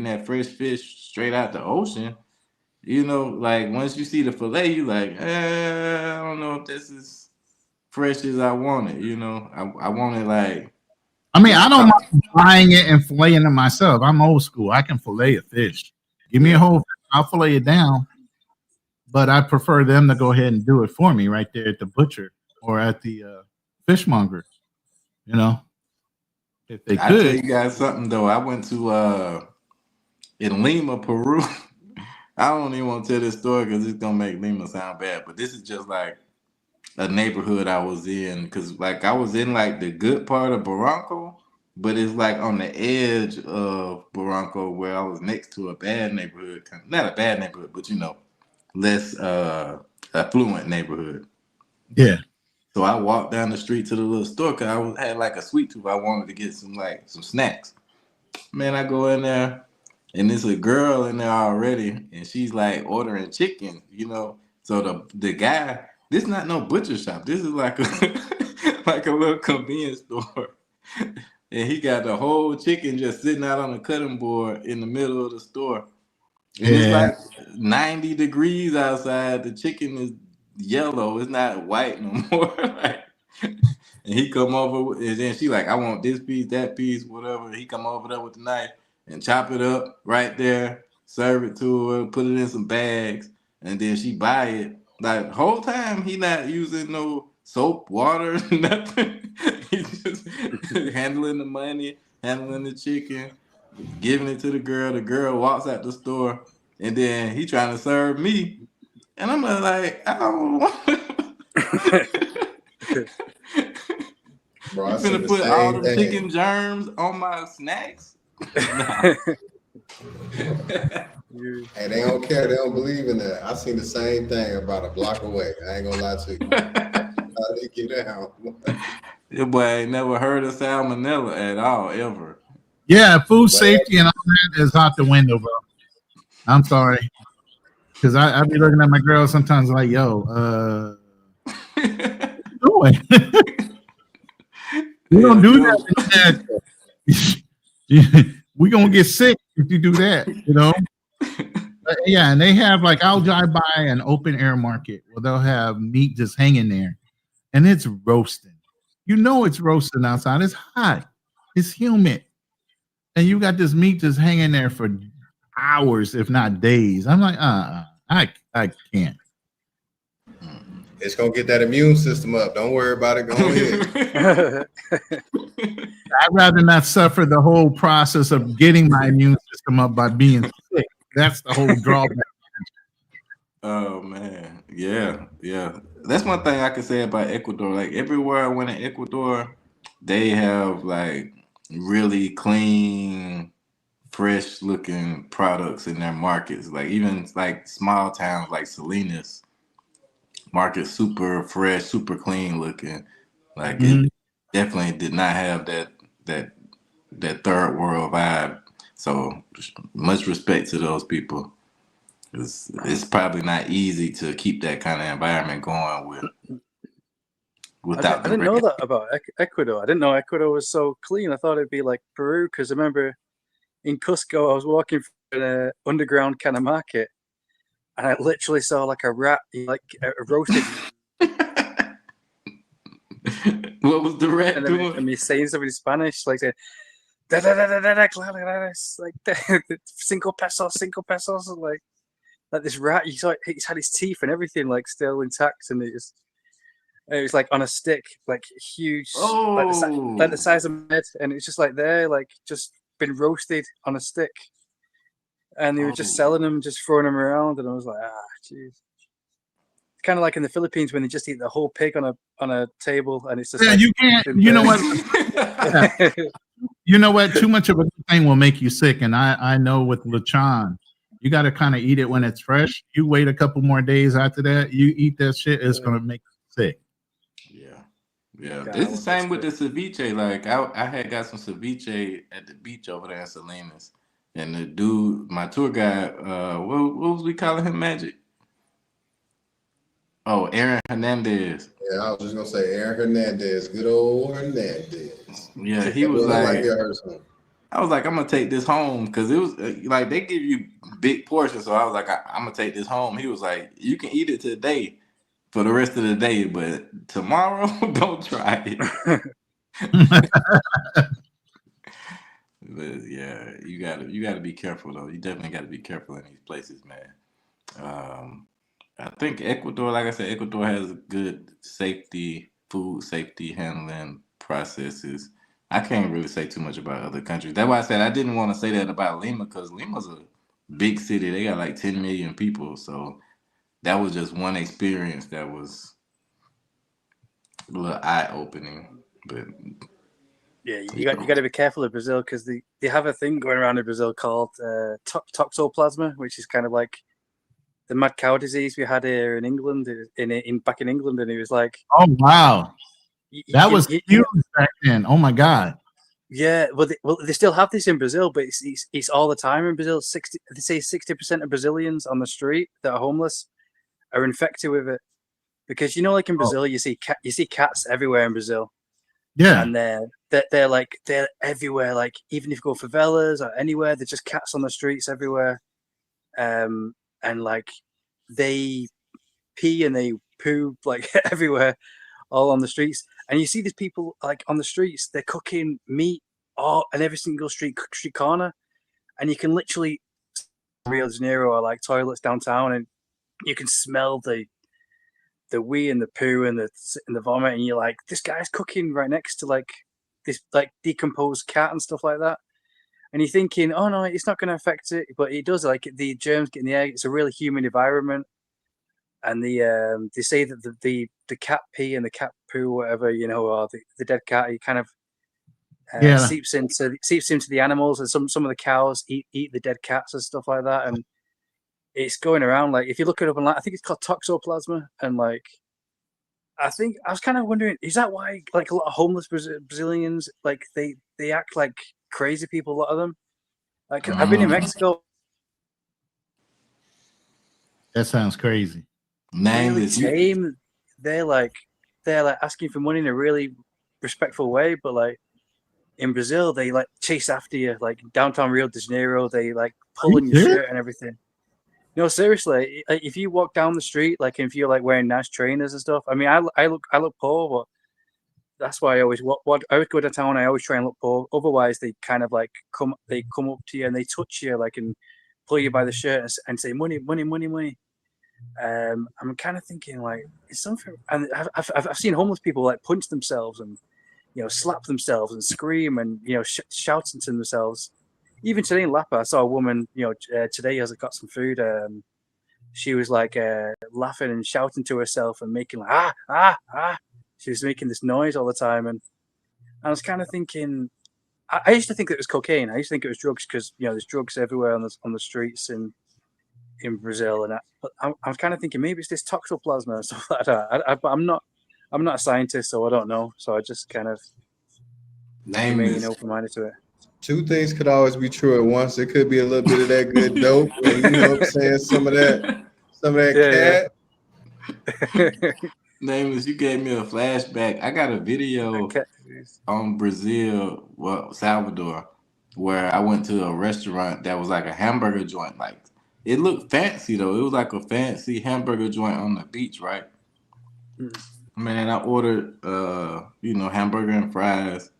that fresh fish straight out the ocean. You know, like once you see the fillet, you like, I don't know if this is fresh as I want it. You know, I want it like I mean, I just don't caught. mind buying it and filleting it myself. I'm old school. I can fillet a fish. Give me a Yeah, whole fish, I'll fillet it down. But I prefer them to go ahead and do it for me right there at the butcher or at the fishmonger. You know, if they I tell could. you guys something though. I went to in Lima, Peru. I don't even want to tell this story because it's gonna make Lima sound bad, but this is just like a neighborhood I was in because like I was in like the good part of Barranco, but it's like on the edge of Barranco where I was next to a bad neighborhood, not a bad neighborhood, but you know, less affluent neighborhood. Yeah. So I walked down the street to the little store because had like a sweet tooth. I wanted to get some snacks. Man, I go in there and there's a girl in there already, and she's like ordering chicken, you know. So the guy, this is not no butcher shop. This is like a like a little convenience store, and he got the whole chicken just sitting out on the cutting board in the middle of the store, and it's Yeah. like 90 degrees outside. The chicken is yellow. It's not white no more. Like, and he come over, and then she like, I want this piece, that piece, whatever. He come over there with the knife and chop it up right there, serve it to her, put it in some bags, and then she buy it. Like whole time he not using no soap, water, nothing. He's just handling the money, handling the chicken, giving it to the girl. The girl walks out the store, and then he trying to serve me, and I'm like, I don't want. Bro, You I see finna the put all same them thing. chicken germs on my snacks? Nah. Hey, they don't care. They don't believe in that. I seen the same thing about a block away. I ain't gonna lie to you. How they get out? Your boy ain't never heard of salmonella at all, ever. Yeah. Food But safety and all that is out the window, bro. I'm sorry. Because I be looking at my girl sometimes like, yo, what you doing? We don't Yeah, do yo. that. We gonna get sick if you do that, you know. Yeah, and they have like I'll drive by an open air market where they'll have meat just hanging there, and it's roasting. You know it's roasting outside. It's hot. It's humid, and you got this meat just hanging there for hours, if not days. I'm like, I can't. it's gonna get that immune system up. Don't worry about it. Go ahead. I'd rather not suffer the whole process of getting my immune system up by being sick. That's the whole drawback. Oh man, yeah, yeah. That's one thing I can say about Ecuador. Like everywhere I went in Ecuador, they have like really clean, fresh looking products in their markets. Like even like small towns like Salinas market, super fresh, super clean looking. Like it Mhm. definitely did not have that that third world vibe. So much respect to those people. It's probably not easy to keep that kind of environment going without I the didn't red. know that about Ecuador. I didn't know Ecuador was so clean. I thought it'd be like Peru because I remember in Cusco I was walking through an underground kind of market and I literally saw like a rat, like a roasted, What was the rat and doing? me saying something in Spanish, like da da da da da da, like cinco pesos, like this rat. You saw he's had his teeth and everything like still intact, and it was like on a stick, like huge, like the Oh, size of my head, and it's just like there, like just been roasted on a stick, and they were just oh, selling them, just throwing them around, and I was like, jeez. Kind of like in the Philippines when they just eat the whole pig on a table, and it's just Yeah, like you can't. been You know burnt. what? Yeah. You know what? Too much of a good thing will make you sick. And I know with lechon, you got to kind of eat it when it's fresh. You wait a couple more days after that, you eat that shit, it's going to make you sick. yeah, yeah. God, I It's the won't same risk with it. the ceviche. Like I had got some ceviche at the beach over there in Salinas, and the dude, my tour guide, what was we calling him? Magic? Oh, Aaron Hernandez. Yeah, I was just gonna say Aaron Hernandez, good old Hernandez. Yeah, he That was boy look like like, he hurt something. I was like, I'm gonna take this home because it was like they give you big portions. So I was like, I'm gonna take this home. He was like, you can eat it today for the rest of the day, but tomorrow don't try it. But yeah, you gotta be careful though. You definitely gotta be careful in these places, man. Um, I think Ecuador, like I said, Ecuador has good food safety handling processes. I can't really say too much about other countries. That's why I said I didn't want to say that about Lima because Lima's a big city. They got like 10 million people. So that was just one experience that was a little eye opening. But Yeah, you got to be careful of Brazil because they have a thing going around in Brazil called toxoplasma, which is kind of like the mad cow disease we had here in England, back in England, and it was like, Oh wow, that was you huge back then. Oh my god. yeah, well, they still have this in Brazil, but it's all the time in Brazil. They say 60% of Brazilians on the street that are homeless are infected with it because like in Oh, Brazil, you see cats everywhere in Brazil, yeah. and they're everywhere. Like even if you go favelas or anywhere, they're just cats on the streets everywhere. And like they pee and they poo like everywhere, all on the streets. And you see these people like on the streets, they're cooking meat and every single street corner, and you can literally Rio de Janeiro or like toilets downtown, and you can smell the wee and the poo and the vomit, and you're like, this guy's cooking right next to like this like decomposed cat and stuff like that. And you're thinking, oh no, it's not going to affect it, but it does. Like the germs get in the air. It's a really humid environment, and they say that the cat pee and the cat poo, whatever or the dead cat, it kind of Yeah. seeps into the animals, and some of the cows eat the dead cats and stuff like that, and it's going around. Like if you look it up online, I think it's called toxoplasma, and like I was kind of wondering, is that why like a lot of homeless Brazilians like they act like crazy people? A lot of them. Like I've been in Mexico. That sounds crazy. name Really is tame. They're like asking for money in a really respectful way, but like in Brazil, they like chase after you. Like downtown Rio de Janeiro, they like pulling your shirt and everything. No, seriously, if you walk down the street, like if you're like wearing nice trainers and stuff. I mean, I look poor, but that's why I always I always go to town. I always try and look poor. Otherwise, they kind of like come up to you and they touch you like and pull you by the shirt and say money, money, money, money. I'm kind of thinking like it's something, and I've seen homeless people like punch themselves and slap themselves and scream and shouting to themselves. Even today in Lapa, I saw a woman. Today as I got some food, she was like laughing and shouting to herself and making like ah ah ah. She was making this noise all the time, and I was kind of thinking. I used to think that it was cocaine. I used to think it was drugs because there's drugs everywhere on the streets in Brazil, and I was kind of thinking maybe it's this toxoplasma or stuff like that. But I'm not a scientist, so I don't know. So I just kind of name remain is open-minded to it. Two things could always be true at once. It could be a little bit of that good dope, and you know what I'm saying, some of that cat. Name is you gave me a flashback. I got a video Okay. on Brazil, well, Salvador, where I went to a restaurant that was like a hamburger joint. Like it looked fancy though. It was like a fancy hamburger joint on the beach, right? Man, I ordered hamburger and fries.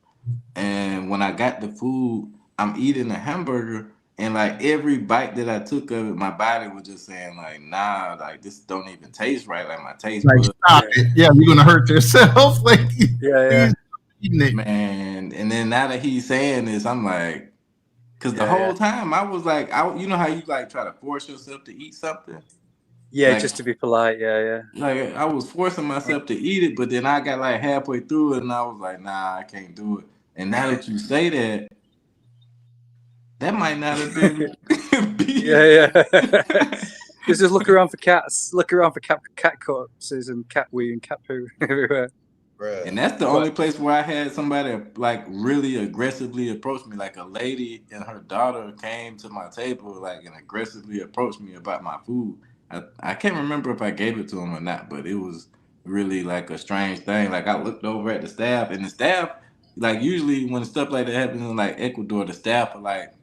And when I got the food, I'm eating the hamburger, and like every bite that I took of it, my body was just saying like, nah, like this don't even taste right. Like my taste Like buds. stop it. Yeah, you're gonna hurt yourself. Like Yeah. eating it. Man, and then now that he's saying this, I'm like, because the whole time I was like, you know how you like try to force yourself to eat something? Yeah, Like, just to be polite. Yeah. like I was forcing myself to eat it, but then I got like halfway through it, and I was like, nah, I can't do it. And now that you say that, that might not have been. Yeah. Just look around for cats. Look around for cat corpses and cat wee and cat poo everywhere. Bruh. And that's the only place where I had somebody like really aggressively approach me. Like a lady and her daughter came to my table like and aggressively approached me about my food. I can't remember if I gave it to him or not, but it was really like a strange thing. Like I looked over at the staff, and the staff like usually when stuff like that happens in like Ecuador, the staff are like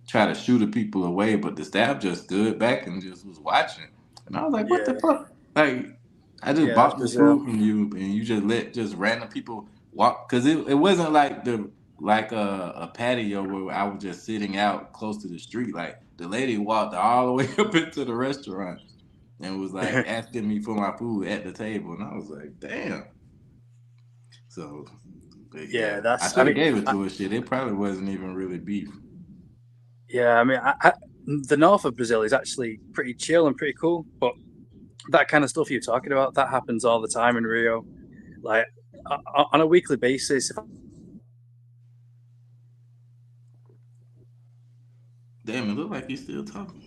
try to shoo the people away, but the staff just stood back and just was watching. And I was like, what the Yeah. fuck? Like, I just Yeah, bought that's this Brazil. food from you, and you just let just random people walk, because it wasn't like a patio where I was just sitting out close to the street. Like the lady walked all the way up into the restaurant and was like asking me for my food at the table, and I was like, damn. So, but Yeah, yeah, I that's. I should have mean, gave it to her. Shit, it probably wasn't even really beef. yeah, I mean, the north of Brazil is actually pretty chill and pretty cool, but that kind of stuff you're talking about, that happens all the time in Rio. Like on a weekly basis. Damn, it looked like he's still talking.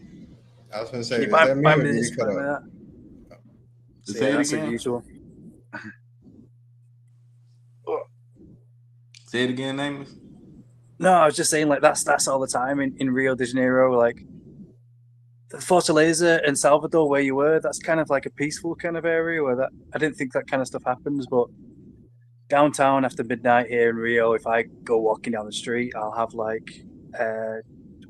I was gonna Can say, you is buy, that me buy or me did this? he Buy cut me out? that. To So say yeah, it that's the again. usual. Say it again, Nameless. No, I was just saying, like that's all the time in Rio de Janeiro. Like the Fortaleza and Salvador, where you were, that's kind of like a peaceful kind of area where that I didn't think that kind of stuff happens, but downtown after midnight here in Rio, if I go walking down the street, I'll have like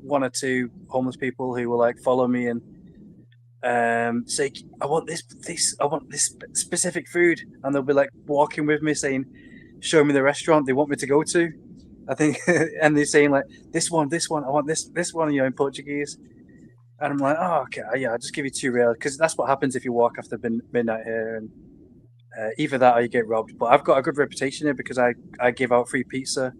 one or two homeless people who will like follow me and say, I want this specific food, and they'll be like walking with me saying, show me the restaurant they want me to go to. I think, and they're saying like this one, I want this one, in Portuguese. And I'm like, oh, okay, yeah, I'll just give you $2 because that's what happens if you walk after midnight here, and either that or you get robbed. But I've got a good reputation here because I give out free pizza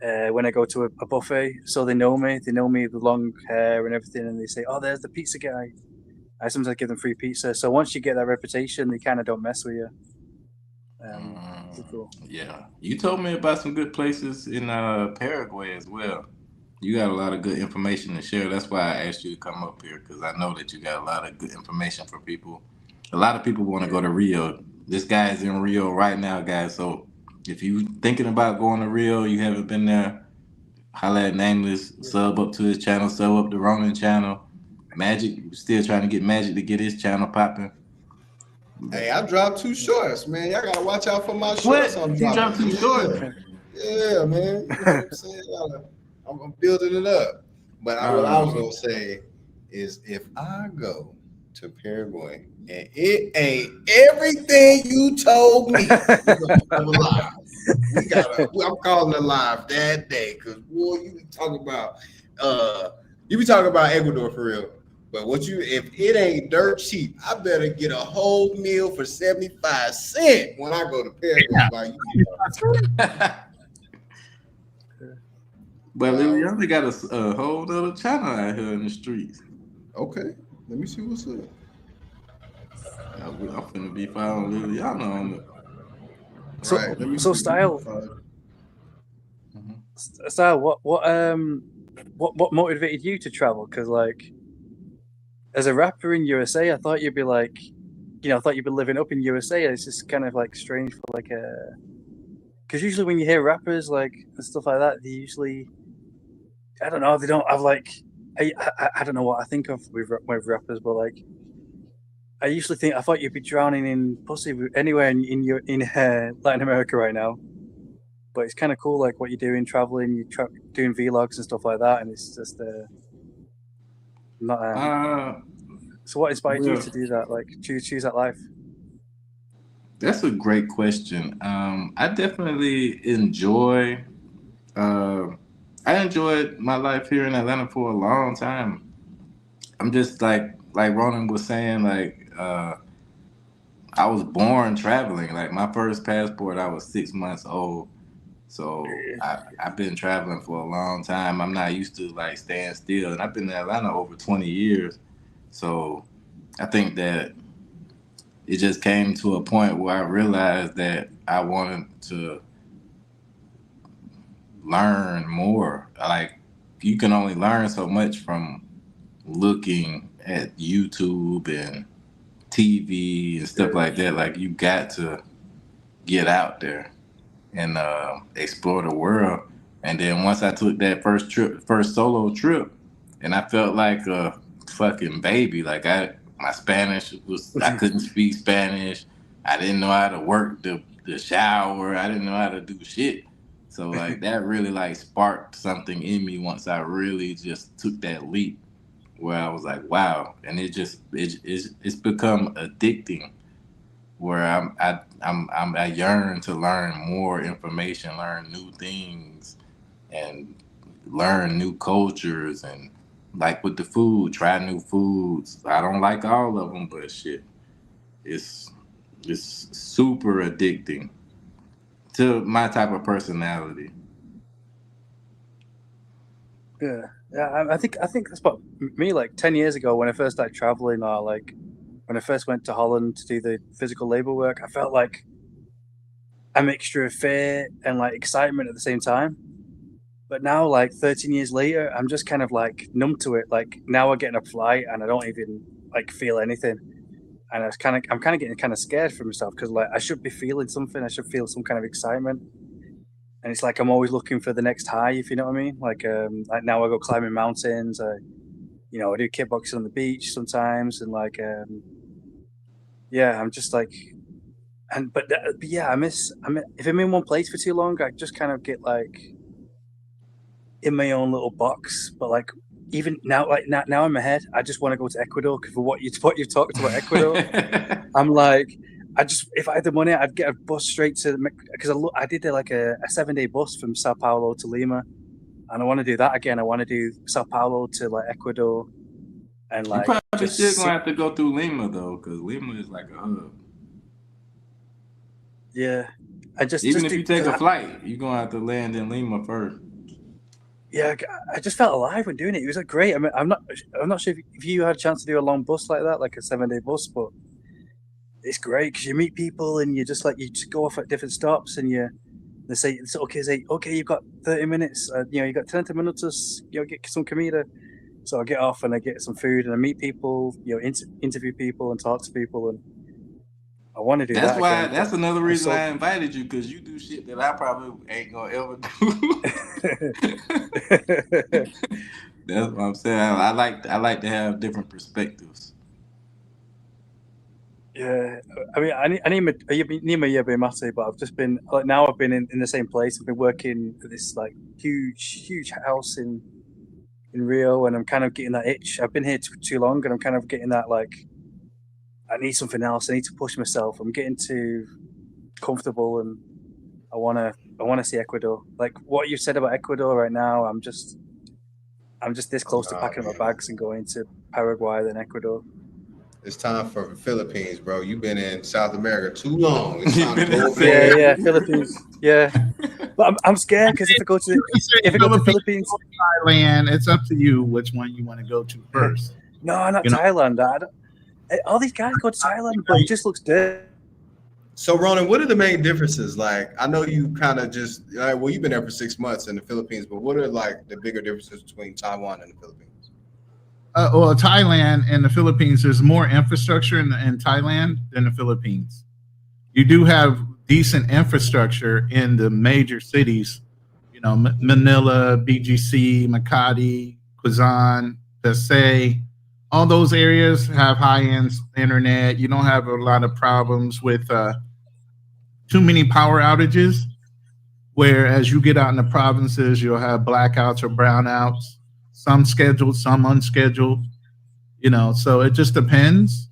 when I go to a buffet, so they know me. They know me with long hair and everything, and they say, "Oh, there's the pizza guy." I sometimes give them free pizza. So once you get that reputation, they kind of don't mess with you. Cool. Yeah, you told me about some good places in Paraguay as well. You got a lot of good information to share. That's why I asked you to come up here, because I know that you got a lot of good information for people. A lot of people want to go to Rio. This guy is in Rio right now, guys. So if you thinking about going to Rio, you haven't been there, holla at Nameless, sub up to his channel, sub up the Ronin channel. Magic, still trying to get Magic to get his channel popping. Hey, I dropped 2 shorts, man. Y'all gotta watch out for my shorts. What? I'm You dropped 2 shorts? Yeah, man. You know what I'm saying? I'm building it up. But what I was gonna say is, if I go to Paraguay and it ain't everything you told me, I'm calling it live that day, because boy, you be talking about Ecuador for real. But if it ain't dirt cheap, I better get a whole meal for 75 cents when I go to Paraguay. But Liliana got a whole other channel out here in the streets. Okay, let me see what's up. I'm finna be following Liliana on it. So, Right, let me so see. Style, what motivated you to travel? Because like, as a rapper in USA, I thought you'd be like, I thought you'd be living up in USA. It's just kind of like strange for like because usually when you hear rappers like and stuff like that, they usually, I don't know, they don't have like, I don't know what I think of with rappers, but like, I thought you'd be drowning in pussy anywhere in Latin America right now. But it's kind of cool, like what you're doing, traveling, doing vlogs and stuff like that, and it's just not. So what inspired you to do that? Like choose that life? That's a great question. I definitely enjoy. I enjoyed my life here in Atlanta for a long time. I'm just like Ronan was saying, like I was born traveling. Like my first passport, I was 6 months old. So I've been traveling for a long time. I'm not used to like staying still, and I've been in Atlanta over 20 years. So I think that it just came to a point where I realized that I wanted to learn more. Like you can only learn so much from looking at YouTube and TV and stuff like that. Like you got to get out there and explore the world. And then once I took that first solo trip, and I felt like a fucking baby. Like my Spanish I couldn't speak Spanish. I didn't know how to work the shower. I didn't know how to do shit. So like that really like sparked something in me once I really just took that leap where I was like, wow, and it's become addicting where I yearn to learn more information, learn new things, and learn new cultures, and like with the food, try new foods. I don't like all of them, but shit, it's it's super addicting to my type of personality. Yeah. I think that's what me like 10 years ago when I first started traveling, or like when I first went to Holland to do the physical labor work. I felt like a mixture of fear and like excitement at the same time. But now, like 13 years later, I'm just kind of like numb to it. Like now I get in a flight and I don't even like feel anything. And I'm kind of getting kind of scared for myself because like I should be feeling something. I should feel some kind of excitement. And it's like I'm always looking for the next high, if you know what I mean. Like now I go climbing mountains. I do kickboxing on the beach sometimes, and yeah, I'm just like, but yeah, if I'm in one place for too long, I just kind of get like in my own little box. But like even now, like now in my head, I just want to go to Ecuador because for what you've talked about Ecuador, I'm like, if I had the money, I'd get a bus straight to because I did like a 7-day bus from Sao Paulo to Lima, and I want to do that again. I want to do Sao Paulo to like Ecuador, and You like probably still gonna have to go through Lima though, because Lima is like a hub. yeah. Even if you take a flight, you're gonna have to land in Lima first. Yeah, I just felt alive when doing it. It was like great. I mean, I'm not sure if you had a chance to do a long bus like that, like a 7-day bus, but it's great because you meet people and you just go off at different stops and they say it's okay, you've got 30 minutes, you got 30 minutos, get some comida. So I get off and I get some food and I meet people, interview people and talk to people, and I want to do That's that. why. Again. That's another reason I invited you, because you do shit that I probably ain't gonna ever do. That's what I'm saying. I like to have different perspectives. Yeah, I mean, I need my Mate, but I've just been like now I've been in the same place. I've been working at this like huge house in Rio, and I'm kind of getting that itch. I've been here too long, and I'm kind of getting that like I need something else. I need to push myself. I'm getting too comfortable, and I wanna see Ecuador. Like what you said about Ecuador right now, I'm just this close to packing up my bags and going to Paraguay, then Ecuador. It's time for the Philippines, bro. You've been in South America too long. It's time to go over there. Yeah, Philippines. Yeah, but I'm scared because if I go to the Philippines, Thailand, it's up to you which one you want to go to first. No, not Thailand. All these guys go to Thailand, but it just looks dirty. So, Ronan, what are the main differences? Like, I know you kind of just you've been there for 6 months in the Philippines, but what are like the bigger differences between Taiwan and the Philippines? Well, Thailand and the Philippines, there's more infrastructure in Thailand than the Philippines. You do have decent infrastructure in the major cities, Manila, BGC, Makati, Quezon, Pasay. All those areas have high-end internet. You don't have a lot of problems with too many power outages, whereas you get out in the provinces, you'll have blackouts or brownouts. Some scheduled, some unscheduled, so it just depends.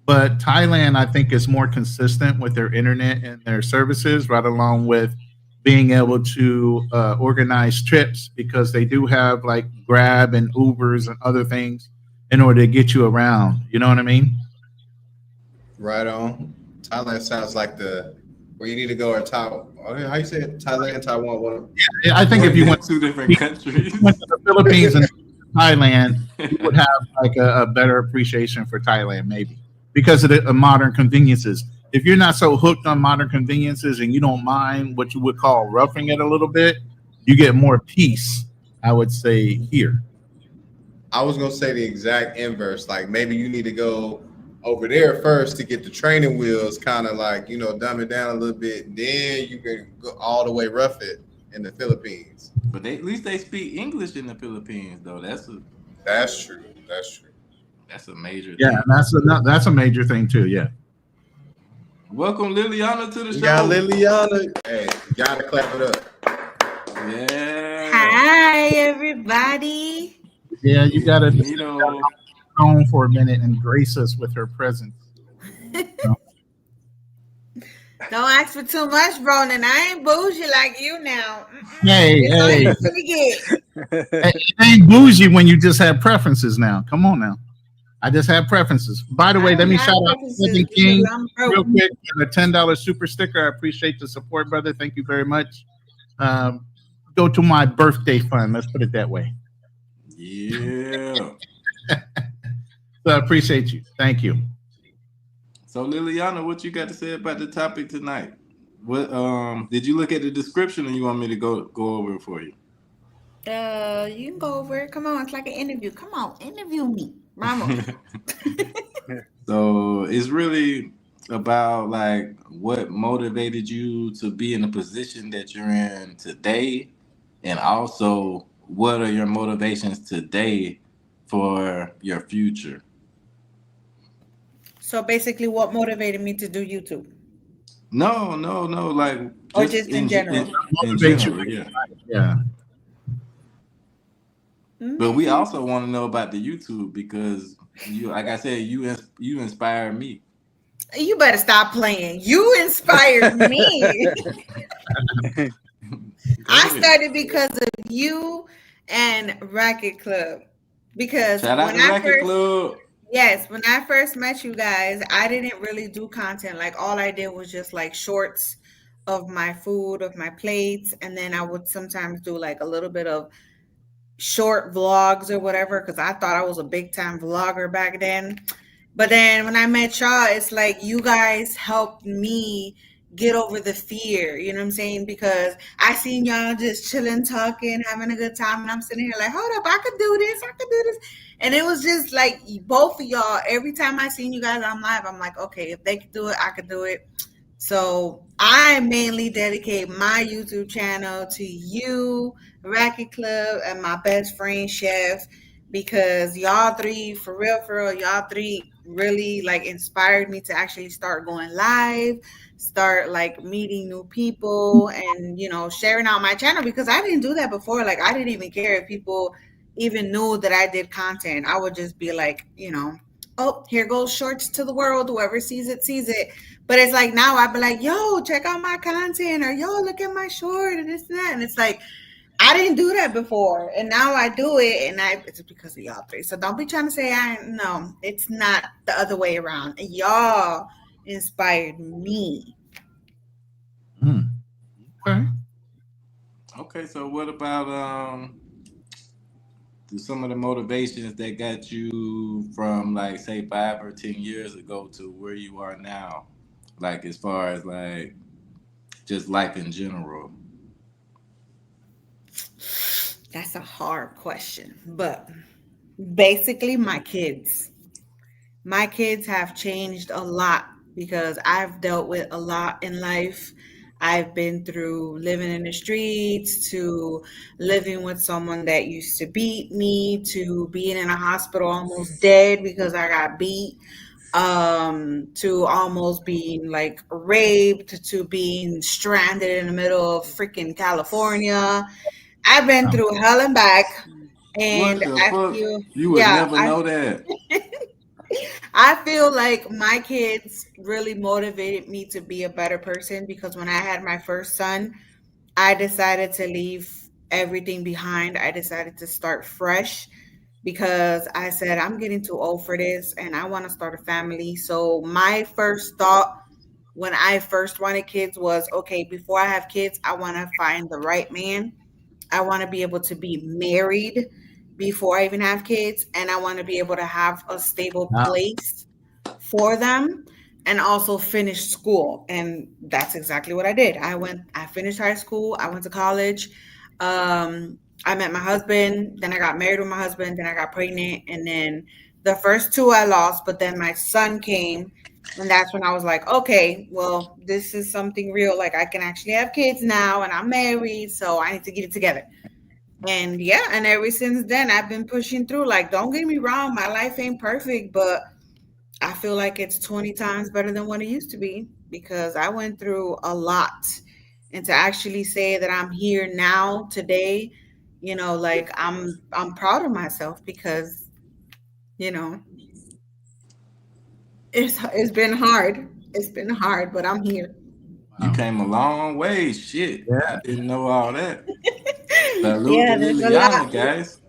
But Thailand, I think, is more consistent with their internet and their services, right along with being able to organize trips, because they do have like Grab and Ubers and other things in order to get you around. You know what I mean? Right on. Thailand sounds like where you need to go, or Taiwan. How you say it? Thailand, Taiwan. Yeah, I think if you went two different countries, went to the Philippines and Thailand, you would have like a better appreciation for Thailand, maybe because of the modern conveniences. If you're not so hooked on modern conveniences and you don't mind what you would call roughing it a little bit, you get more peace, I would say, here. I was gonna say the exact inverse. Like maybe you need to go over there first to get the training wheels, kind of like dumb it down a little bit. Then you can go all the way rough it in the Philippines. But at least they speak English in the Philippines, though. That's true. That's a major thing. Yeah, that's a major thing too. Yeah. Welcome Liliana to the show. You got Liliana. Hey, you gotta clap it up. Yeah. Hi, everybody. Yeah, you got to Nito. home for a minute and grace us with her presence. Don't ask for too much, Ronan. I ain't bougie like you now. Hey, It's all hey, you finna get. it ain't bougie when you just have preferences now. Come on now. I just have preferences. By the way, I let don't me have shout out preferences Kevin because King I'm real broke. quick for the $10 super sticker. I appreciate the support, brother. Thank you very much. Go to my birthday fund. Let's put it that way. Yeah. So I appreciate you. Thank you. So Liliana, what you got to say about the topic tonight? What did you look at the description, or you want me to go over it for you? You can go over it. Come on, it's like an interview. Come on, interview me. Mama. So it's really about like what motivated you to be in the position that you're in today, and also what are your motivations today for your future. So basically, what motivated me to do YouTube? No, like Or just just in general? in Motivate you. general, yeah. Yeah. But we also want to know about the YouTube because you, like I said, you inspired me. You better stop playing. You inspired me. I started because of you and Racket Club. Because Shout out when to I Racket first Club. Yes, when I first met you guys, I didn't really do content. Like all I did was just like shorts of my food, of my plates, and then I would sometimes do like a little bit of short vlogs or whatever because I thought I was a big time vlogger back then. But then when I met y'all, it's like you guys helped me get over the fear, you know what I'm saying? Because I seen y'all just chilling, talking, having a good time, and I'm sitting here like, hold up, I could do this, I could do this. And it was just like both of y'all, every time I seen you guys on live, I'm like, okay, if they could do it, I could do it. So I mainly dedicate my YouTube channel to you, Racket Club, and my best friend Chef, because y'all three, for real, y'all three really like inspired me to actually start going live, start like meeting new people, and sharing out my channel because I didn't do that before. Like I didn't even care if people even knew that I did content. I would just be like, oh, here goes shorts to the world. Whoever sees it, sees it. But it's like now I'd be like, yo, check out my content, or yo, look at my short and this and that. And it's like, I didn't do that before. And now I do it. And it's because of y'all three. So don't be trying to say no, it's not the other way around. Y'all inspired me. Okay. Okay, so what about some of the motivations that got you from like say 5 or 10 years ago to where you are now? Like as far as like just life in general. That's a hard question. But basically my kids have changed a lot because I've dealt with a lot in life. I've been through living in the streets, to living with someone that used to beat me, to being in a hospital almost dead because I got beat, to almost being like raped, to being stranded in the middle of freaking California. I've been through hell and back, What and the I fuck? feel, You would yeah, never know that. I feel like my kids really motivated me to be a better person because when I had my first son, I decided to leave everything behind. I decided to start fresh because I said, I'm getting too old for this and I want to start a family. So my first thought when I first wanted kids was, okay, before I have kids, I want to find the right man. I want to be able to be married before I even have kids, and I want to be able to have a stable place for them and also finish school. And that's exactly what I did. I finished high school, I went to college. I met my husband, then I got married with my husband, then I got pregnant, and then the first two I lost, but then my son came. And that's when I was like, okay, well, this is something real. Like I can actually have kids now and I'm married, so I need to get it together. And yeah, and ever since then, I've been pushing through. Like, don't get me wrong, my life ain't perfect, but I feel like it's 20 times better than what it used to be because I went through a lot. and to actually say that I'm here now today, like I'm proud of myself because, you know, it's been hard. It's been hard, but I'm here. You came a long way. Shit. Yeah. I didn't know all that. Salute Yeah, to there's a Liliana, lot. guys.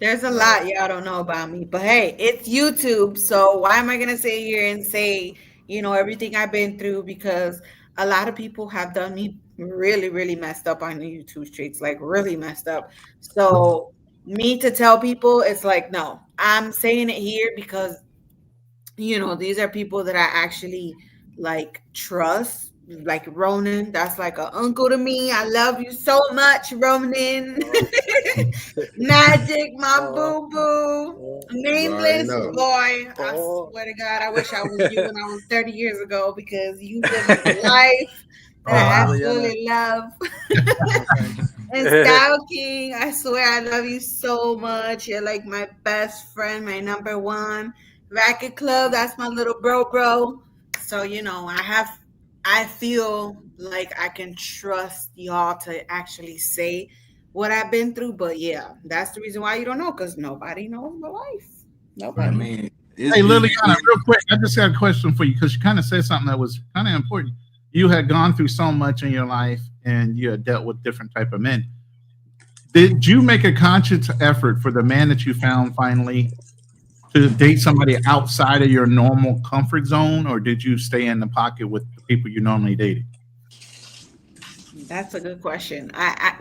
There's a lot y'all don't know about me, but hey, it's YouTube. So why am I gonna sit here and say, everything I've been through? Because a lot of people have done me really, really messed up on the YouTube streets, like really messed up. So me to tell people, it's like, no, I'm saying it here because these are people that I actually like trust. Like Ronan, that's like an uncle to me. I love you so much, Ronan. Magic, my boo boo. Nameless know. boy. I swear to God, I wish I was you when I was 30 years ago because you live a life that I absolutely love. And Style King, I swear I love you so much. You're like my best friend, my number one. Racket Club, that's my little bro. So, I feel like I can trust y'all to actually say what I've been through. But yeah, that's the reason why you don't know, because nobody knows my life. Nobody. I mean, Hey, Liliana, real quick, I just got a question for you because you kind of said something that was kind of important. You had gone through so much in your life and you had dealt with different type of men. Did you make a conscious effort for the man that you found finally to date somebody outside of your normal comfort zone, or did you stay in the pocket with the people you normally dated? That's a good question. I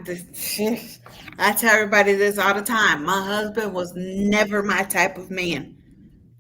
tell everybody this all the time. My husband was never my type of man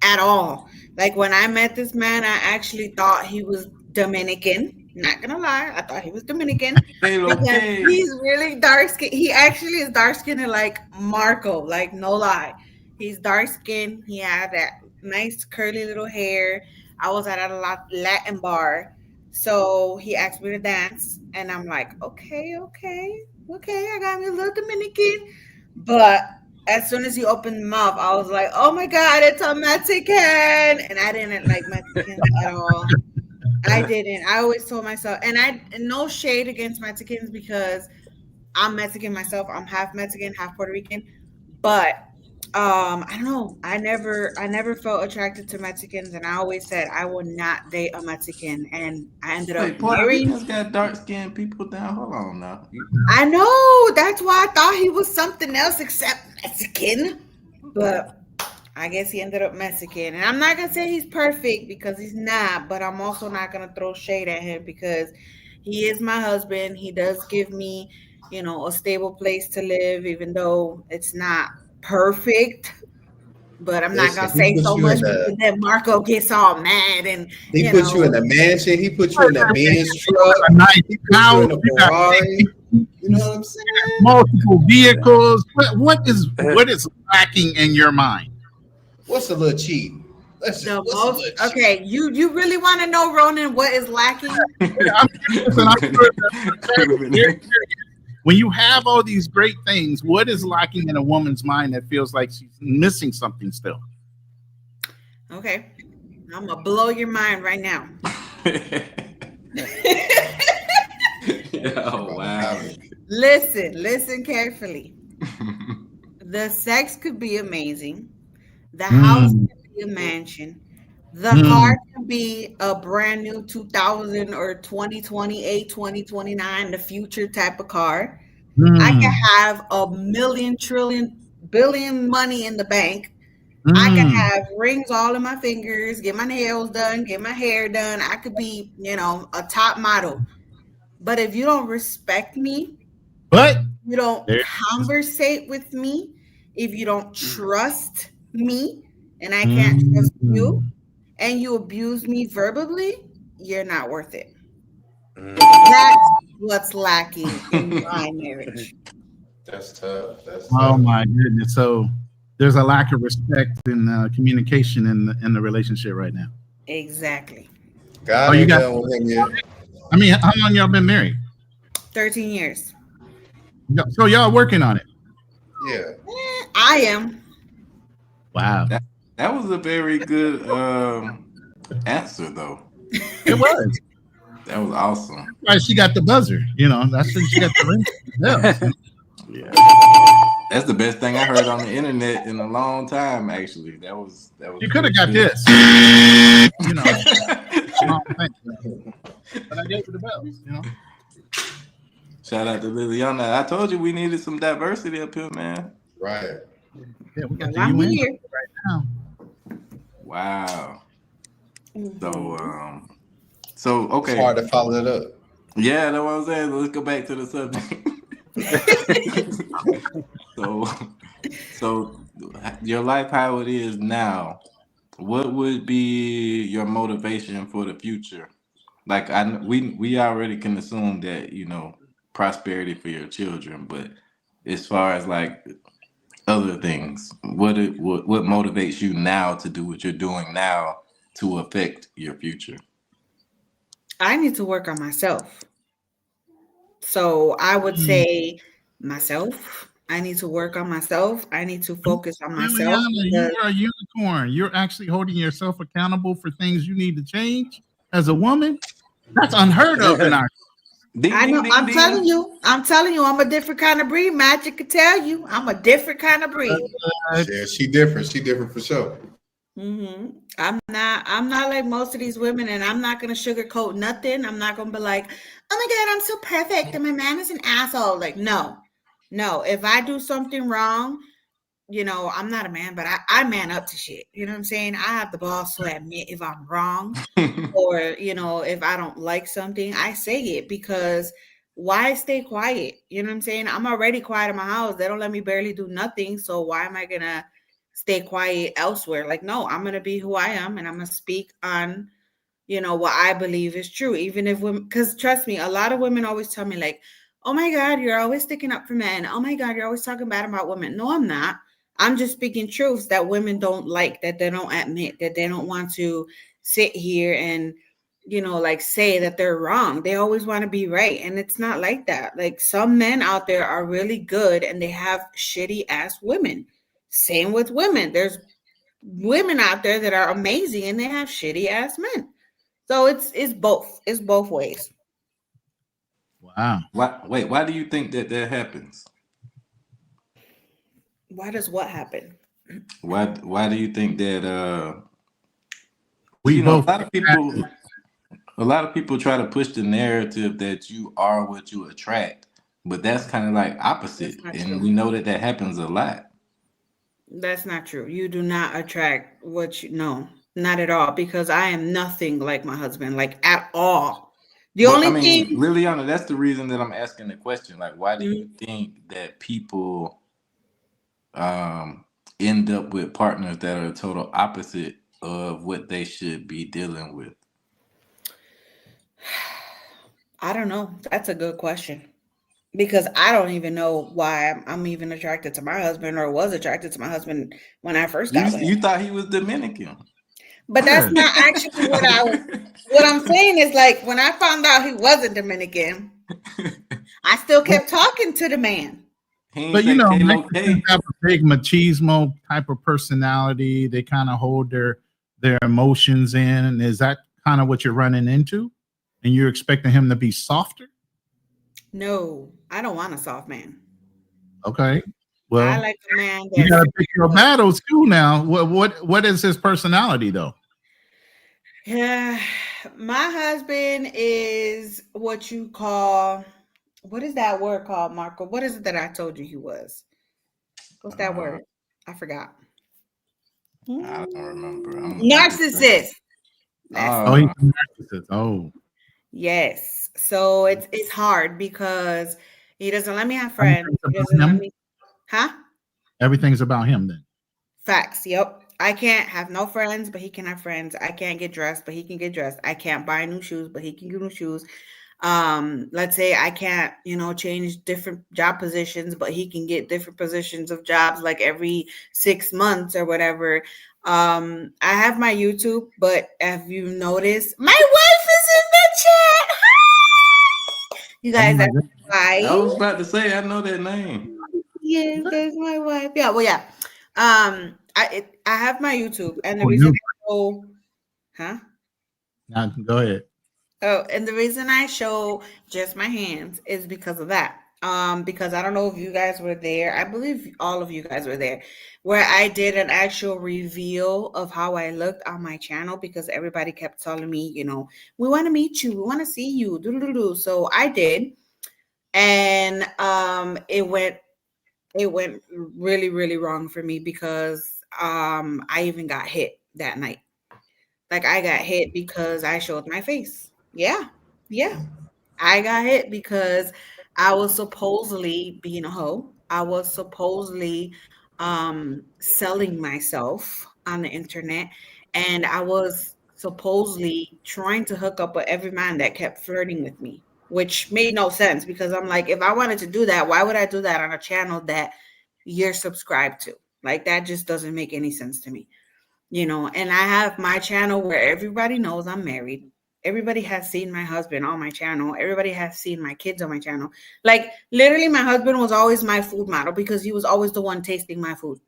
at all. Like when I met this man, I actually thought he was Dominican. Not gonna lie, I thought he was Dominican because he's really dark skinned. He actually is dark skinned like Marco, like no lie. He's dark skinned. He had that nice curly little hair. I was at a Latin bar. So he asked me to dance, and I'm like, okay, I got me a little Dominican. But as soon as he opened the mouth, I was like, oh my God, it's a Mexican. And I didn't like Mexicans at all. I didn't. I always told myself, and no shade against Mexicans because I'm Mexican myself. I'm half Mexican, half Puerto Rican. But I don't know. I never felt attracted to Mexicans, and I always said I would not date a Mexican, and I ended up Puerto marrying. Ricans got dark skinned people down. Hold on now. I know. That's why I thought he was something else except Mexican, but I guess he ended up Mexican. And I'm not gonna say he's perfect because he's not, but I'm also not gonna throw shade at him because he is my husband. He does give me, a stable place to live, even though it's not perfect. But I'm not gonna say so much because then Marco gets all mad and he put you in the mansion. He put you in the Benz truck. A nice He put you house. in a Ferrari. You know what I'm saying? Multiple vehicles. What is lacking in your mind? What's a little cheap? Okay, you really want to know, Ronan, what is lacking? When you have all these great things, what is lacking in a woman's mind that feels like she's missing something still? Okay, I'm gonna blow your mind right now. Oh, wow. Listen carefully. The sex could be amazing. The house could be a mansion. The car can be a brand new 2000 or 2028, 2029, the future type of car. I can have a million, trillion, billion money in the bank. I can have rings all in my fingers, get my nails done, get my hair done. I could be, a top model. But if you don't respect me, you don't conversate with me, if you don't trust me, and I can't trust you, and you abuse me verbally, you're not worth it. That's what's lacking in my marriage. That's tough. Oh my goodness! So there's a lack of respect and communication in the relationship right now. Exactly. God, you got. I mean, how long y'all been married? 13 years. So y'all working on it? Yeah. I am. Wow. That was a very good answer, though. It was. That was awesome. Right, she got the buzzer. That's when she got the ring. Yeah. Yeah. That's the best thing I heard on the internet in a long time, actually. That was You could have got good. this. But I gave her the bells, Shout out to Liliana. I told you we needed some diversity up here, man. Right. Yeah, we got Well, I'm the UN here. right now. Wow. Mhm. So okay. It's hard to follow it up. Yeah, that's what I'm saying. Let's go back to the subject. So your life, how it is now, what would be your motivation for the future? Like we already can assume that prosperity for your children, but as far as like other things, what motivates you now to do what you're doing now to affect your future? I need to work on myself. So I would say myself. I need to work on myself. I need to focus on myself. Liliana, you are a unicorn. You're actually holding yourself accountable for things you need to change as a woman. That's unheard of in our. Ding, I know. ding, I'm ding, telling ding. you. I'm a different kind of breed. Magic could tell you. I'm a different kind of breed. Yeah, she different. She different for sure. I'm not like most of these women, and I'm not gonna sugarcoat nothing. I'm not gonna be like, oh my God, I'm so perfect, and my man is an asshole. Like, no. If I do something wrong, I'm not a man, but I man up to shit. You know what I'm saying? I have the balls to admit if I'm wrong, or if I don't like something, I say it, because why stay quiet? You know what I'm saying? I'm already quiet in my house. They don't let me barely do nothing. So why am I gonna stay quiet elsewhere? Like, no, I'm gonna be who I am, and I'm gonna speak on what I believe is true, even if women, because trust me, a lot of women always tell me like, oh my God, you're always sticking up for men. Oh my God, you're always talking bad about women. No, I'm not. I'm just speaking truths that women don't like, that they don't admit, that they don't want to sit here and like say that they're wrong. They always want to be right, and it's not like that. Like, some men out there are really good and they have shitty ass women. Same with women. There's women out there that are amazing and they have shitty ass men. So it's both. It's both ways. Wow. Why do you think that happens? Why does what happen? Why do you think that We both. a lot of people try to push the narrative that you are what you attract, but that's kind of like opposite, and true. we know that happens a lot. That's not true. You do not attract what you know. Not at all, because I am nothing like my husband, like at all. The But only I mean, thing, Liliana, that's the reason that I'm asking the question. Like, why do you think that people end up with partners that are total opposite of what they should be dealing with? I don't know. That's a good question, because I don't even know why I'm even attracted to my husband, or was attracted to my husband when I first got with him. You thought he was Dominican. But that's not actually what I'm saying is, like, when I found out he wasn't Dominican, I still kept talking to the man. But Mexicans have a big machismo type of personality. They kind of hold their emotions in. Is that kind of what you're running into? And you're expecting him to be softer? No, I don't want a soft man. Okay. Well, I like a man that you gotta pick your battles too now. What is his personality though? Yeah, my husband is what you call, what is that word called, Marco? What is it that I told you he was? What's that word? I forgot. I don't remember. Narcissist. He's a narcissist. Oh. Yes. So it's hard because he doesn't let me have friends. He doesn't let me, Everything's about him then. Facts. Yep. I can't have no friends, but he can have friends. I can't get dressed, but he can get dressed. I can't buy new shoes, but he can get new shoes. Let's say I can't, change different job positions, but he can get different positions of jobs like every 6 months or whatever. I have my YouTube, but have you noticed my wife is in the chat? Hi! You guys, that's why. I was about to say, I know that name. Yes, that's my wife. Yeah, well, yeah. I have my YouTube, and the reason I go, Now, go ahead. Oh, and the reason I show just my hands is because of that. Because I don't know if you guys were there. I believe all of you guys were there, where I did an actual reveal of how I looked on my channel because everybody kept telling me, we want to meet you, we want to see you, do. So I did, and it went really, really wrong for me because I even got hit that night. Like I got hit because I showed my face. Yeah. Yeah. I got hit because I was supposedly being a hoe. I was supposedly selling myself on the internet, and I was supposedly trying to hook up with every man that kept flirting with me, which made no sense because I'm like, if I wanted to do that, why would I do that on a channel that you're subscribed to? Like that just doesn't make any sense to me. And I have my channel where everybody knows I'm married. Everybody has seen my husband on my channel. Everybody has seen my kids on my channel. Like literally my husband was always my food model because he was always the one tasting my food.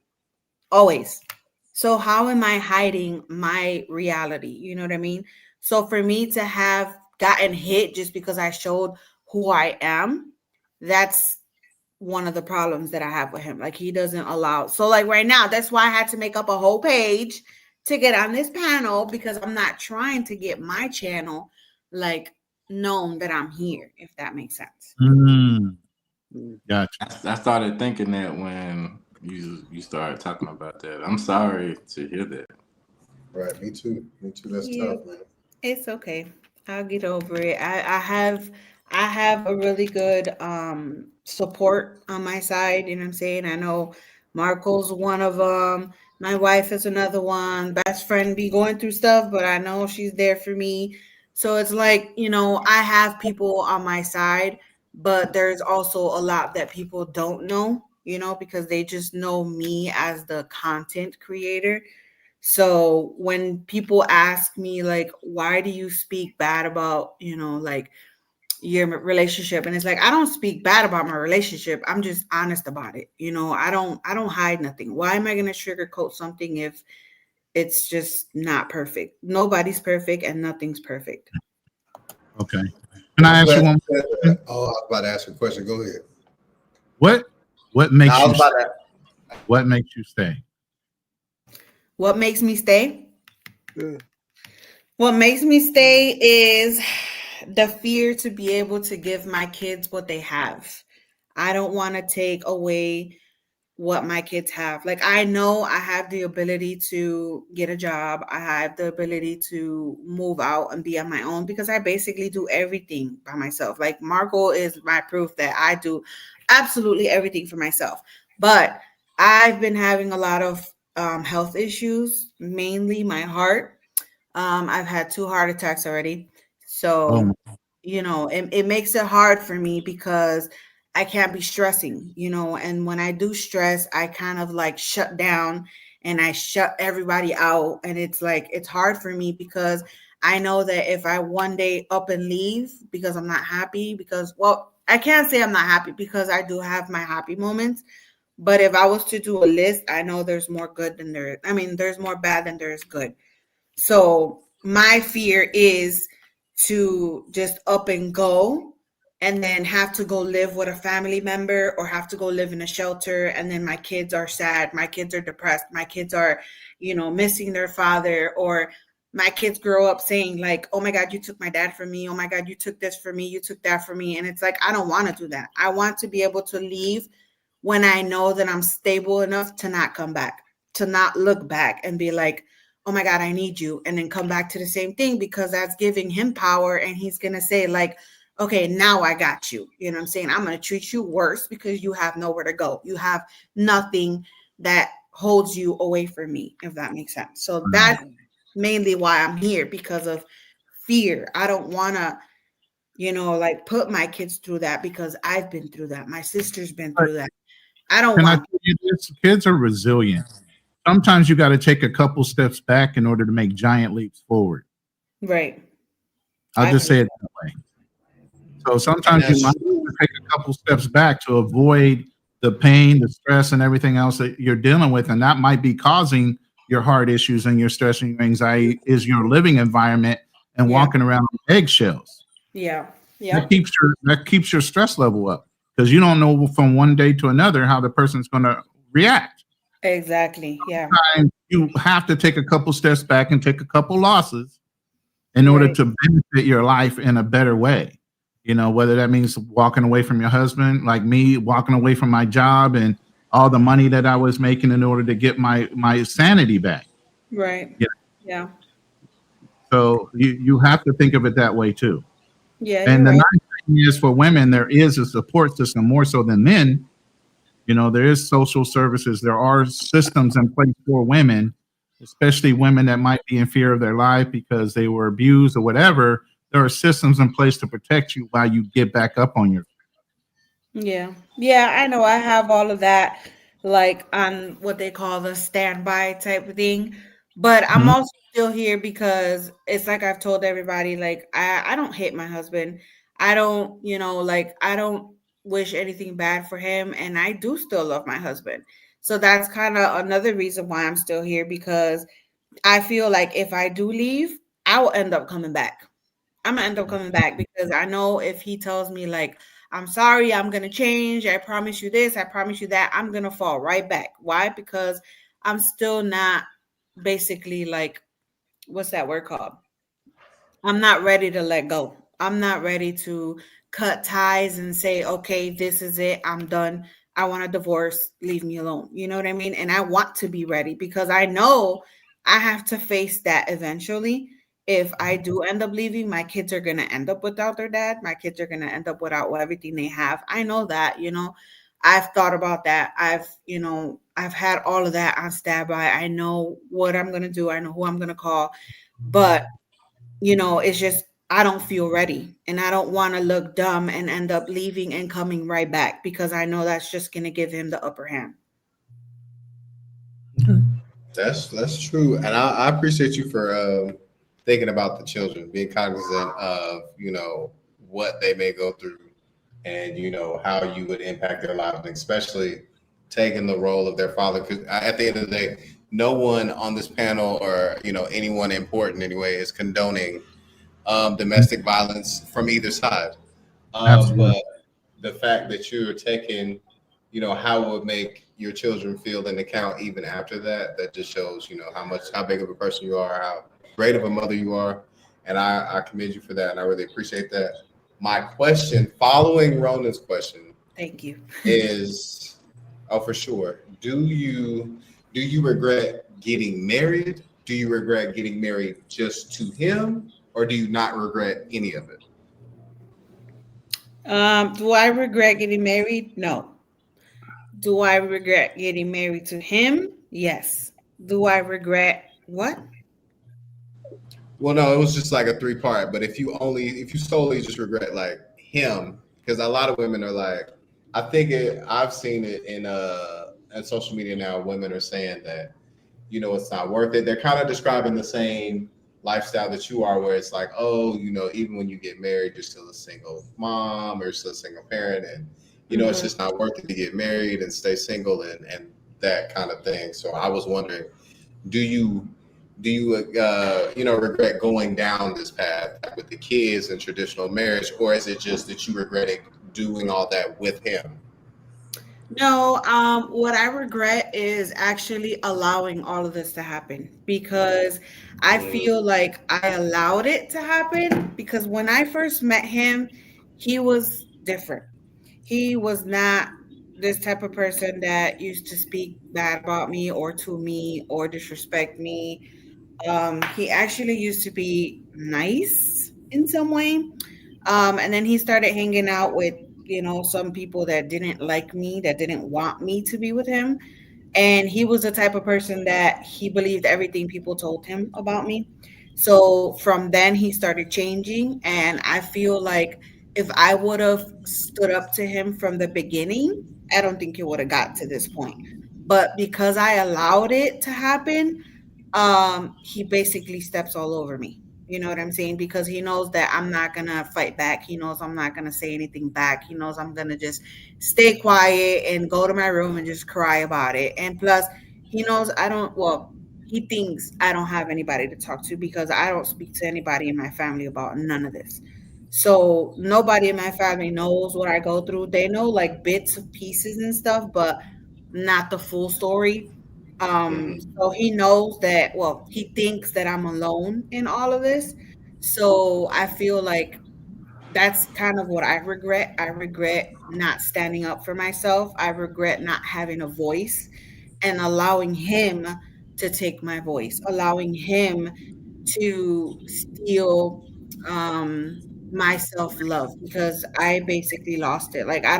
Always. So how am I hiding my reality? You know what I mean? So for me to have gotten hit just because I showed who I am, that's one of the problems that I have with him. Like he doesn't allow. So like right now, that's why I had to make up a whole page to get on this panel because I'm not trying to get my channel like known that I'm here, if that makes sense. Gotcha. I started thinking that when you started talking about that. I'm sorry to hear that. Right, me too. That's tough, man. It's okay. I'll get over it. I have a really good support on my side, you know what I'm saying? I know Marco's one of them. My wife is another one. Best friend be going through stuff, but I know she's there for me. So it's like, I have people on my side, but there's also a lot that people don't know, because they just know me as the content creator. So when people ask me like, why do you speak bad about, like your relationship? And it's like, I don't speak bad about my relationship. I'm just honest about it. I don't hide nothing. Why am I going to sugarcoat something if it's just not perfect? Nobody's perfect and nothing's perfect. Okay. Can I ask you one? Oh, I was about to ask you a question. Go ahead. What makes I was you about to what makes you stay? What makes me stay? What makes me stay is the fear to be able to give my kids what they have. I don't want to take away what my kids have. Like I know I have the ability to get a job. I have the ability to move out and be on my own because I basically do everything by myself. Like Marco is my proof that I do absolutely everything for myself. But I've been having a lot of health issues, mainly my heart. I've had 2 heart attacks already. So, Oh, it makes it hard for me because I can't be stressing, and when I do stress, I kind of like shut down and I shut everybody out. And it's like, it's hard for me because I know that if I one day up and leave because I'm not happy, well, I can't say I'm not happy because I do have my happy moments. But if I was to do a list, I know there's more good than there's more bad than there is good. So my fear is to just up and go and then have to go live with a family member or have to go live in a shelter. And then my kids are sad. My kids are depressed. My kids are, missing their father, or my kids grow up saying like, oh my God, you took my dad from me. Oh my God, you took this from me. You took that from me. And it's like, I don't want to do that. I want to be able to leave when I know that I'm stable enough to not come back, to not look back and be like, oh my God, I need you. And then come back to the same thing because that's giving him power. And he's going to say like, okay, now I got you. You know what I'm saying? I'm going to treat you worse because you have nowhere to go. You have nothing that holds you away from me, if that makes sense. So that's mainly why I'm here, because of fear. I don't want to, like put my kids through that because I've been through that. My sister's been through that. I don't Can I want. tell you this? Kids are resilient. Sometimes you got to take a couple steps back in order to make giant leaps forward. Right. I'll just say it that way. So sometimes you might have to take a couple steps back to avoid the pain, the stress, and everything else that you're dealing with. And that might be causing your heart issues and your stress and your anxiety is your living environment and Yeah. walking around on eggshells. Yeah. Yeah. That keeps your stress level up because you don't know from one day to another how the person's going to react. Exactly. Yeah. And you have to take a couple steps back and take a couple losses in order Right. to benefit your life in a better way. You know, whether that means walking away from your husband, like me, walking away from my job and all the money that I was making in order to get my sanity back. Right. Yeah. Yeah. So you have to think of it that way too. Yeah. And You're the right. nice thing is for women, there is a support system more so than men. You know, there is social services. There are systems in place for women, especially women that might be in fear of their life because they were abused or whatever. There are systems in place to protect you while you get back up on your. Yeah. Yeah, I know. I have all of that, like on what they call the standby type of thing. But I'm Mhm. also still here because it's like I've told everybody, like, I don't hate my husband. I don't, like, I don't wish anything bad for him. And I do still love my husband. So that's kind of another reason why I'm still here because I feel like if I do leave, I will end up coming back. I'm gonna end up coming back because I know if he tells me like, I'm sorry, I'm gonna change, I promise you this, I promise you that, I'm gonna fall right back. Why? Because I'm still not basically like, what's that word called? I'm not ready to let go. I'm not ready to cut ties and say, okay, this is it. I'm done. I want a divorce. Leave me alone. You know what I mean? And I want to be ready because I know I have to face that eventually. If I do end up leaving, my kids are going to end up without their dad. My kids are going to end up without everything they have. I know that. I've thought about that. I've had all of that on standby. I know what I'm going to do. I know who I'm going to call. But it's just I don't feel ready and I don't want to look dumb and end up leaving and coming right back because I know that's just going to give him the upper hand. That's true, and I appreciate you for thinking about the children, being cognizant of what they may go through, and how you would impact their lives, and especially taking the role of their father. Because at the end of the day, no one on this panel or anyone important anyway is condoning domestic violence from either side. Absolutely. But the fact that you're taking, how it would make your children feel in account even after that, that just shows, how big of a person you are, how great of a mother you are. And I commend you for that. And I really appreciate that. My question following Ronan's question Thank you. is, oh, for sure. Do you regret getting married? Do you regret getting married just to him? Or do you not regret any of it? Do I regret getting married? No. Do I regret getting married to him? Yes. Do I regret what? Well, no, it was just like a three-part. But if you solely just regret like him, because a lot of women are like, I've seen it in social media now. Women are saying that it's not worth it. They're kind of describing the same lifestyle that you are, where it's like, oh, even when you get married, you're still a single mom or still a single parent, and it's just not worth it to get married and stay single and that kind of thing. So I was wondering, do you regret going down this path with the kids and traditional marriage, or is it just that you regretting doing all that with him? No, what I regret is actually allowing all of this to happen because I feel like I allowed it to happen because when I first met him, he was different. He was not this type of person that used to speak bad about me or to me or disrespect me. He actually used to be nice in some way. And then he started hanging out with, some people that didn't like me, that didn't want me to be with him. And he was the type of person that he believed everything people told him about me. So from then he started changing. And I feel like if I would have stood up to him from the beginning, I don't think it would have got to this point. But because I allowed it to happen, he basically steps all over me. You know what I'm saying? Because he knows that I'm not gonna fight back. He knows I'm not gonna say anything back. He knows I'm gonna just stay quiet and go to my room and just cry about it. And plus, he knows I don't. Well, he thinks I don't have anybody to talk to because I don't speak to anybody in my family about none of this. So nobody in my family knows what I go through. They know like bits of pieces and stuff, but not the full story. So he knows that, well, he thinks that I'm alone in all of this. So I feel like that's kind of what I regret. I regret not standing up for myself. I regret not having a voice and allowing him to take my voice, allowing him to steal my self-love because I basically lost it. Like I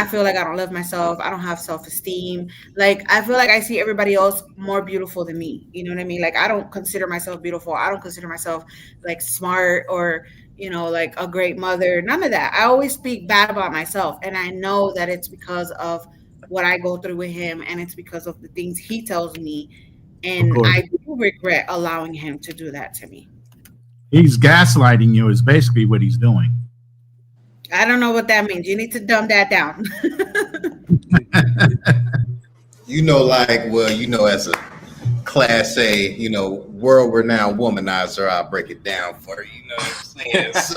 feel like I don't love myself. I don't have self-esteem. Like I feel like I see everybody else more beautiful than me. You know what I mean? Like I don't consider myself beautiful. I don't consider myself like smart or like a great mother. None of that. I always speak bad about myself. And I know that it's because of what I go through with him and it's because of the things he tells me. Of And course. I do regret allowing him to do that to me. He's gaslighting you is basically what he's doing. I don't know what that means. You need to dumb that down. Like, well, as a class A, world renowned womanizer, I'll break it down for you. You know what I'm saying? So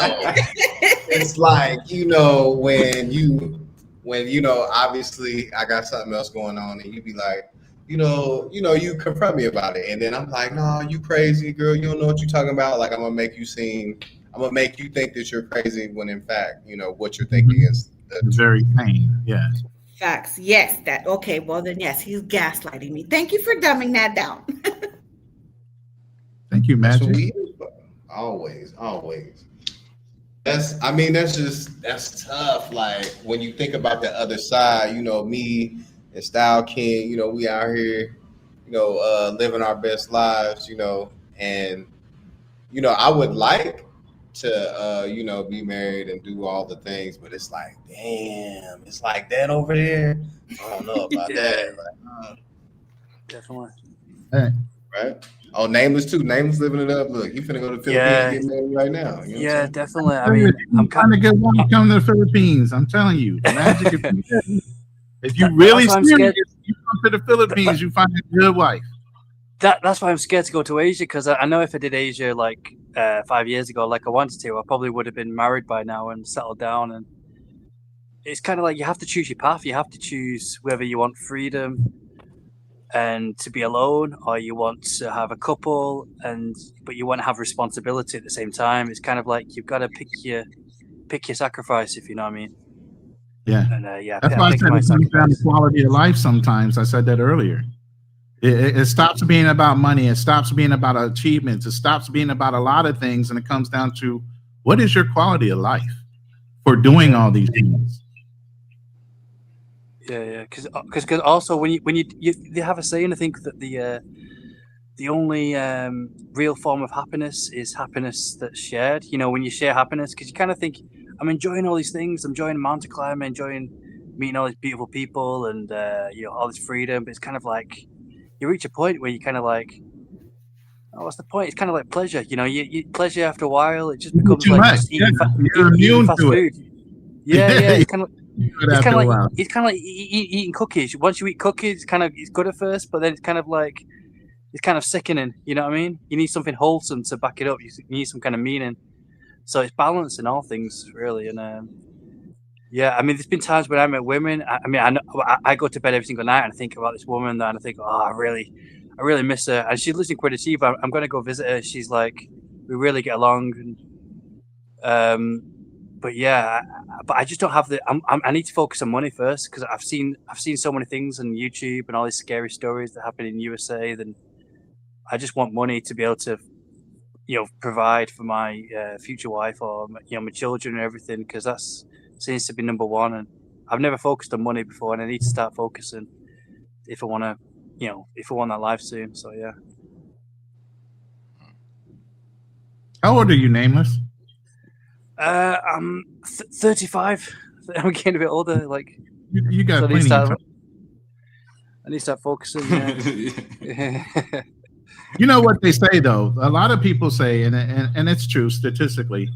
it's like, when obviously I got something else going on, and you be like, you confront me about it, and then I'm like, no, you crazy girl, you don't know what you're talking about. Like I'm gonna make you think that you're crazy when in fact, what you're thinking is It's very pain. Yeah. Facts. Yes. Okay. Well, then, yes, he's gaslighting me. Thank you for dumbing that down. Thank you, That's Magic. what we use, always. That's tough. Like when you think about the other side, me and Style King, we out here, living our best lives, and I would like to be married and do all the things, but it's like, damn, it's like that over there. I don't know about that. Like, Definitely. right? Oh, Nameless too. Nameless living it up. Look, you finna go to the Philippines and get married right now. You know what I'm Yeah, saying? definitely. I mean, I'm trying to get one to come to the Philippines. I'm telling you, Magic. If you really that's why I'm serious, scared. you come to the Philippines, you find a good wife. That's why I'm scared to go to Asia, because I know if I did Asia like 5 years ago, like I wanted to, I probably would have been married by now and settled down. And it's kind of like you have to choose your path. You have to choose whether you want freedom and to be alone, or you want to have a couple, but you want to have responsibility at the same time. It's kind of like you've got to pick your sacrifice, if you know what I mean. Yeah. And that's why I said it comes down to quality of life. Sometimes I said that earlier. It stops being about money. It stops being about achievements. It stops being about a lot of things, and it comes down to what is your quality of life for doing all these things. Yeah, because also when you they have a saying, I think, that the only real form of happiness is happiness that's shared. When you share happiness, because you kind of think, I'm enjoying all these things. I'm enjoying mountain climbing, enjoying meeting all these beautiful people, and all this freedom. But it's kind of like you reach a point where you kind of like, oh, what's the point? It's kind of like pleasure. You pleasure after a while. It just becomes like just eating fast food. Yeah. It's kind of. It's kind of like eating cookies. Once you eat cookies, it's good at first, but then it's kind of like it's kind of sickening. You know what I mean? You need something wholesome to back it up. You need some kind of meaning. So it's balance in all things, really. And I mean, there's been times when I met women. I go to bed every single night and I think about this woman, and I think, oh, I really miss her. And she lives in Curitiba. I'm going to go visit her. She's like, we really get along. And, but yeah, but I just don't have I need to focus on money first, because I've seen so many things on YouTube and all these scary stories that happen in USA. Then I just want money to be able to, provide for my future wife or my children and everything, because that seems to be number one. And I've never focused on money before, and I need to start focusing if I want to, if I want that life soon. So yeah. How old are you, Nameless? I'm 35. I'm getting a bit older. Like you got so plenty of time. I need to start focusing. Yeah. You know what they say, though? A lot of people say, and it's true statistically,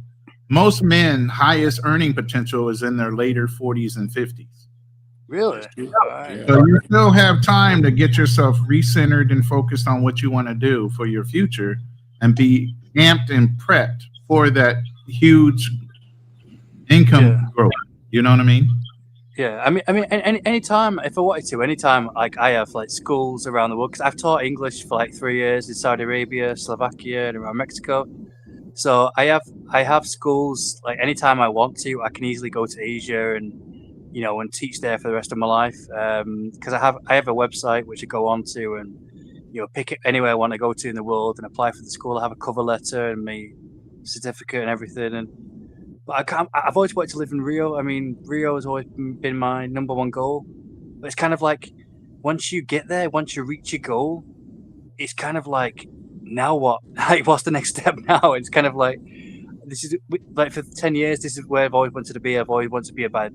most men highest earning potential is in their later 40s and 50s. Really? Yeah. Alright. So you still have time to get yourself recentered and focused on what you want to do for your future and be amped and prepped for that huge income Yeah. growth. You know what I mean? Yeah, I mean, anytime if I wanted to, anytime like I have like schools around the world because I've taught English for like 3 years in Saudi Arabia, Slovakia, and around Mexico. So I have schools like anytime I want to, I can easily go to Asia and and teach there for the rest of my life. Because I have a website which I go on to and pick it anywhere I want to go to in the world and apply for the school. I have a cover letter and my certificate and everything and. But I've always wanted to live in Rio. I mean, Rio has always been my number one goal. But it's kind of like once you get there, once you reach your goal, it's kind of like now what? Like, what's the next step now? It's kind of like this is like for 10 years. This is where I've always wanted to be. I've always wanted to be by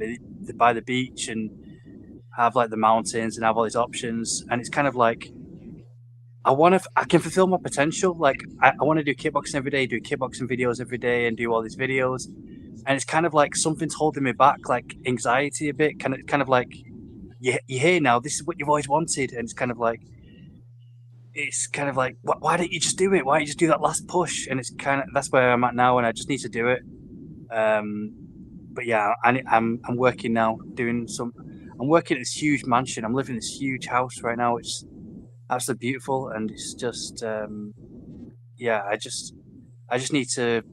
the beach and have like the mountains and have all these options. And it's kind of like I can fulfill my potential. Like I want to do kickboxing every day, do kickboxing videos every day, and do all these videos. And it's kind of like something's holding me back, like anxiety a bit. Kind of like you're here now. This is what you've always wanted, and it's kind of like why don't you just do it? Why don't you just do that last push? And it's kind of that's where I'm at now, and I just need to do it. But yeah, I'm working now, doing some. I'm working at this huge mansion. I'm living in this huge house right now. It's absolutely beautiful, and it's just yeah. I just need to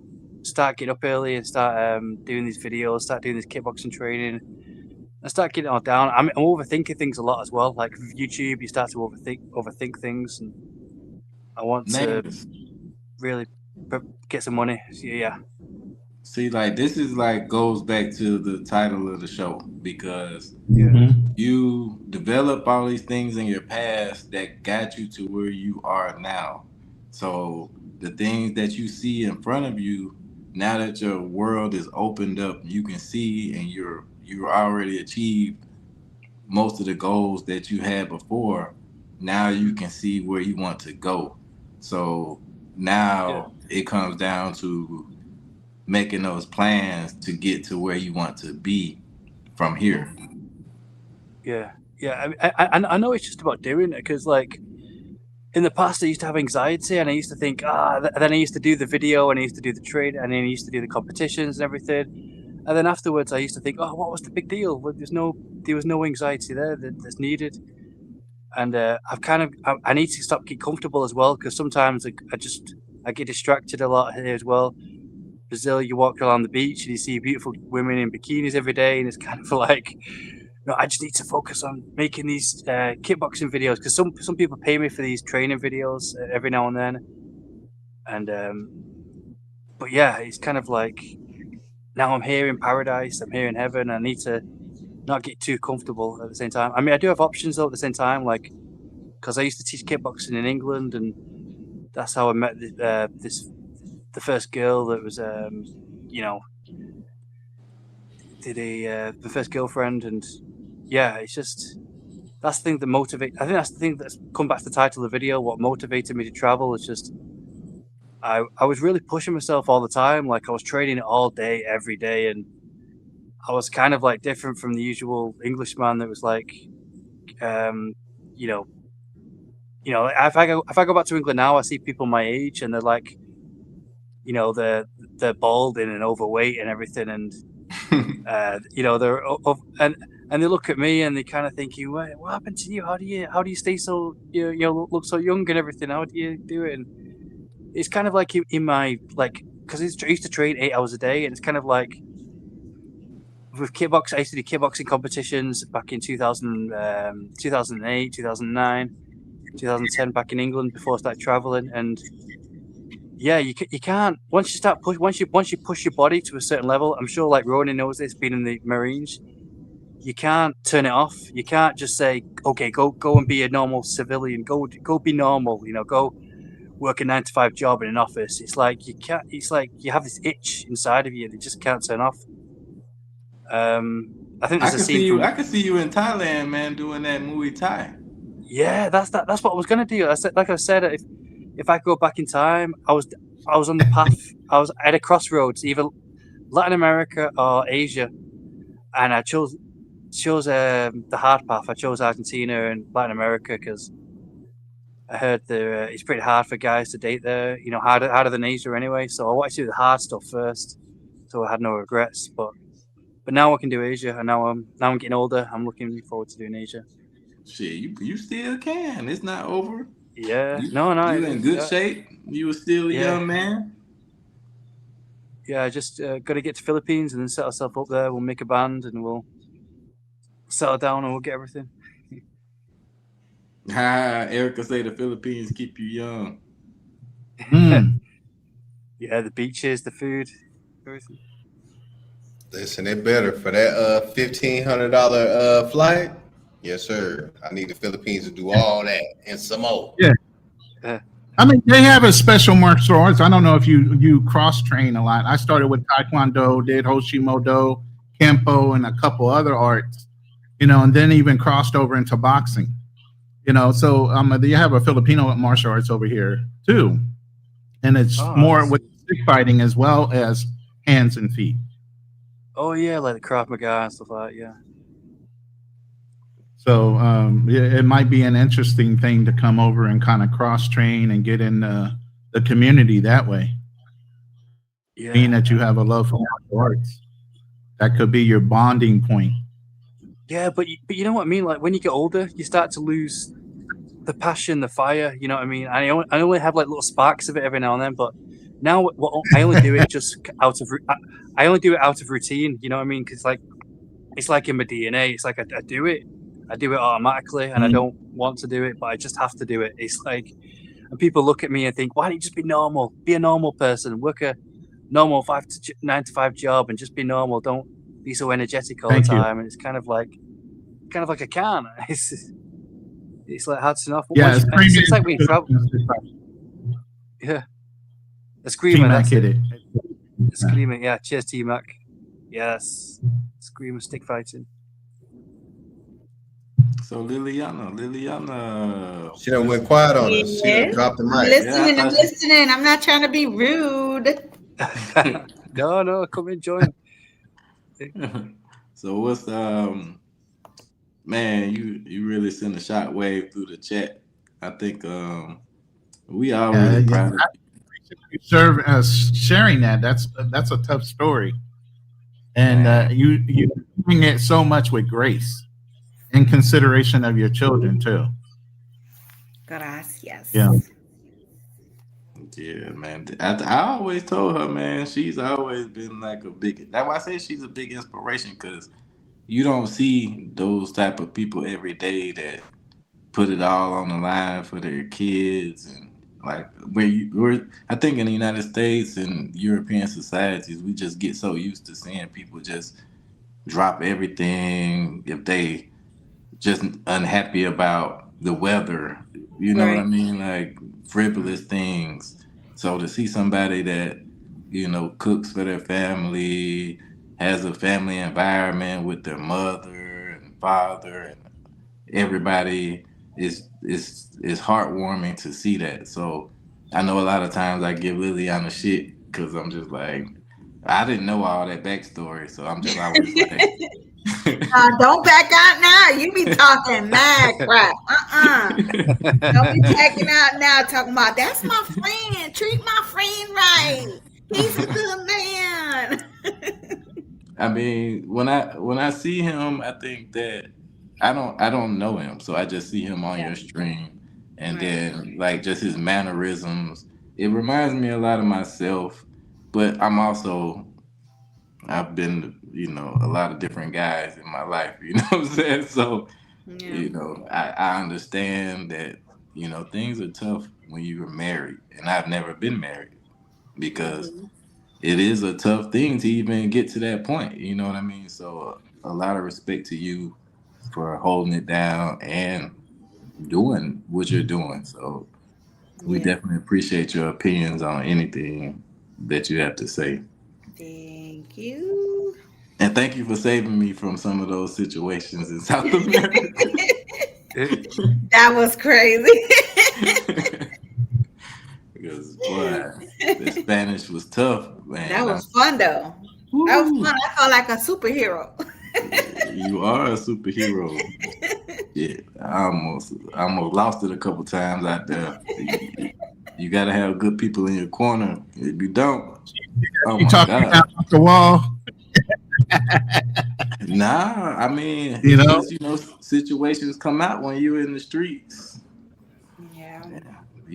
start getting up early and start doing these videos, start doing this kickboxing training, and start getting it all down. I'm overthinking things a lot as well. Like with YouTube, you start to overthink things, and I want to really get some money. So, yeah. See, like this is like goes back to the title of the show because you develop all these things in your past that got you to where you are now. So the things that you see in front of you, now that your world is opened up, you can see and you're already achieved most of the goals that you had before. Now you can see where you want to go. So now it comes down to making those plans to get to where you want to be from here. Yeah. I know it's just about doing it because, like, in the past, I used to have anxiety and I used to think, then I used to do the video and I used to do the trade and then I used to do the competitions and everything. And then afterwards, I used to think, what was the big deal? Well, there was no anxiety there that's needed. And I need to stop getting comfortable as well because sometimes I get distracted a lot here as well. Brazil, you walk along the beach and you see beautiful women in bikinis every day, and it's kind of like, I just need to focus on making these kickboxing videos because some people pay me for these training videos every now and then, and but yeah, it's kind of like now I'm here in paradise, I'm here in heaven. I need to not get too comfortable at the same time. I mean, I do have options though at the same time, like because I used to teach kickboxing in England, and that's how I met the first girl that was the first girlfriend, and yeah, it's just that's the thing that motivates. I think that's the thing that's come back to the title of the video. What motivated me to travel is just I was really pushing myself all the time. Like I was training all day, every day, and I was kind of like different from the usual Englishman that was like, if I go back to England now, I see people my age, and they're like, they're balding and overweight and everything, and they're and they look at me and they kind of thinking, what happened to you? How do you stay so look so young and everything? How do you do it? And it's kind of like in my because I used to train 8 hours a day, and it's kind of like with kickboxing. I used to do kickboxing competitions back in 2008, 2009, 2010 back in England before I started traveling, and yeah, you can't once you start once you push your body to a certain level. I'm sure like Ronan knows this, being in the Marines. You can't turn it off. You can't just say, okay, go and be a normal civilian. Go be normal. Go work a 9-to-5 job in an office. It's like you can't. It's like you have this itch inside of you that you just can't turn off. I think there's a scene. I can see you in Thailand, man, doing that Muay Thai. Yeah, that's what I was gonna do. Like I said, if I go back in time, I was on the path. I was at a crossroads, either Latin America or Asia, and I chose chose the hard path. I chose Argentina and Latin America because I heard it's pretty hard for guys to date there. You know, harder than Asia anyway. So I wanted to do the hard stuff first, so I had no regrets. But now I can do Asia, and now I'm getting older. I'm looking forward to doing Asia. Shit, you still can. It's not over. Yeah, You, no, you in good yeah. shape. You were still a Yeah. young man. Yeah, I just got to get to Philippines and then set ourselves up there. We'll make a band and we'll settle down and we'll get everything. Erica say the Philippines keep you young. Mm. Yeah, the beaches, the food, everything. Listen, it better for that $1,500 flight. Yes, sir. I need the Philippines to do all that and some more. Yeah. I mean, they have a special martial arts. I don't know if you cross train a lot. I started with Taekwondo, did Hoshimodo, Kempo, and a couple other arts, and then even crossed over into boxing. So you have a Filipino martial arts over here too, and it's more with stick fighting as well as hands and feet. Oh yeah, like the Krav Maga and stuff like that. Yeah. So it might be an interesting thing to come over and kind of cross train and get in the community that way. Yeah. Being that you have a love for martial arts, that could be your bonding point. Yeah, but you know what I mean? Like when you get older, you start to lose the passion, the fire. You know what I mean? I only have like little sparks of it every now and then, but now I only do it just out of routine. You know what I mean? Because it's like in my DNA. It's like I do it automatically, and I don't want to do it, but I just have to do it. It's like, and people look at me and think, why don't you just be normal? Be a normal person. Work a normal 9 to 5 job and just be normal. Don't be so energetic all the time. And it's kind of like I can. It's like hard enough. Yeah, it's like when you travel. Yeah, the screamer. That's it. The screamer. Yeah, cheers, T-Mac. Yes, screamer stick fighting. So Liliana, she done went quiet on us. She done dropped the mic. I'm listening. I'm not trying to be rude. No, come and join. So what's man? You really sent a shockwave through the chat. I think we are really proud of you. Serve as sharing that. That's a tough story, and you doing it so much with grace. In consideration of your children too. Gracias. Yeah, man. I always told her, man, she's always been like a big. That's why I say she's a big inspiration, because you don't see those type of people every day that put it all on the line for their kids. And like I think in the United States and European societies, we just get so used to seeing people just drop everything if they just unhappy about the weather, you know what I mean? Like frivolous things. So to see somebody that, cooks for their family, has a family environment with their mother and father and everybody is heartwarming to see that. So I know a lot of times I give Liliana shit because I'm just like, I didn't know all that backstory, so I'm just always like, don't back out now. You be talking mad crap. Don't be backing out now talking about that's my friend. Treat my friend right. He's a good man. I mean, when I see him, I think that I don't know him, so I just see him on your stream, and then like just his mannerisms. It reminds me a lot of myself, but I've been, a lot of different guys in my life, you know what I'm saying? So, I understand that, things are tough when you are married, and I've never been married because it is a tough thing to even get to that point, you know what I mean? So a lot of respect to you for holding it down and doing what you're doing. So we definitely appreciate your opinions on anything that you have to say. Thank you. And thank you for saving me from some of those situations in South America. That was crazy. Because, boy, the Spanish was tough, man. That was fun, though. That was fun. I felt like a superhero. You are a superhero. Yeah, I almost lost it a couple times out there. You gotta have good people in your corner. If you don't, oh You my talking God. down off the wall, Nah, I mean, you it's know? just, situations come out when you're in the streets. Yeah.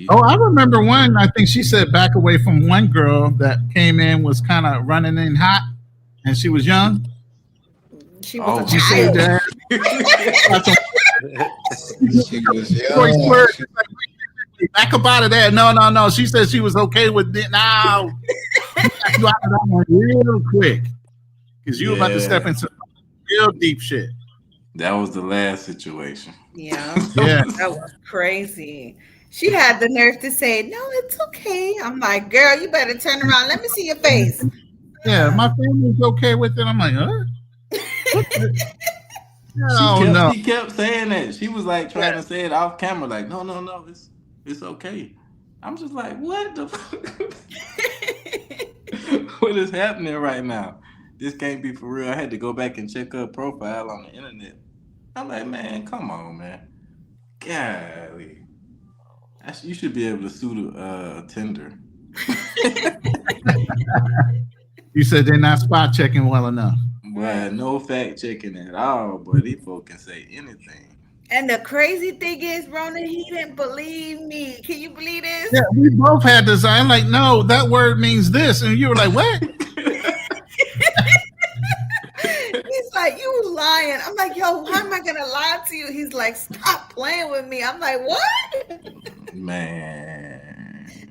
Oh, I remember one. I think she said back away from one girl that came in, was kind of running in hot, and she was young. She was a Oh, She said child. that. She was Choice young. word. Back up out of that. No. She said she was okay with it. Now, you out of that one real quick because you were about to step Yeah. into real deep shit. That was the last situation. Yeah. Yeah. That was crazy. She had the nerve to say, "No, it's okay." I'm like, "Girl, you better turn around. Let me see your face." Yeah, my family's okay with it. I'm like, huh? No. She kept saying that. She was like trying to say it off camera, like, no, it's okay. I'm just like, what the fuck? What is happening right now? This can't be for real. I had to go back and check her profile on the internet. I'm like, man, come on, man. Golly. You should be able to sue the Tinder. You said they're not spot checking well enough. But no fact checking at all. But these folks can say anything. And the crazy thing is, Ronan, he didn't believe me. Can you believe this? Yeah, we both had this. I'm like, no, that word means this. And you were like, what? He's like, "You lying." I'm like, "Yo, why am I gonna lie to you?" He's like, "Stop playing with me." I'm like, "What?" Man.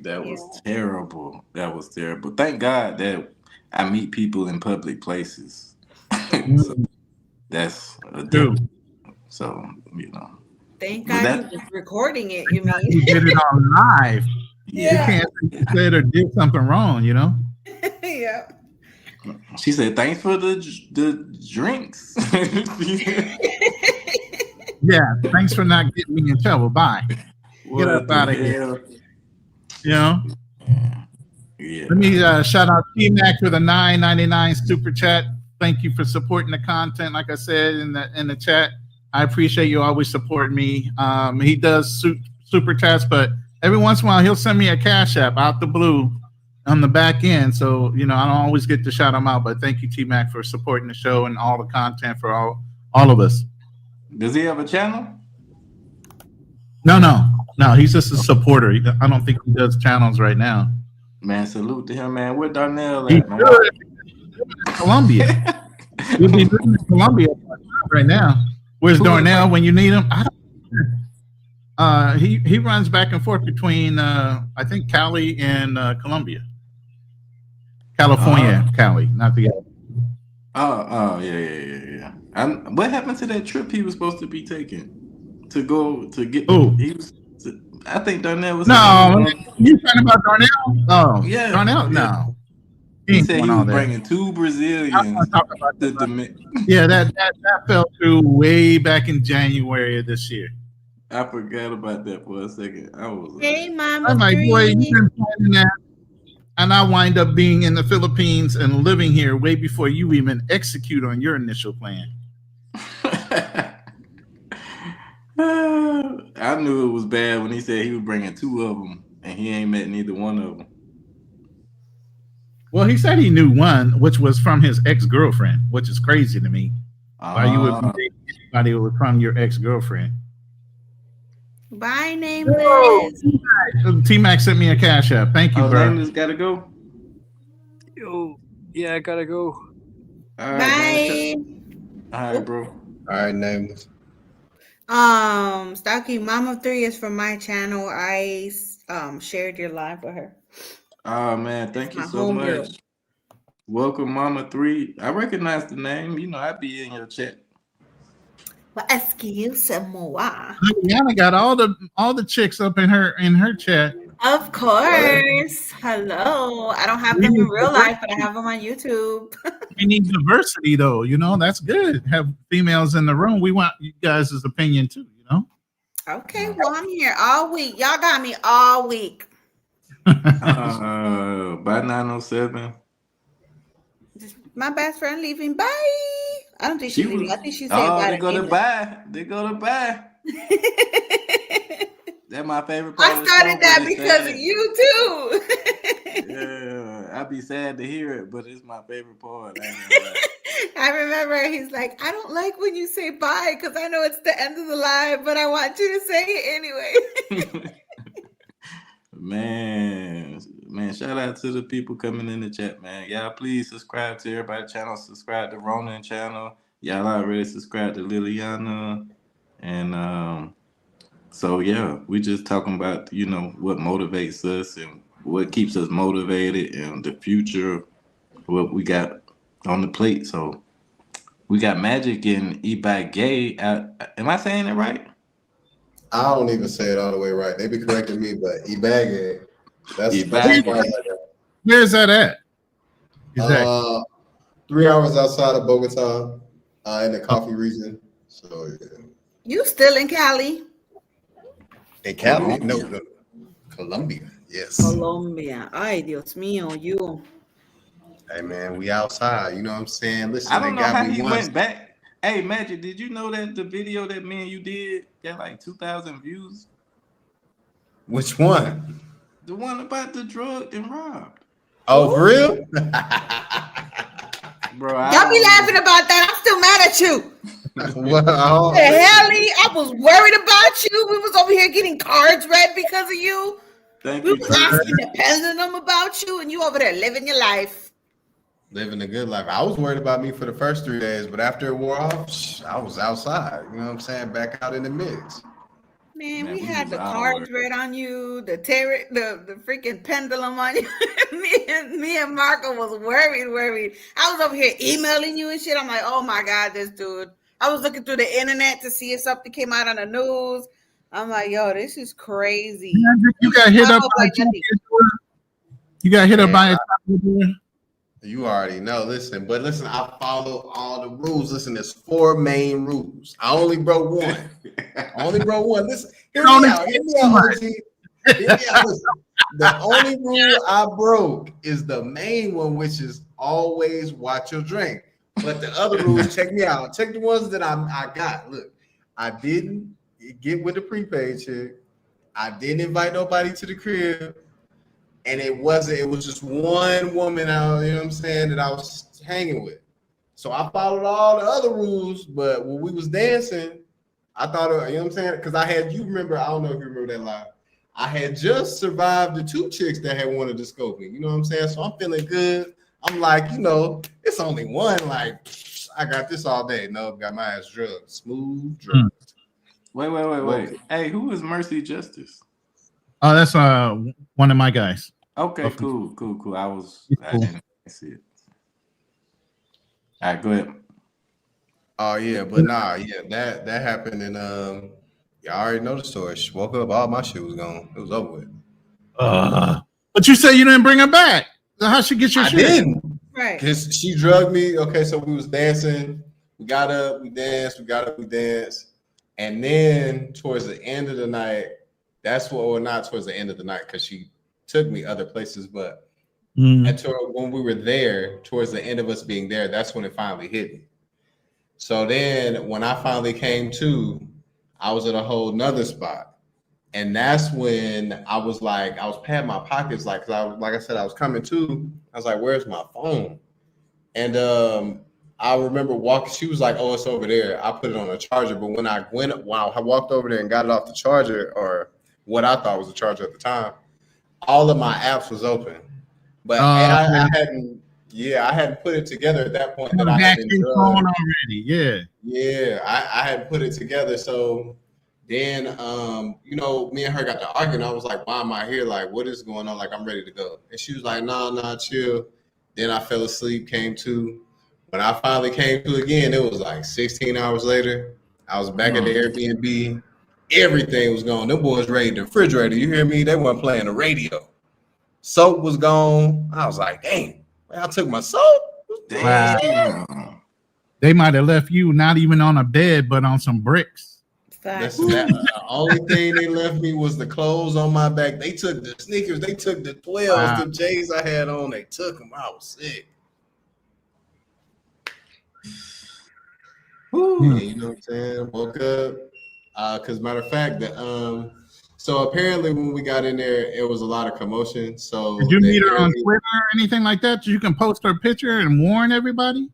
That was terrible. That was terrible. Thank God that I meet people in public places. So that's a True. So, Thank But God he was recording it. You mean? You did it on live. Yeah. You can't say you said or did something wrong, you know? Yeah. She said, thanks for the drinks. Yeah, thanks for not getting me in trouble. Bye. Get up out of here. You know? Yeah. Let me shout out T-Mac for the $9.99 super chat. Thank you for supporting the content. Like I said in the chat, I appreciate you always supporting me. He does super chats, but every once in a while he'll send me a cash app out the blue on the back end. So, I don't always get to shout him out, but thank you, T-Mac, for supporting the show and all the content for all of us. Does he have a channel? No. He's just a supporter. I don't think he does channels right now. Man, salute to him, man. Where Darnell He's at, man? good in Colombia. He'll be living in Colombia right now. Where's Darnell when you need him? He runs back and forth between I think Cali and Colombia. California, Cali, not the other. Oh, yeah. What happened to that trip he was supposed to be taking to go to get? Who? I think Darnell was. No, you talking about Darnell? Oh, Yeah, Darnell. yeah. No, He ain't said he doing all was that. bringing 2 Brazilians. I'm not talking about to that. Yeah, that fell through way back in January of this year. I forgot about that for a second. I was Hey, Mama. I'm like, Three. boy, you've been planning that, and I wind up being in the Philippines and living here way before you even execute on your initial plan. I knew it was bad when he said he was bringing 2 of them, and he ain't met neither one of them. Well, he said he knew one, which was from his ex-girlfriend, which is crazy to me. Why you would be dating anybody who was from your ex-girlfriend? Bye, Nameless. T-Mac sent me a cash app. Thank you, bro. Nameless gotta go. Yo, yeah, I gotta go. All right, Bye. All right, bro. All right, Nameless. Stocky, Mama 3 is from my channel. I shared your live with her. Oh man, thank you my so homegirl. much. Welcome, Mama 3. I recognize the name. I be in your chat. Well, excuse more. Yana got all the chicks up in her chat. Of course. Hello. I don't have them in real life, but I have them on YouTube. We need diversity, though. That's good. Have females in the room. We want you guys' opinion too. Okay, well, I'm here all week. Y'all got me all week. By 907. My best friend leaving. Bye. I don't think She she leave was. you. I think she said Oh, bye they to go to Amos. buy. They go to buy. That's my favorite part I of the show. started But that it's because of sad. you too. Yeah, I'd be sad to hear it, but it's my favorite part. I ain't gonna lie. I remember he's like, I don't like when you say bye because I know it's the end of the live, but I want you to say it anyway. Man, shout out to the people coming in the chat, man. Y'all please subscribe to everybody's channel. Subscribe to Ronan channel. Y'all already subscribed to Liliana. And so yeah, we just talking about, what motivates us and what keeps us motivated and the future, what we got on the plate. So we got Magic and Ibage. Am I saying it right? I don't even say it all the way right. They be correcting me, but Ibage. That's Ibage. as far as I got. Where's that at? Is that 3 hours outside of Bogota, in the coffee region. So yeah. You still in Cali? In Cali? Colombia. No. Colombia. Yes. Colombia. Ay, Dios mío, you. Hey man, we outside. You know what I'm saying? Listen, I don't they know how got me he once. went back. Hey, Magic, did you know that the video that me and you did got like 2,000 views? Which one? The one about the drug and robbed. Oh, for real? Bro, Y'all be laughing about that. I'm still mad at you. Well, The hell, I was worried about you. We was over here getting cards read because of you. Thank We you. was asking the pendulum about you, and you over there living your life. living a good life. I was worried about me for the first 3 days, but after it wore off, I was outside. You know what I'm saying? Back out in the mix. Man, Man, we we had was the all cards worried. read on you, the freaking pendulum on you. me and Marco was worried. I was over here emailing you and shit. I'm like, oh my God, this dude. I was looking through the internet to see if something came out on the news. I'm like, yo, this is crazy. you got hit up Follow by like a nothing. You got hit up Man, by a You already know. Listen, I follow all the rules. Listen, there's 4 main rules. I only broke one. Listen, hear me out. OG. Hear me out. Listen, the only rule I broke is the main one, which is always watch your drink. But the other rules, check me out. Check the ones that I got. Look, I didn't get with the prepaid chick. I didn't invite nobody to the crib. And it was just one woman out, you know what I'm saying, that I was hanging with. So I followed all the other rules, but when we was dancing, I thought, you know what I'm saying? Because I don't know if you remember that live. I had just survived the 2 chicks that had wanted to scope me. You know what I'm saying? So I'm feeling good. I'm like, it's only one. Like, I got this all day. No, got my ass drugged. Smooth drugged. Wait. Hey, who is Mercy Justice? Oh, that's one of my guys. Okay, Oh, cool. I Cool. didn't see it. All right, go ahead. Oh yeah, but that happened, and y'all already know the story. She woke up, all my shit was gone. It was over with. But you said you didn't bring her back. So how she get your I shit? didn't, Right. because she drugged me. Okay, so we was dancing. We got up, we danced. And then towards the end of the night, not towards the end of the night, because she took me other places, but when we were there, towards the end of us being there, that's when it finally hit me. So then when I finally came to, I was at a whole nother spot. And that's when I was patting my pockets, like, cause like I said, I was coming to, I was like, where's my phone? And I remember walking, she was like, oh, it's over there. I put it on a charger. But when I walked over there and got it off the charger, or what I thought was a charger at the time, all of my apps was open. But I hadn't put it together at that point. That I had been drugged already. Yeah. I hadn't put it together. So then, me and her got to arguing. I was like, why am I here? Like, what is going on? Like, I'm ready to go. And she was like, nah, chill. Then I fell asleep, came to. When I finally came to again, it was like 16 hours later. I was back at the Airbnb. Everything was gone. Them boys raided the refrigerator. You hear me? They weren't playing the radio. Soap was gone. I was like, dang, I took my soap. Damn. They might have left you not even on a bed, but on some bricks. The only thing they left me was the clothes on my back. They took the sneakers. They took the 12s, the J's I had on. They took them. I was sick. Woo. You know what I'm saying? Woke up. Cause matter of fact, so apparently when we got in there, it was a lot of commotion. So Did you they meet her on barely- Twitter or anything like that? You can post her picture and warn everybody.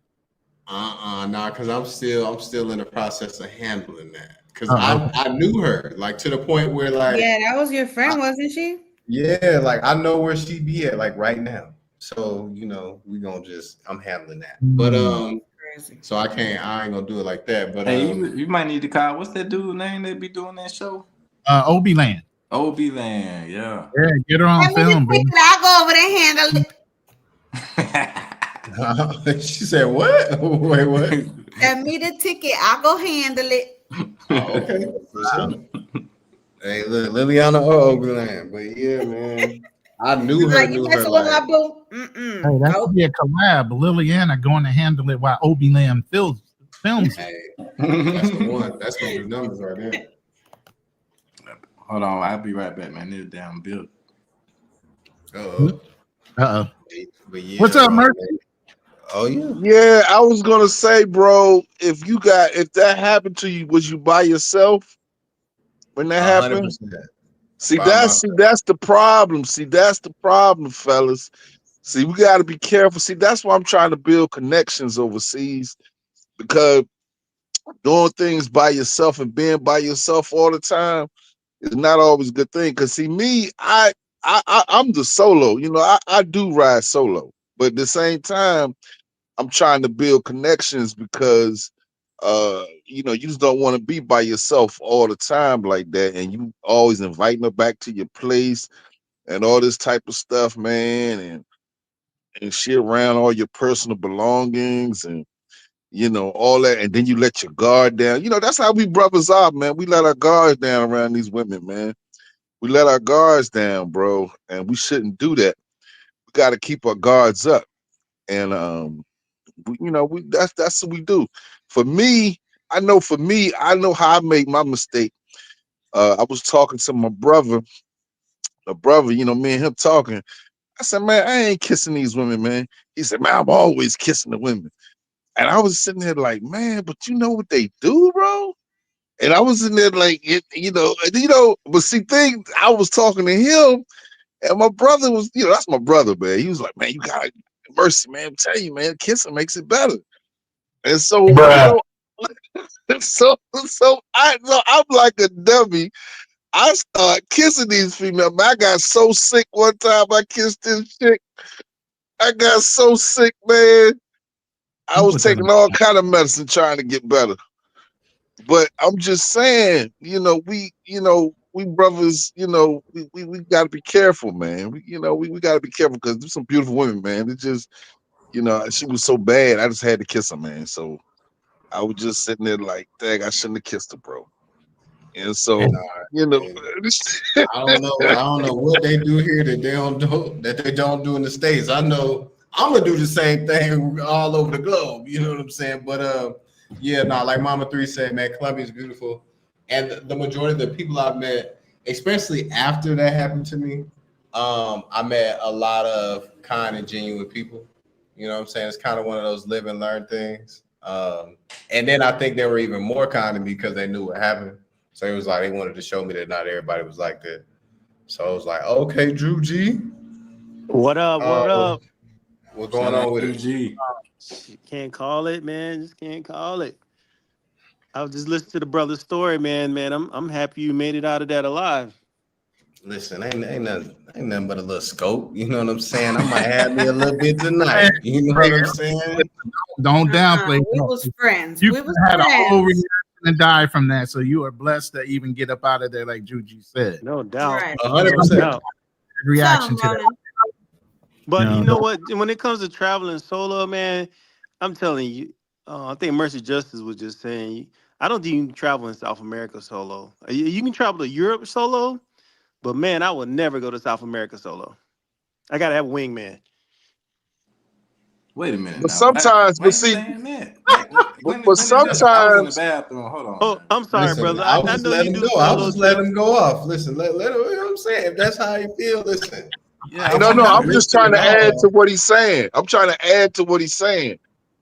Nah, because I'm still in the process of handling that. Because Oh, I knew her like to the point where like Yeah, that was your friend, wasn't she? yeah, like I know where she be at like right now. So we gonna I'm handling that. But Crazy. so I ain't gonna do it like that. But Hey, you might need to call. What's that dude's name that be doing that show? Obi Land. Obi Land, yeah. Yeah, get her on Let me film, just take baby. it. I'll go over there and handle it. she said what? Wait, what? Send me the ticket. I'll go handle it. Oh, okay. For sure. Hey, look, Liliana or Oberland. But yeah, man. I knew her. Like, you messing with my boo? Hey, that Nope. could be a collab. Liliana going to handle it while Obi Land films it. Hey, that's the one. That's gonna do numbers right there. Hold on, I'll be right back, man. This damn bill. Uh-oh. Uh-oh. But yeah, What's up, man. Murphy? Oh yeah. Yeah, I was gonna say, bro, if that happened to you, was you by yourself when that happened? 100%. See, By that's the problem. See, that's the problem, fellas. See, we got to be careful. See, that's why I'm trying to build connections overseas, because doing things by yourself and being by yourself all the time is not always a good thing. Cause see, me, I'm the solo. I do ride solo, but at the same time, I'm trying to build connections because you just don't want to be by yourself all the time like that, and you always inviting her back to your place and all this type of stuff, man, and shit around all your personal belongings and all that, and then you let your guard down. That's how we brothers are, man. We let our guards down around these women, man. We let our guards down, bro, and we shouldn't do that. We got to keep our guards up, and that's what we do. For me, I know how I make my mistake. I was talking to my brother, me and him talking. I said, man, I ain't kissing these women, man. He said, man, I'm always kissing the women. And I was sitting there like, man, but you know what they do, bro? And I was in there like, but see, I was talking to him, and my brother was, that's my brother, man. He was like, man, you got mercy, man. I'm telling you, man, kissing makes it better. And so, I'm like a dummy. I start kissing these females. Man, I got so sick one time. I kissed this chick. I got so sick, man. I was taking all kind of medicine trying to get better. But I'm just saying, we brothers, we got to be careful, man. We got to be careful because there's some beautiful women, man. It just, she was so bad. I just had to kiss her, man. So I was just sitting there like, dang, I shouldn't have kissed her, bro. And so, I don't know what they do here that they don't do in the States. I know I'm gonna do the same thing all over the globe. You know what I'm saying? But like Mama 3 said, man, Colombia's beautiful, and the majority of the people I've met, especially after that happened to me, I met a lot of kind and genuine people. You know what I'm saying? It's kind of one of those live and learn things. And then I think they were even more kind to me because they knew what happened. So it was like they wanted to show me that not everybody was like that. So I was like, okay, Drew G. What up? What up? What's going on with Drew it? G. Can't call it, man. Just can't call it. I was just listening to the brother's story, man. I'm happy you made it out of that alive. Listen, ain't nothing but a little scope. You know what I'm saying? I might have me a little bit tonight. You know what I'm saying? Don't downplay. We was friends. You We was had a whole friends. reaction and die from that, so you are blessed to even get up out of there, like Juji said. No doubt. Right. 100%. Reaction to that. Ronan. But No, you know what? When it comes to traveling solo, man, I'm telling you, I think Mercy Justice was just saying, I don't think you can travel in South America solo. You can travel to Europe solo, but man, I would never go to South America solo. I gotta have a wingman. Wait a minute. But now. sometimes, Why you see, saying that? Like, when but is that? I was in sometimes, the bathroom. Hold on. Oh, man. I'm sorry, Listen, brother. I'll I just know let you him do go. I'll solo just let trips. him go off. Listen, let him. You know what I'm saying? If that's how you feel, listen. Yeah, no, I'm not just trying to missing add all. to what he's saying. I'm trying to add to what he's saying.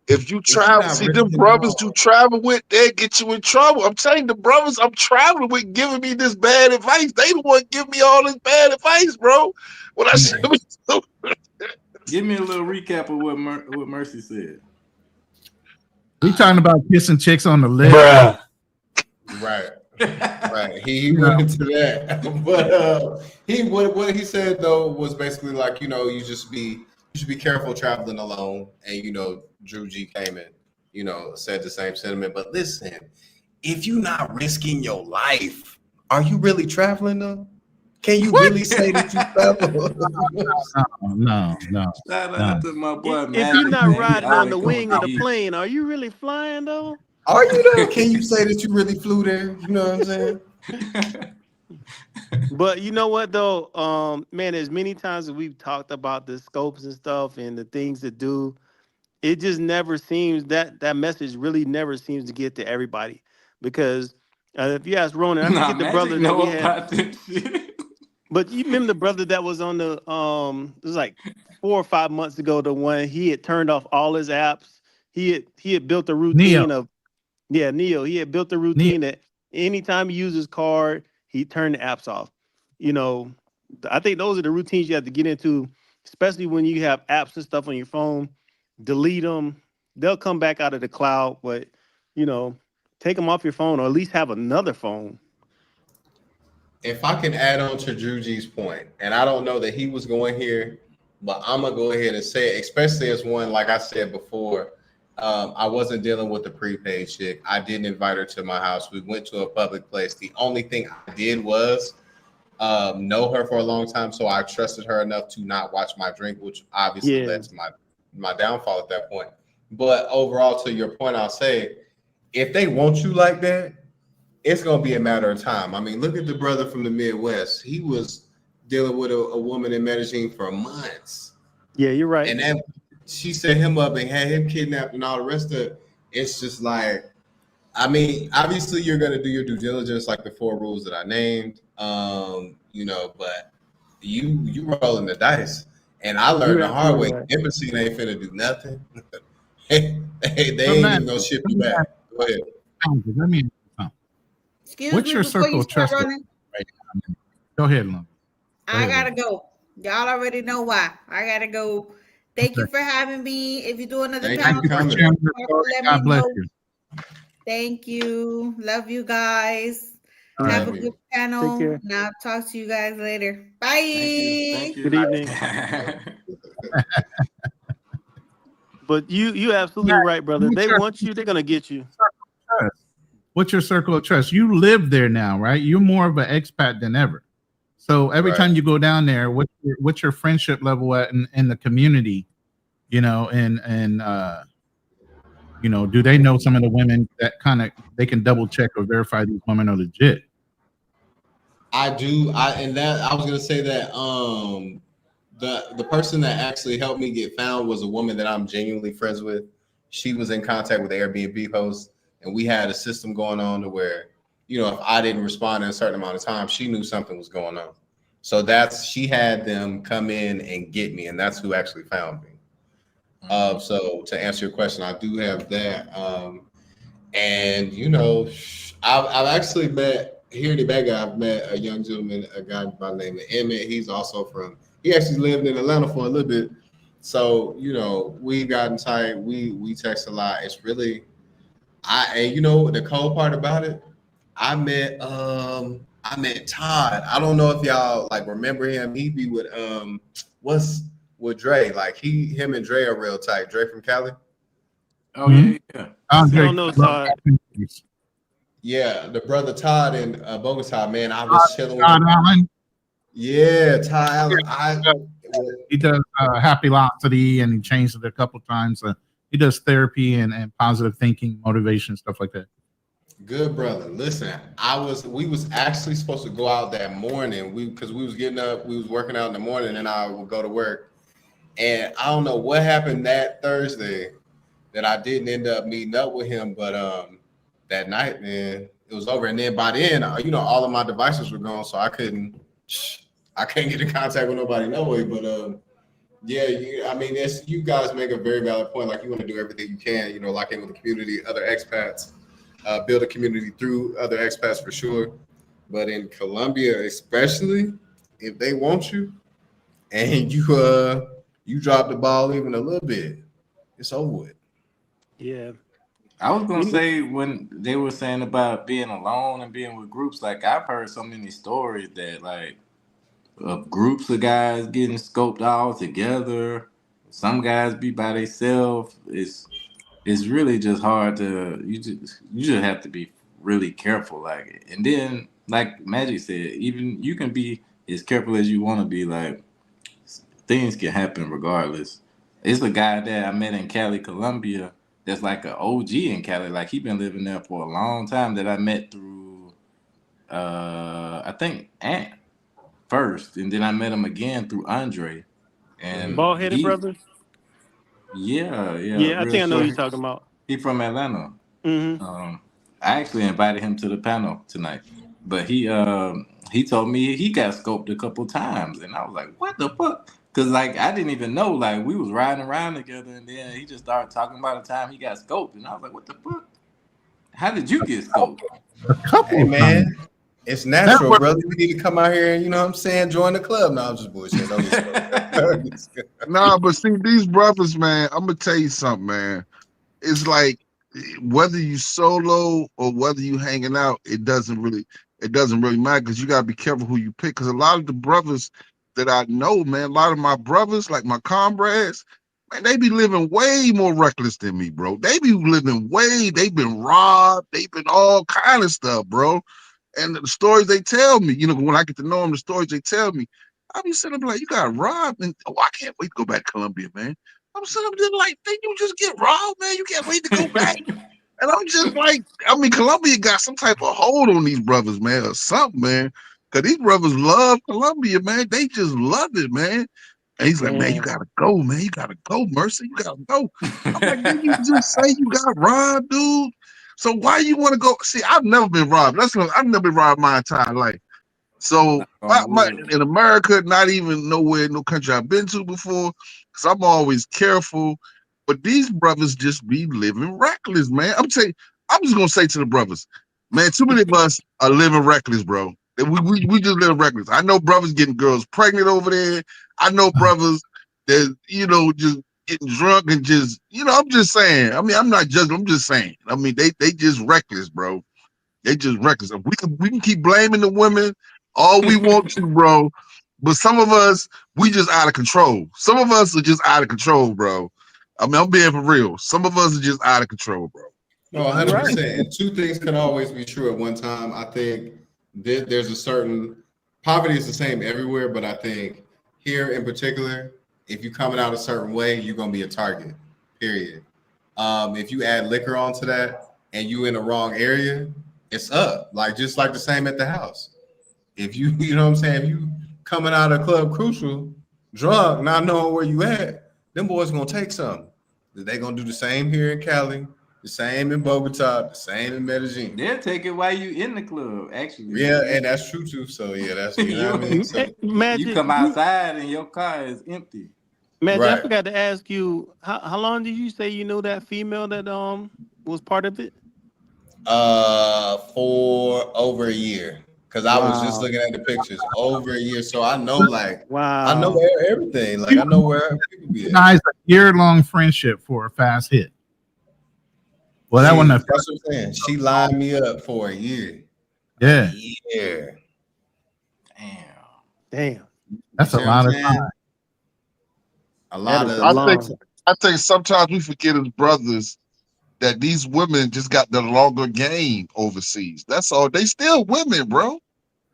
If you If you're travel, not see them risking it brothers you all, travel with, they get you in trouble. I'm telling you, the brothers I'm traveling with giving me this bad advice. They the one give me all this bad advice, bro. When I said, Give me a little recap of what Mercy said. We talking about kissing chicks on the lips. Bruh. right, right. He went into that, but what he said though was basically like, you should be careful traveling alone, and Drew G came in, said the same sentiment. But listen, if you're not risking your life, are you really traveling though? Can you really say that you travel? No. Shout out to my boy. If Magic, you're not man. He riding on always the coming wing with of the the heat. plane, are you really flying though? Are you though? Can you say that you really flew there? You know what I'm saying? But you know what though, man, as many times as we've talked about the scopes and stuff and the things to do, it just never seems that message really never seems to get to everybody. Because if you ask Ronan, I Nah, forget the Magic brother that know we had, about this shit. but you remember the brother that was on the it was like 4 or 5 months ago, the one he had turned off all his apps. He had built a routine of Neo. He had built a routine that anytime he uses his card, he turned the apps off. I think those are the routines you have to get into, especially when you have apps and stuff on your phone. Delete them. They'll come back out of the cloud, but take them off your phone, or at least have another phone. If I can add on to Drew G's point, and I don't know that he was going here, but I'm gonna go ahead and say it, especially as one, like I said before, I wasn't dealing with the prepaid chick. I didn't invite her to my house. We went to a public place. The only thing I did was know her for a long time, so I trusted her enough to not watch my drink, which obviously led to my downfall at that point. But overall, to your point, I'll say, if they want you like that, it's gonna be a matter of time. I mean, look at the brother from the Midwest. He was dealing with a woman in Medellin for months. Yeah, you're right. And then she set him up and had him kidnapped and all the rest of it. It's just like, I mean, obviously you're gonna do your due diligence, like the 4 rules that I named. But you rolling the dice. And I learned the hard way. Embassy ain't finna do nothing. they ain't even gonna ship you back. Go ahead. Let me. What's your circle of trust? Go ahead, Lon. I gotta go. Y'all already know why. I gotta go. Thank you for having me. If you do another panel, God bless you. Thank you. Love you guys. Have a good panel. Now talk to you guys later. Bye. Thank you. Good evening. But you absolutely right, brother. They want you, they're gonna get you. What's your circle of trust? You live there now, right? You're more of an expat than ever. So every time you go down there, what's your friendship level at in the community? Do they know some of the women that they can double check or verify these women are legit? I do. I was gonna say that the person that actually helped me get found was a woman that I'm genuinely friends with. She was in contact with the Airbnb host, and we had a system going on to where, if I didn't respond in a certain amount of time, she knew something was going on. So she had them come in and get me, and that's who actually found me. So to answer your question, I do have that. I've actually met here in the back. I've met a young gentleman, a guy by the name of Emmett. He's also he actually lived in Atlanta for a little bit. So, we've gotten tight. We text a lot. It's really, the cool part about it, I met Todd. I don't know if y'all remember him. He be with with Dre. Him and Dre are real tight. Dre from Cali. Oh yeah. I don't know Todd. Yeah, the brother Todd in Bogota, man. I was chilling with Allen. Yeah, Todd Allen. He does Happy Velocity, and he changed it a couple times. He does therapy and positive thinking, motivation, stuff like that. Good brother. Listen, we was actually supposed to go out that morning. Because we was getting up, we was working out in the morning, and I would go to work. And I don't know what happened that Thursday that I didn't end up meeting up with him. But that night, man, it was over. And then by then, all of my devices were gone, so I couldn't get in contact with nobody no way. But Yeah, I mean, you guys make a very valid point. Like, you want to do everything you can, lock in with the community, other expats, build a community through other expats for sure. But in Colombia, especially, if they want you and you drop the ball even a little bit, it's over with. Yeah. I was gonna say when they were saying about being alone and being with groups, like I've heard so many stories that like of groups of guys getting scoped all together. Some guys be by themselves. It's really just hard to you just have to be really careful, like, and then like Magic said, even you can be as careful as you want to be, like things can happen regardless. It's a guy that I met in Cali, Colombia, that's like an OG in Cali. Like he been living there for a long time that I met through I think Ant first, and then I met him again through Andre. And Bald headed he brother. yeah, Yeah, I real think I know who you're short. talking about. He from Atlanta. Hmm. I actually invited him to the panel tonight, but he told me he got scoped a couple times, and I was like, "What the fuck?" Because like I didn't even know. Like we was riding around together, and then he just started talking about the time he got scoped, and I was like, "What the fuck? How did you get scoped?" A couple Hey, of man, times. it's natural, That brother. You need to come out here and, join the club. No, I'm just bullshit. Nah, but see, these brothers, man, I'm gonna tell you something, man. It's like whether you solo or whether you hanging out, it doesn't really matter because you gotta be careful who you pick. Because a lot of the brothers that I know, man, a lot of my brothers, like my comrades, man, they be living way more reckless than me, bro. They be living they've been robbed, they've been all kind of stuff, bro. And the stories they tell me, when I get to know them, the stories they tell me, I be sitting there like, you got robbed, and I can't wait to go back to Colombia, man. I'm sitting there like, did you just get robbed, man? You can't wait to go back. And I'm just like, I mean, Colombia got some type of hold on these brothers, man, or something, man. Cause these brothers love Colombia, man. They just love it, man. And he's like, man, you gotta go, man. You gotta go, Mercy. You gotta go. I'm like, didn't you just say you got robbed, dude? So why you want to go? See, I've never been robbed. I've never been robbed my entire life. So in America, not even nowhere, no country I've been to before, because I'm always careful. But these brothers just be living reckless, man. I'm just gonna say to the brothers, man, too many of us are living reckless, bro. We just live reckless. I know brothers getting girls pregnant over there. I know brothers that just getting drunk and just I'm just saying. I mean, I'm not judging. I'm just saying. I mean, they just reckless, bro. They just reckless. We can keep blaming the women all we want to, bro. But some of us, we just out of control. Some of us are just out of control, bro. I mean, I'm being for real. Some of us are just out of control, bro. No, 100%. And two things can always be true at one time. I think there's a certain poverty is the same everywhere, but I think here in particular, if you're coming out a certain way, you're gonna be a target. Period. If you add liquor onto that and you in the wrong area, it's up. Like just like the same at the house. If you know what I'm saying, if you coming out of Club Crucial drunk, not knowing where you at, them boys gonna take something. They gonna do the same here in Cali, the same in Bogota, the same in Medellin. They'll take it while you in the club, actually. Yeah, and that's true too. So yeah, that's what I mean. So, you come outside and your car is empty. Magic, right. I forgot to ask you, how long did you say you knew that female that was part of it? For over a year. Because I was just looking at the pictures over a year. So I know I know everything. Like I know where people be at. Nice, a year-long friendship for a fast hit. Well, that one. That's what I'm saying. She lined me up for a year. Yeah. Yeah. Damn. That's a lot of time. A lot of. I think sometimes we forget as brothers that these women just got the longer game overseas. That's all. They still women, bro.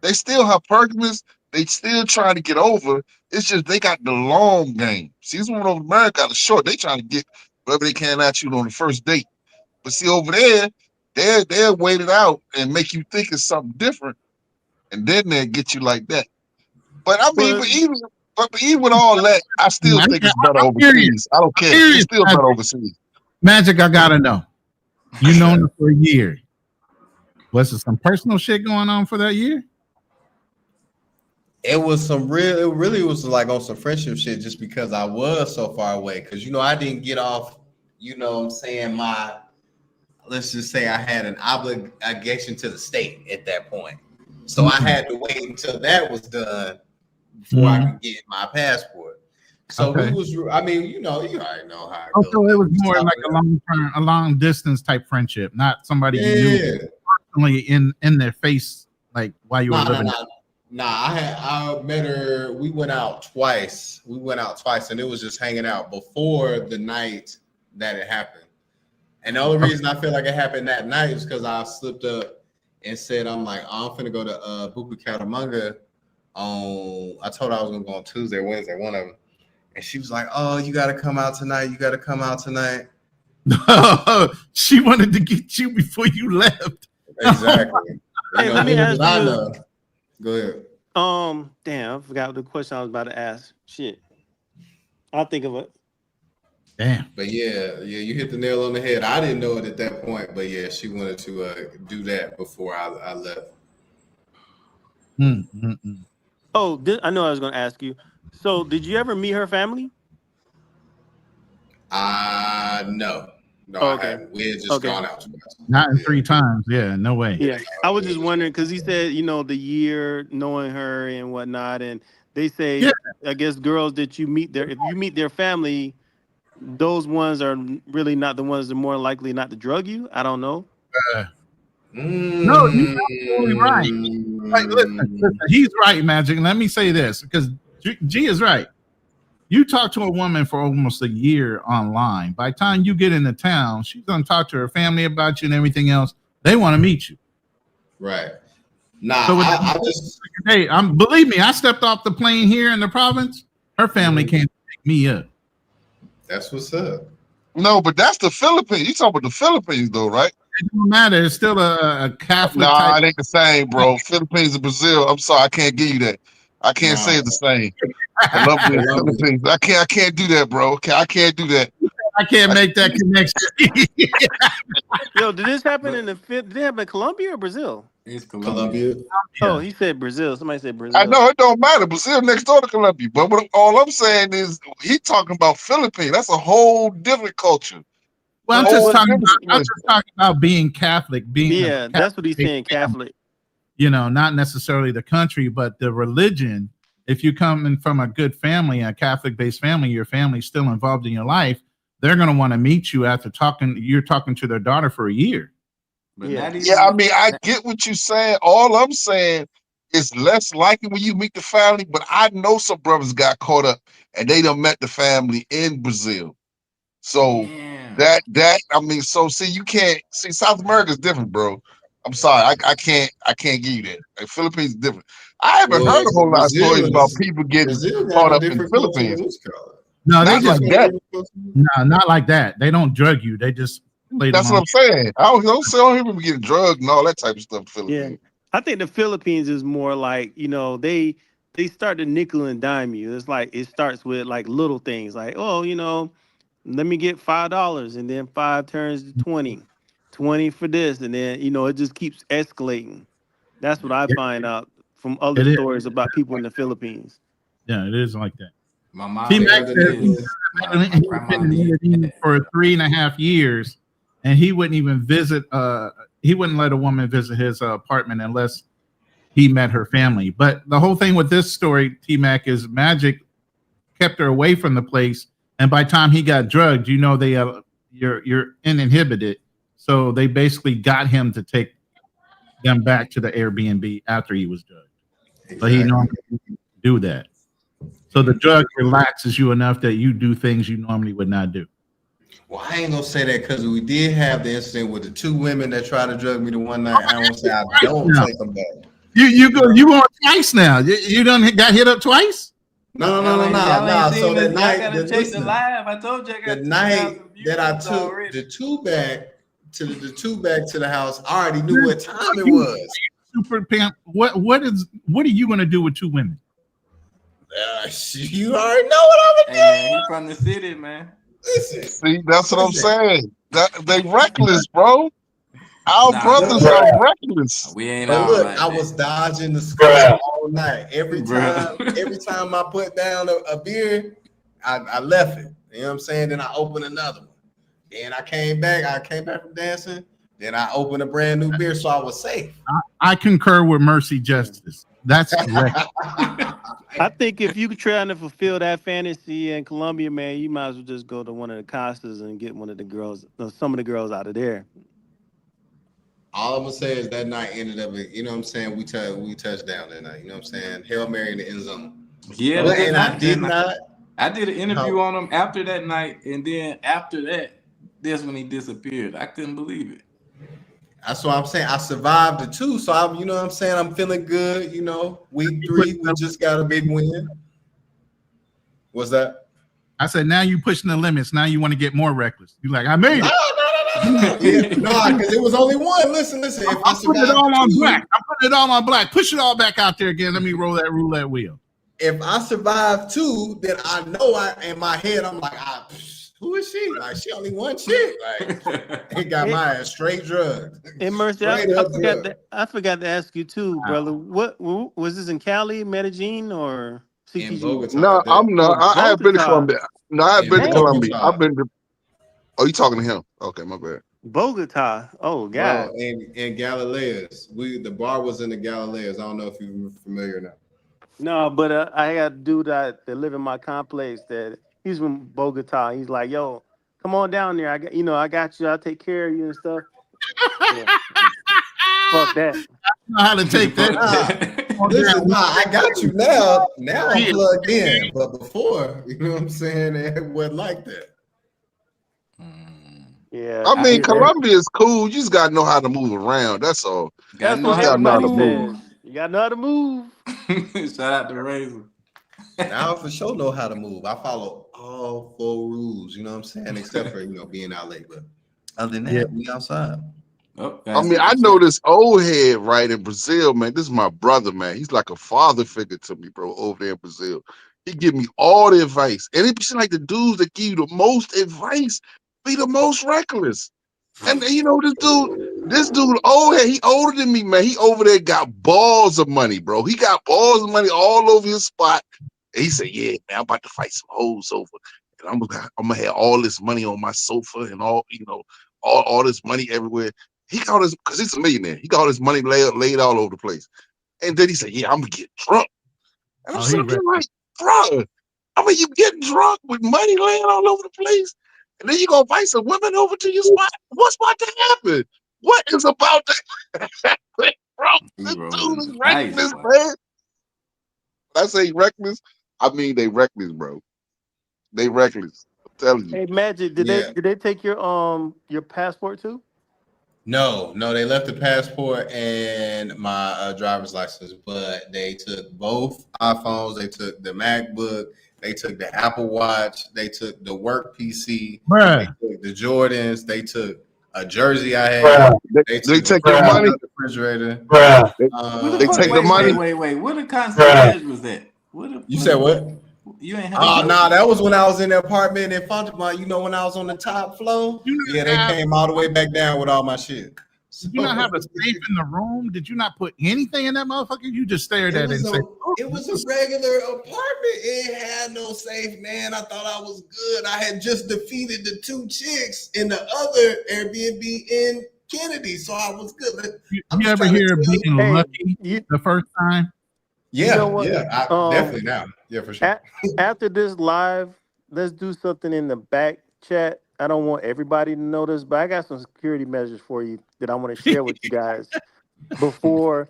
They still have pergaments. They still trying to get over. It's just they got the long game. See, this one over America got the short. They trying to get whatever they can at you on the first date. But see, over there, they'll wait it out and make you think it's something different, and then they'll get you like that. But I mean, but even with all that, I still think it's better overseas. I don't care. It's still better overseas. Magic, I gotta know. You known her for a year. Was there some personal shit going on for that year? It was some real. It really was like on some friendship shit, just because I was so far away. Because I didn't get off. You know what I'm saying? Let's just say I had an obligation to the state at that point, so I had to wait until that was done before I could get my passport. So Okay. we was. I mean, you already know how it Oh, goes. so it was more like a long distance type friendship, not somebody you knew personally in their face, like while you were living. Nah, I met her. We went out twice. And it was just hanging out before the night that it happened. And the only reason I feel like it happened that night is because I slipped up and said, I'm finna go to Buku Catamanga I told her I was gonna go on Tuesday, Wednesday, one of them. And she was like, oh, you gotta come out tonight. She wanted to get you before you left. Exactly. Hey, let me ask you. Go ahead. Damn, I forgot the question I was about to ask. Shit. I'll think of it. Damn. But yeah, you hit the nail on the head. I didn't know it at that point, but yeah, she wanted to do that before I left. Oh, I know I was going to ask you. So, did you ever meet her family? No. No, Oh, I okay. haven't. We had just gone out twice. Not in 3 times. Yeah, no way. Yeah. I was just wondering because he said, the year knowing her and whatnot. And they say, I guess girls that you meet there, if you meet their family, those ones are really not the ones that are more likely not to drug you. I don't know. No, you're absolutely right. Like, listen, he's right, Magic. Let me say this because G is right. You talk to a woman for almost a year online. By the time you get into town, she's gonna talk to her family about you and everything else. They want to meet you. Right. Nah, So I just believe me, I stepped off the plane here in the province. Her family came to pick me up. That's what's up. No, but that's the Philippines. You talking about the Philippines though, right? It don't matter. It's still a Catholic. Nah, it ain't the same, bro. Philippines and Brazil. I'm sorry, I can't give you that. I can't say it's the same. Colombia, Philippines. I can't do that, bro. I can't do that. I can't make that connection. Yo, did this happen did it happen in Colombia or Brazil? It's Colombia. Oh, he said Brazil. Somebody said Brazil. I know it don't matter. Brazil next door to Colombia. But all I'm saying is he talking about Philippines. That's a whole different culture. Well, I'm just talking about being Catholic. That's what he's saying, Catholic. Not necessarily the country, but the religion. If you come in from a good family, a Catholic-based family, your family's still involved in your life, they're going to want to meet you after you're talking to their daughter for a year. But I mean, I get what you're saying. All I'm saying is less likely when you meet the family, but I know some brothers got caught up and they done met the family in Brazil. So you can't see South America is different, bro. I'm sorry, I can't give you that. Like, Philippines is different. I haven't heard a whole lot of stories about people getting caught up in the Philippines. No, not like that. No, not like that. They don't drug you. They just That's what I'm saying. I don't hear people getting drugged and all that type of stuff in the Philippines. Yeah. I think the Philippines is more like, they start to nickel and dime you. It's like it starts with like little things like, let me get $5 and then 5 turns to 20 for this, and then it just keeps escalating. That's what I find out from other stories about people in the Philippines. Yeah, it is like that. My mom he's been for 3.5 years, and he wouldn't even visit. He wouldn't let a woman visit his apartment unless he met her family. But the whole thing with this story, T-Mac, is Magic kept her away from the place, and by the time he got drugged, they you're uninhibited, so they basically got him to take them back to the Airbnb after he was drugged. Exactly. But he normally didn't do that. So the drug relaxes you enough that you do things you normally would not do. Well, I ain't gonna say that because we did have the incident with the 2 women that tried to drug me the one night. I don't say I don't take them back. You on twice now. You done got hit up twice? No. So that night, I told you the night that I took the 2 back to the house, I already knew what time it was. Super pimp. What are you gonna do with 2 women? You already know what I'm gonna do. He's from the city, man. Listen, see, that's what I'm saying. They reckless, bro. Our brothers are reckless. We ain't but all look, like I that. was dodging the squad all whole night. Every Bruh. time I put down a beer, I left it. You know what I'm saying? Then I opened another one. Then I came back from dancing. Then I opened a brand new beer, so I was safe. I concur with Mercy Justice. That's correct. I think if you trying to fulfill that fantasy in Colombia, man, you might as well just go to one of the Costas and get one of the girls, some of the girls out of there. All I'm gonna say is that night ended up, you know what I'm saying? We touched down that night. You know what I'm saying? Hail Mary in the end zone. Yeah, But, but and I did not. I did an interview on him after that night, and then after that, that's when he disappeared. I couldn't believe it. That's what I'm saying. I survived it too, so I'm, you know what I'm saying? I'm feeling good. You know, week 3, we just got a big win. What's that? I said, now you pushing the limits. Now you want to get more reckless. You like, I made it. No, because it was only one. Listen. If I'm putting it all on black. I'm putting it all on black. Push it all back out there again. Let me roll that roulette wheel. If I survive 2, then I know in my head, I'm like, who is she? Like, she only one chick. Like, he got my ass straight drugged. And Mercy, I forgot to ask you too, brother. What was this in Cali, Medellin, or CTG? In Bogota. No, I'm not. I have been to Bogota. Colombia. No, I have been to Bogota. Colombia. I've been to. Oh, you talking to him? Okay, my bad. Bogota. Oh God. Bro, in Galileas. The bar was in the Galileas. I don't know if you're familiar or not. No, but I had a dude that live in my complex that he's from Bogota. He's like, yo, come on down there. I got you. I'll take care of you and stuff. Yeah. Fuck that. I know how to take that. Listen, I got you now. Now I'm plugged in. But before, you know what I'm saying? It wasn't like that. Yeah. I mean, Colombia is cool. You just gotta know how to move around. That's all. That's know what how to everybody move. says. You gotta know how to move. Shout out to Razor. Now I for sure know how to move. I follow all 4 rules, you know what I'm saying? Except for, being out late. But other than that, we outside. Oh, I mean, I know this old head right in Brazil, man. This is my brother, man. He's like a father figure to me, bro, over there in Brazil. He give me all the advice. And it be like the dudes that give you the most advice be the most reckless. And this dude, old head, he older than me, man. He over there got balls of money, bro. He got balls of money all over his spot. And he said, yeah, man, I'm about to fight some hoes over. And I'm gonna have all this money on my sofa and all this money everywhere. He got this because he's a millionaire. He got all this money laid all over the place. And then he said, yeah, I'm gonna get drunk. And I'm sitting there like, bro, I mean, you getting drunk with money laying all over the place? And then you gonna invite some women over to your spot? What's about to happen? What is about to happen, bro? This dude is reckless, man. When I say reckless, I mean they reckless, bro. They reckless. I'm telling you. Hey, Magic, did they take your passport too? No, they left the passport and my driver's license, but they took both iPhones. They took the MacBook. They took the Apple Watch. They took the work PC. Bruh. They took the Jordans. They took a jersey I had. They take your money. The refrigerator. They take the money. Wait. What a concierge was that? You said what? You ain't have that was when I was in the apartment in Fontainebleau. When I was on the top floor. Yeah, they came all the way back down with all my shit. Did you not have a safe in the room? Did you not put anything in that motherfucker? You just stared at it and said, it was a regular apartment. It had no safe, man. I thought I was good. I had just defeated the 2 chicks in the other Airbnb in Kennedy, so I was good. You ever hear of being lucky the first time? Yeah, I definitely now. Yeah, for sure. After this live, let's do something in the back chat. I don't want everybody to know this, but I got some security measures for you that I want to share with you guys before,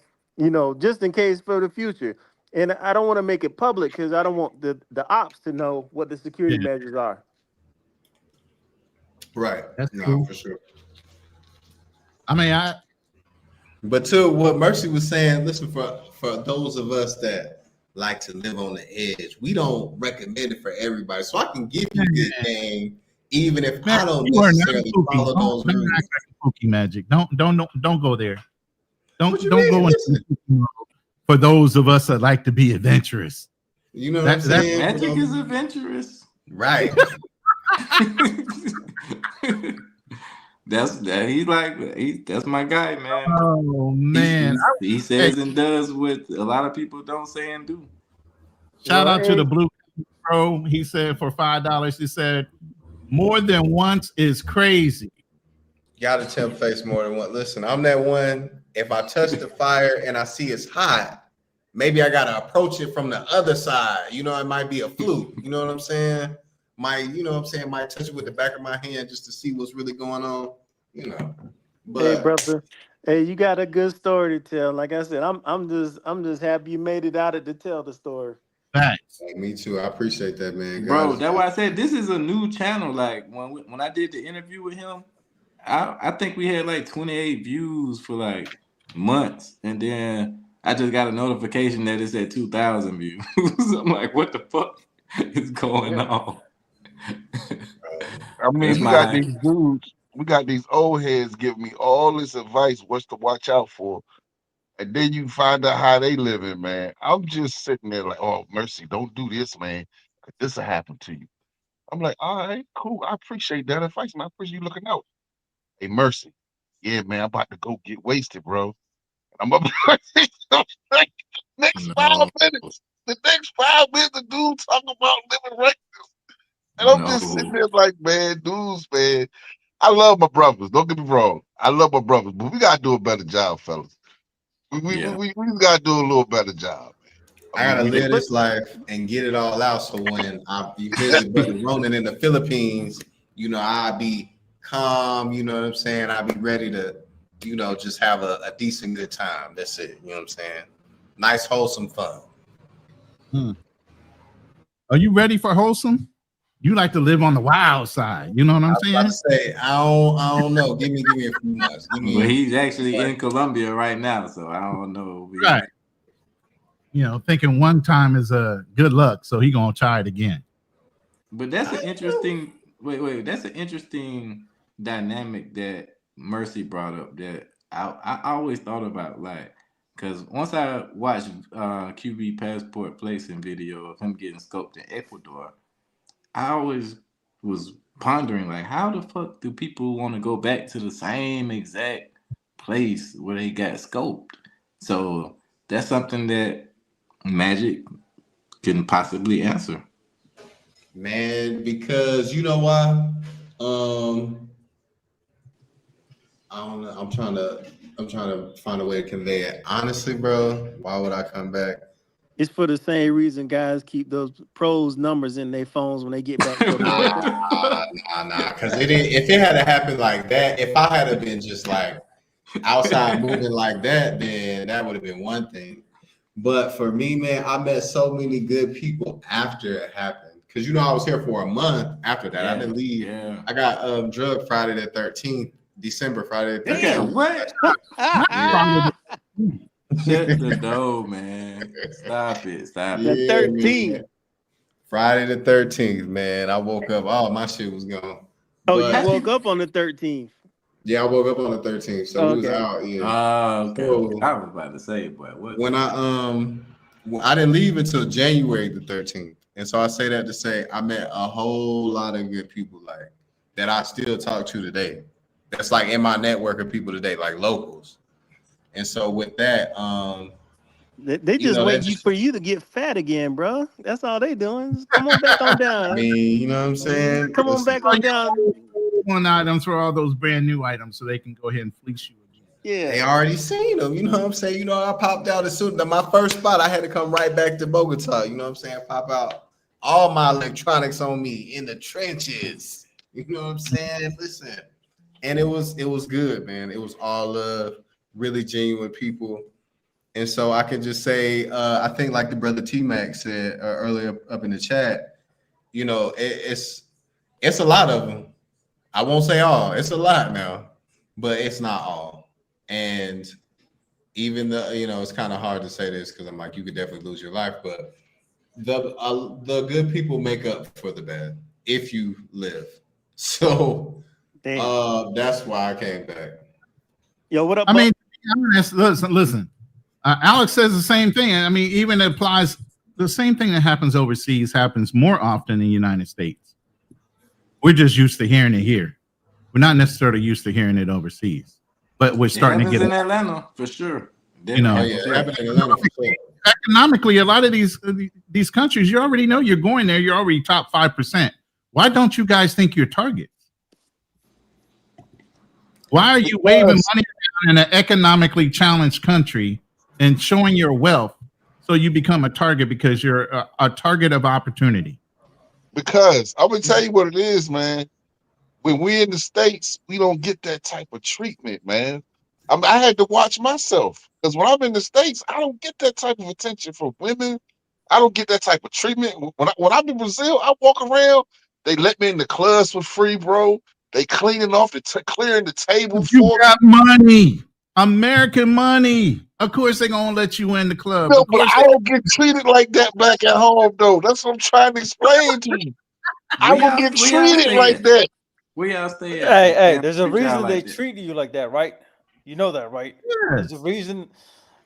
just in case for the future. And I don't want to make it public because I don't want the ops to know what the security measures are. Right. That's cool. For sure. I mean, But to what Mercy was saying, listen, for those of us that like to live on the edge, we don't recommend it for everybody. So I can give you good game, even if I don't necessarily follow those rules. Spooky Magic. Don't go there. Don't go into for those of us that like to be adventurous. You know what I'm saying? Magic is adventurous. Right. That's my guy, man. Oh man! He says and does what a lot of people don't say and do. Shout Well, out to the Blue Pro. He said for $5. He said more than once is crazy. Gotta tempt face more than one. Listen, I'm that one. If I touch the fire and I see it's hot, maybe I gotta approach it from the other side. You know, it might be a fluke. You know what I'm saying? Might touch it with the back of my hand just to see what's really going on. You know. But hey, brother. Hey, you got a good story to tell. Like I said, I'm just happy you made it out to tell the story. Facts. hey, me too. I appreciate that, man. Bro, God, that's why I said this is a new channel. Like when I did the interview with him, I think we had like 28 views for like months, and then I just got a notification that it said 2,000 views. I'm like, what the fuck is going on? I mean, That's we got my these dudes, we got these old heads giving me all this advice, what's to watch out for. And then you find out how they living, man. I'm just sitting there like, oh, mercy, don't do this, man. 'Cause this will happen to you. I'm like, all right, cool. I appreciate that advice, man. I appreciate you looking out. Hey, mercy. Yeah, man, I'm about to go get wasted, bro. I'm up like, next 5 no, minutes. The next 5 minutes, the dude talking about living right. And I'm just sitting no. there like, man, dudes, man. I love my brothers. Don't get me wrong. I love my brothers, but we gotta do a better job, fellas. Yeah. We gotta do a little better job. I gotta We live But this life and get it all out. So when you visit Brother Ronan in the Philippines, you know, I'll be calm, you know what I'm saying? I'll be ready to, you know, just have a decent good time. That's it. You know what I'm saying? Nice, wholesome fun. Are you ready for wholesome? You like to live on the wild side. You know what I'm I was saying? about to say, I don't know. Give me a few months. Give me But he's actually in Colombia right now, so I don't know. Right. You know, thinking one time is a good luck, so he gonna try it again. But that's an interesting that's an interesting dynamic that Mercy brought up that I always thought about, like, because once I watched QB Passport placing video of him getting scoped in Ecuador, I always was pondering, like, how the fuck do people want to go back to the same exact place where they got scoped? So that's something that Magic can possibly answer. man, because you know why? I don't know. I'm trying to find a way to convey it. Honestly, bro, why would I come back? it's for the same reason guys keep those pros numbers in their phones when they get back to America. Nah. Because if it had happened like that, if I had been just like outside moving like that, then that would have been one thing. But for me, man, I met so many good people after it happened. Because you know, I was here for a month after that. I didn't leave. Yeah. I got drugged Friday the 13th, December Friday the 13th. Damn, what? Yeah. Shut the door, man. Stop it. Stop The it. 13th. man. Friday the 13th, man. I woke up, all my shit was gone. Oh, But- you woke up on the 13th. Yeah, I woke up on the 13th, so we was Okay. out. Yeah. Okay. So- I was about to say, boy, what? When I didn't leave until January the 13th, and so I say that to say I met a whole lot of good people like that I still talk to today. That's like in my network of people today, like locals. And so with that, They You just know, wait that's- for you to get fat again, bro. That's all they doing. Just come on back on I down. mean, you know what I'm saying? Come on Listen, back on down. One items for all those brand new items, so they can go ahead and fleece you again. They Yeah. already seen them, you know what I'm saying? You know, I popped out as soon as my first spot, I had to come right back to Bogota, you know what I'm saying? Pop out all my electronics on me in the trenches. You know what I'm saying? Listen. And it was good, man. It was all love, really genuine people. And so I can just say, I think like the brother T-Mac said earlier up in the chat, you know, it's a lot of them. I won't say all, it's a lot now, but it's not all. And even it's kind of hard to say this because I'm like, you could definitely lose your life, but the good people make up for the bad if you live. So Damn. that's why I came back. Yo, what up? I mean, listen. Alex says the same thing. I mean, even it applies. The same thing that happens overseas happens more often in the United States. We're just used to hearing it here. We're not necessarily used to hearing it overseas, but we're It starting to happens get in it. Atlanta for sure. You know, Oh Definitely yeah, for it sure. happened in Atlanta for sure. Economically, a lot of these countries, you already know you're going there. You're already top 5%. Why don't you guys think you're targets? Why are you waving money around in an economically challenged country and showing your wealth so you become a target because you're a target of opportunity? Because I'm gonna tell you what it is, man. When we're in the States, we don't get that type of treatment, man. I had to watch myself because when I'm in the States, I don't get that type of attention from women. I don't get that type of treatment. When I'm in Brazil, I walk around. They let me in the clubs for free, bro. They cleaning off clearing the table You for got money, American money. Of course, they're gonna let you in the club. no, Of but course, I don't get treated like that back at home, though. That's what I'm trying to explain to you. I Where don't y'all, get where y'all treated stay like at? that. Where y'all stay at? Hey, hey, Damn, there's a treat y'all reason they like that. treat you like that, right? You know that, right? There's a reason.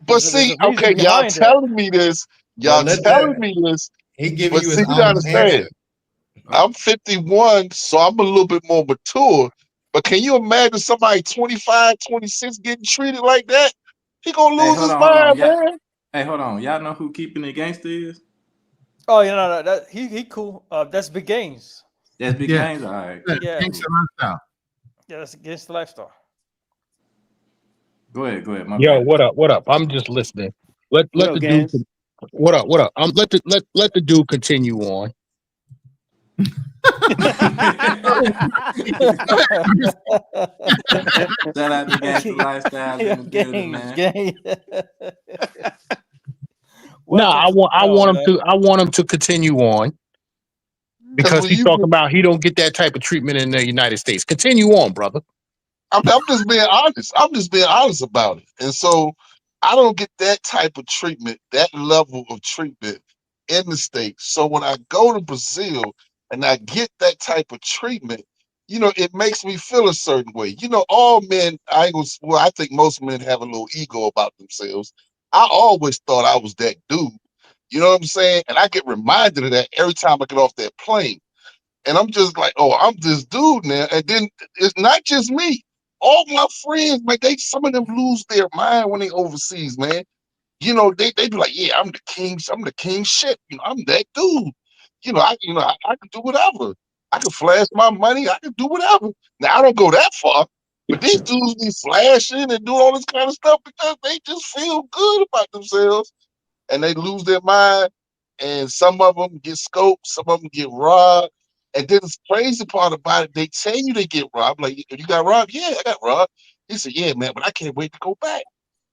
But There's see, a reason okay, y'all behind that. telling me this. Well, Y'all let telling that. me this. He giving But you see, his you gotta honest understand. answer. I'm 51, so I'm a little bit more mature. But can you imagine somebody 25, 26 getting treated like that? He gonna Hey, lose hold his on, hold on. mind, man. Hey, hold on. Y'all know who Keeping It Gangster is? Oh, you know that he cool. That's big gains. That's Big yeah, Games? All right, yeah, cool. Yeah. gangster lifestyle. Yeah, that's against the lifestyle. Go ahead. My Yo, bad. what up? What up? I'm just listening. Let What let up, the dude. Gaines? What up? What up? Let the dude continue on. Shout out to Gangster Lifestyles in the building, man. Gains. No, Welcome to the show, man. I want him to continue on Because because when he's you talking about he don't get that type of treatment in the United States. Continue on, brother. I'm just being honest. I'm just being honest about it. And so I don't get that type of treatment, that level of treatment in the States. So when I go to Brazil and I get that type of treatment, it makes me feel a certain way. All men, I think most men have a little ego about themselves. I always thought I was that dude. You know what I'm saying? And I get reminded of that every time I get off that plane. And I'm just like, oh, I'm this dude now. And then it's not just me. All my friends, man, some of them lose their mind when they overseas, man. They be like, yeah, I'm the king. I'm the king shit. I'm that dude. I can do whatever. I can flash my money. I can do whatever. Now I don't go that far, but these dudes be flashing and doing all this kind of stuff because they just feel good about themselves and they lose their mind. And some of them get scoped, some of them get robbed. And then the crazy part about it, they tell you they get robbed. Like, you got robbed? Yeah, I got robbed. He said, yeah, man, but I can't wait to go back.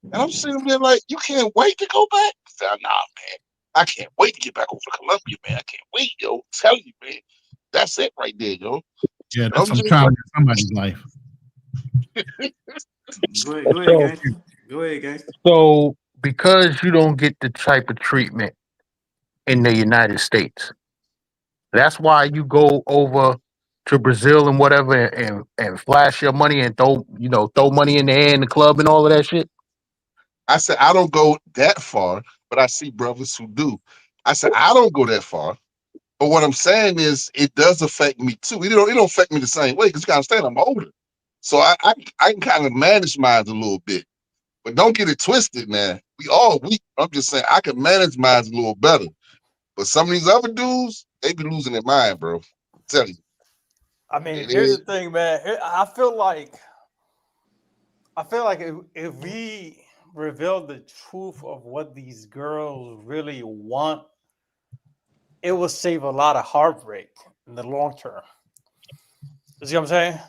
And I'm sitting there like, you can't wait to go back? I said, nah, man. I can't wait to get back over to Colombia, man. I can't wait, yo. I'm telling you, man. That's it right there, yo. Yeah, And that's I'm some just trauma like, in somebody's life. Go ahead, So Gangster. Go ahead, Gangster. so because you don't get the type of treatment in the United States, that's why you go over to Brazil and whatever and flash your money and throw money in the air in the club and all of that shit. I said, I don't go that far, but I see brothers who do. I said, I don't go that far. But what I'm saying is, it does affect me too. It don't affect me the same way because you gotta understand I'm older, so I can kind of manage mine a little bit. But don't get it twisted, man. We all weak. I'm just saying I can manage mine a little better. But some of these other dudes, they be losing their mind, bro. I'm telling you, I mean, it here's the is. thing, man. I feel like if we reveal the truth of what these girls really want, it will save a lot of heartbreak in the long term. You see what I'm saying?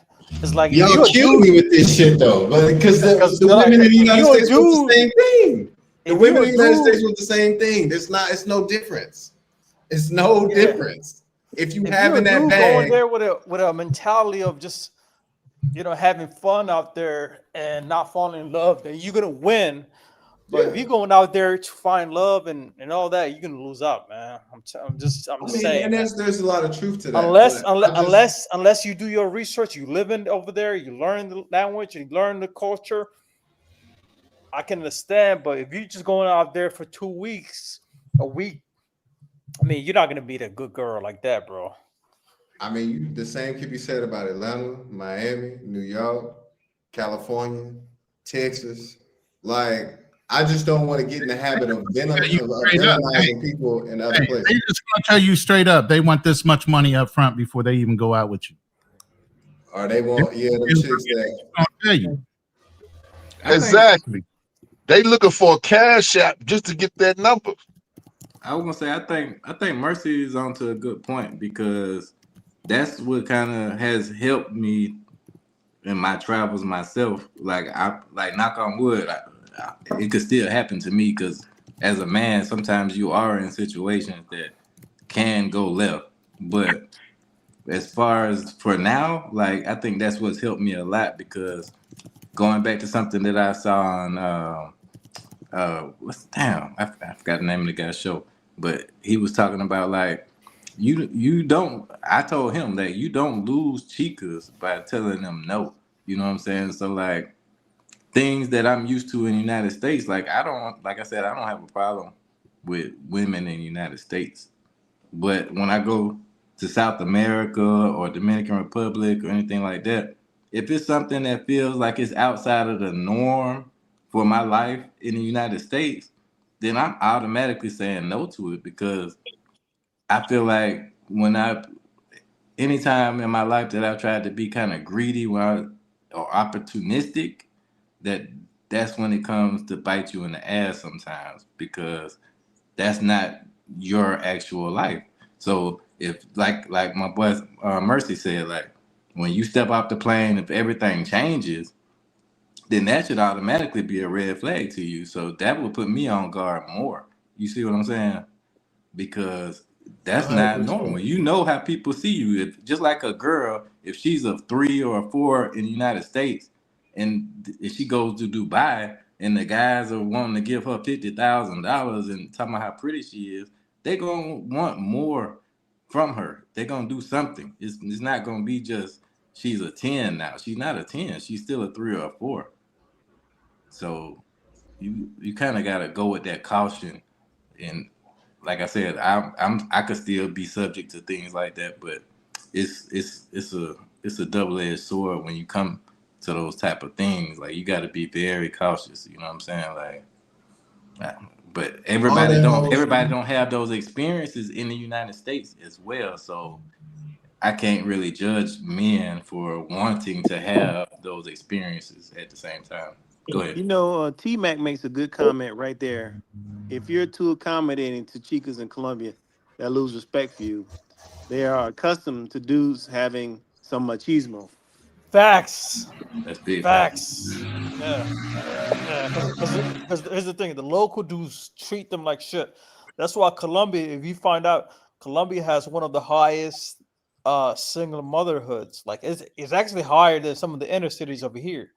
It's like if Y'all you a killing me dude, with this shit though, but because because the women in the if United you a States want the dude, same thing. The if women you in a the United States dude, want the same thing. It's no difference. It's no yeah, difference. If you if you're having a that dude going bag, there with a mentality of just having fun out there and not falling in love, then you're gonna win. But if yeah. you're going out there to find love and all that, you're gonna lose out, man. I'm just I mean, saying, and man. there's a lot of truth to that, Unless but unless I just unless unless you do your research, you live in over there, you learn the language, you learn the culture. I can understand, but if you're just going out there for 2 weeks, a week, I mean, you're not gonna meet a good girl like that, bro. I mean, the same can be said about Atlanta, Miami, New York, California, Texas. Like, I just don't want to get in the habit of Tell you straight up, analyzing people in other hey, places. they just gonna tell you straight up they want this much money up front before they even go out with you. Or they want, the chicks that. I'll tell you. Exactly. They looking for a cash app just to get that number. I was gonna say I think Mercy is onto a good point because that's what kind of has helped me in my travels myself. Like knock on wood, it could still happen to me because as a man, sometimes you are in situations that can go left. But as far as for now, like I think that's what's helped me a lot because going back to something that I saw on I forgot the name of the guy's show, but he was talking about like you don't. I told him that you don't lose chicas by telling them no. You know what I'm saying? So like things that I'm used to in the United States, like I don't, like I said, I don't have a problem with women in the United States, but when I go to South America or Dominican Republic or anything like that, if it's something that feels like it's outside of the norm for my life in the United States, then I'm automatically saying no to it because I feel like anytime in my life that I've tried to be kind of greedy or opportunistic, that's when it comes to bite you in the ass sometimes because that's not your actual life. So if like my boy Mercy said, like when you step off the plane, if everything changes, then that should automatically be a red flag to you. So that would put me on guard more. You see what I'm saying? Because that's not 100%. normal. You know how people see you. If just like a girl, if she's a 3 or a 4 in the United States, and if she goes to Dubai, and the guys are wanting to give her $50,000 and talking about how pretty she is, they're gonna want more from her. They're gonna do something. It's not gonna be just she's a 10 now. She's not a 10. She's still a 3 or a 4. So you kind of gotta go with that caution. And like I said, I could still be subject to things like that, but it's a double-edged sword when you come to those type of things. Like you got to be very cautious. You know what I'm saying? Like, but everybody don't have those experiences in the United States as well. So I can't really judge men for wanting to have those experiences at the same time. Go ahead. You know, T Mac makes a good comment right there. If you're too accommodating to chicas in Colombia, they'll lose respect for you. They are accustomed to dudes having some machismo. Facts. That's big. Facts. Yeah. Because here's the thing: the local dudes treat them like shit. That's why Colombia. If you find out, Colombia has one of the highest single motherhoods. Like it's actually higher than some of the inner cities over here.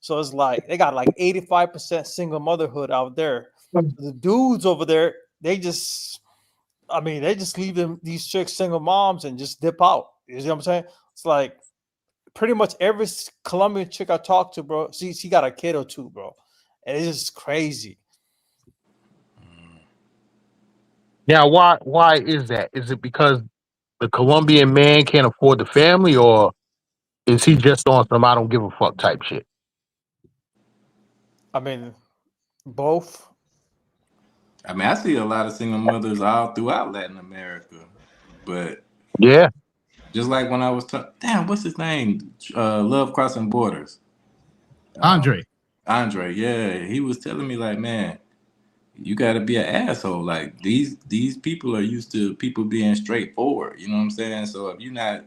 So it's like they got like 85% single motherhood out there. The dudes over there, they just leave these chicks single moms and just dip out. You see what I'm saying? It's like pretty much every Colombian chick I talk to, bro, she got a kid or two, bro. And it's just crazy. Now, why is that? Is it because the Colombian man can't afford the family, or is he just on some I don't give a fuck type shit? I mean, both. I mean, I see a lot of single mothers all throughout Latin America, but yeah, just like when I was damn, what's his name? Love Crossing Borders. Andre, yeah, he was telling me like, man, you got to be an asshole. Like these people are used to people being straightforward. You know what I'm saying? So if you're not,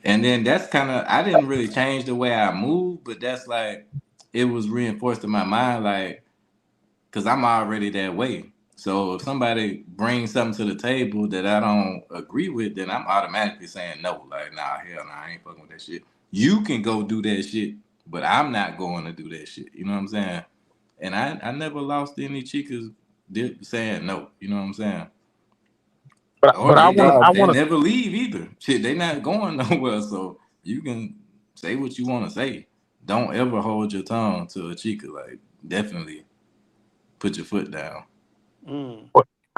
and then that's kind of I didn't really change the way I move, but that's like it was reinforced in my mind, like. Because I'm already that way. So if somebody brings something to the table that I don't agree with, then I'm automatically saying no. Like, nah, hell nah, I ain't fucking with that shit. You can go do that shit, but I'm not going to do that shit. You know what I'm saying? And I never lost any chicas saying no. You know what I'm saying? but I want They to. never leave either. Shit, they not going nowhere. So you can say what you want to say. Don't ever hold your tongue to a chica. Like, definitely. Put your foot down.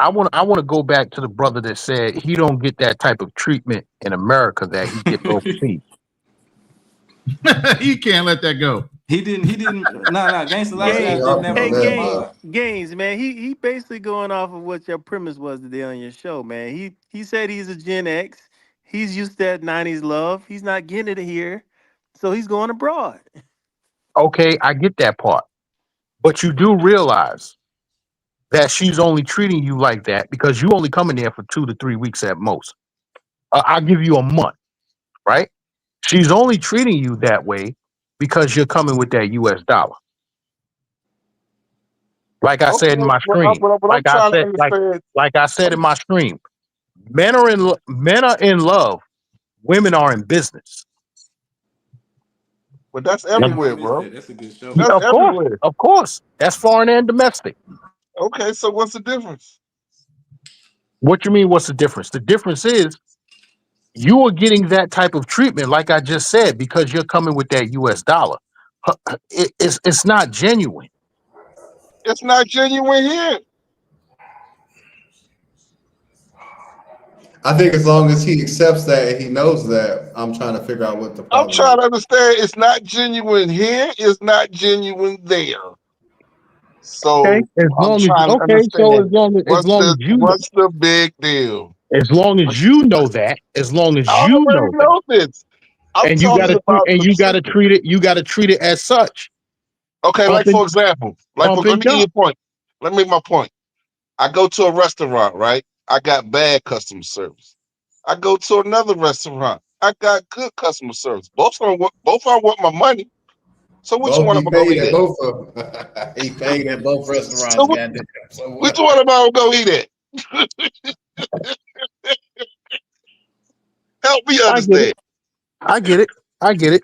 I want to go back to the brother that said he don't get that type of treatment in America that he gets overseas. You can't let that go. He didn't. No, Gangsta Lifestyle Gaines, didn't ever on Hey, that, respond. bud. Gaines, man, he basically going off of what your premise was today on your show, man. He said he's a Gen X. He's used to that 90s love. He's not getting it here. So he's going abroad. Okay, I get that part. But you do realize that she's only treating you like that because you only come in there for 2 to 3 weeks at most. I'll give you a month, right? She's only treating you that way because you're coming with that US dollar. Like I said in my stream, But I'm trying to understand. like I said in my stream, men are in love, women are in business. But that's Yeah, I everywhere, missed bro. that. That's a good show. That's everywhere. Of course, that's foreign and domestic. Okay, so what's the difference? What you mean? What's the difference? The difference is you are getting that type of treatment, like I just said, because you're coming with that US dollar. It's not genuine. It's not genuine here. I think as long as he accepts that and he knows that, I'm trying to figure out what the I'm problem trying to understand. It's not genuine here. It's not genuine there. So Okay, as I'm long as trying to so understand what's the big deal. as long as you know that, as long as I you already know that, know this. I'm and you talking about gotta treat it as such. Okay, like Pump for and- example, pump let me and give you a dump. point. Let me make my point. I go to a restaurant, right? I got bad customer service. I go to another restaurant. I got good customer service. Both of them want my money. So which Both one he am I gonna paid eat at at? both of them. He paid at both restaurants. So Goddamn. So which what? one am I gonna go eat at? Help me understand. I get it.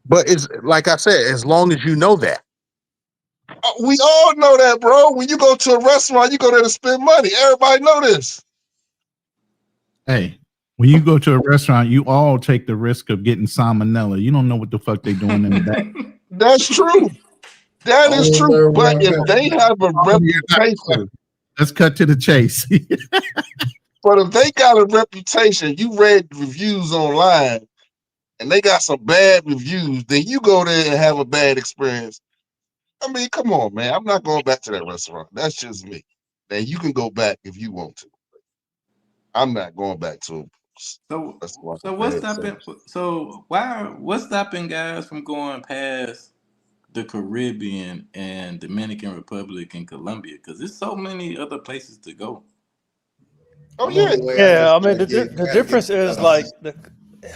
But it's like I said, as long as you know that. We all know that, bro. When you go to a restaurant, you go there to spend money. Everybody know this. Hey, when you go to a restaurant, you all take the risk of getting salmonella. You don't know what the fuck they doing in the back. That's true. That is Oh, true. third But world if country. they have a reputation, Let's cut to the chase. but if they got a reputation, you read reviews online, and they got some bad reviews, then you go there and have a bad experience. I mean, come on, man. I'm not going back to that restaurant. That's just me. Now you can go back if you want to. I'm not going back to it. So That's why. what's stopping? So what's stopping guys from going past the Caribbean and Dominican Republic and Colombia? Because there's so many other places to go. Oh I'm yeah. on the way. Yeah, I just mean gotta the get difference is cut like off.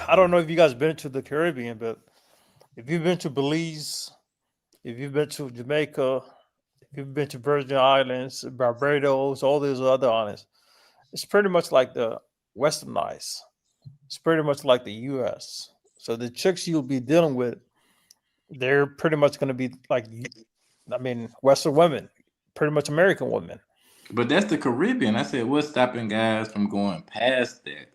I don't know if you guys been to the Caribbean, but if you've been to Belize, if you've been to Jamaica, if you've been to Virgin Islands, Barbados, all these other islands, it's pretty much like the Westernized. It's pretty much like the U.S. So the chicks you'll be dealing with, they're pretty much going to be like, I mean, Western women, pretty much American women. But that's the Caribbean. I said, what's stopping guys from going past that?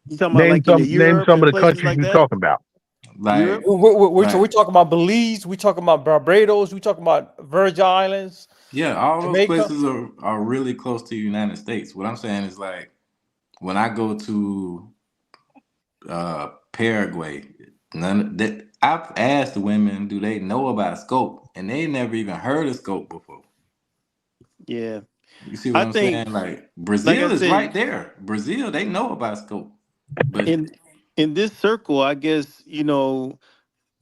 You talking about like in Europe Name some and of the places countries like you're that? talking about. Like, Europe? We talking about Belize, we talking about Barbados, we talking about Virgin Islands. yeah, all those Jamaica? places are really close to the United States. What I'm saying is like when I go to Paraguay, I've asked the women, do they know about Scope? And they never even heard of Scope before. Yeah. You see what I I'm think, saying? Like like Brazil I is said, right there. Brazil, they know about Scope. But in this circle, I guess,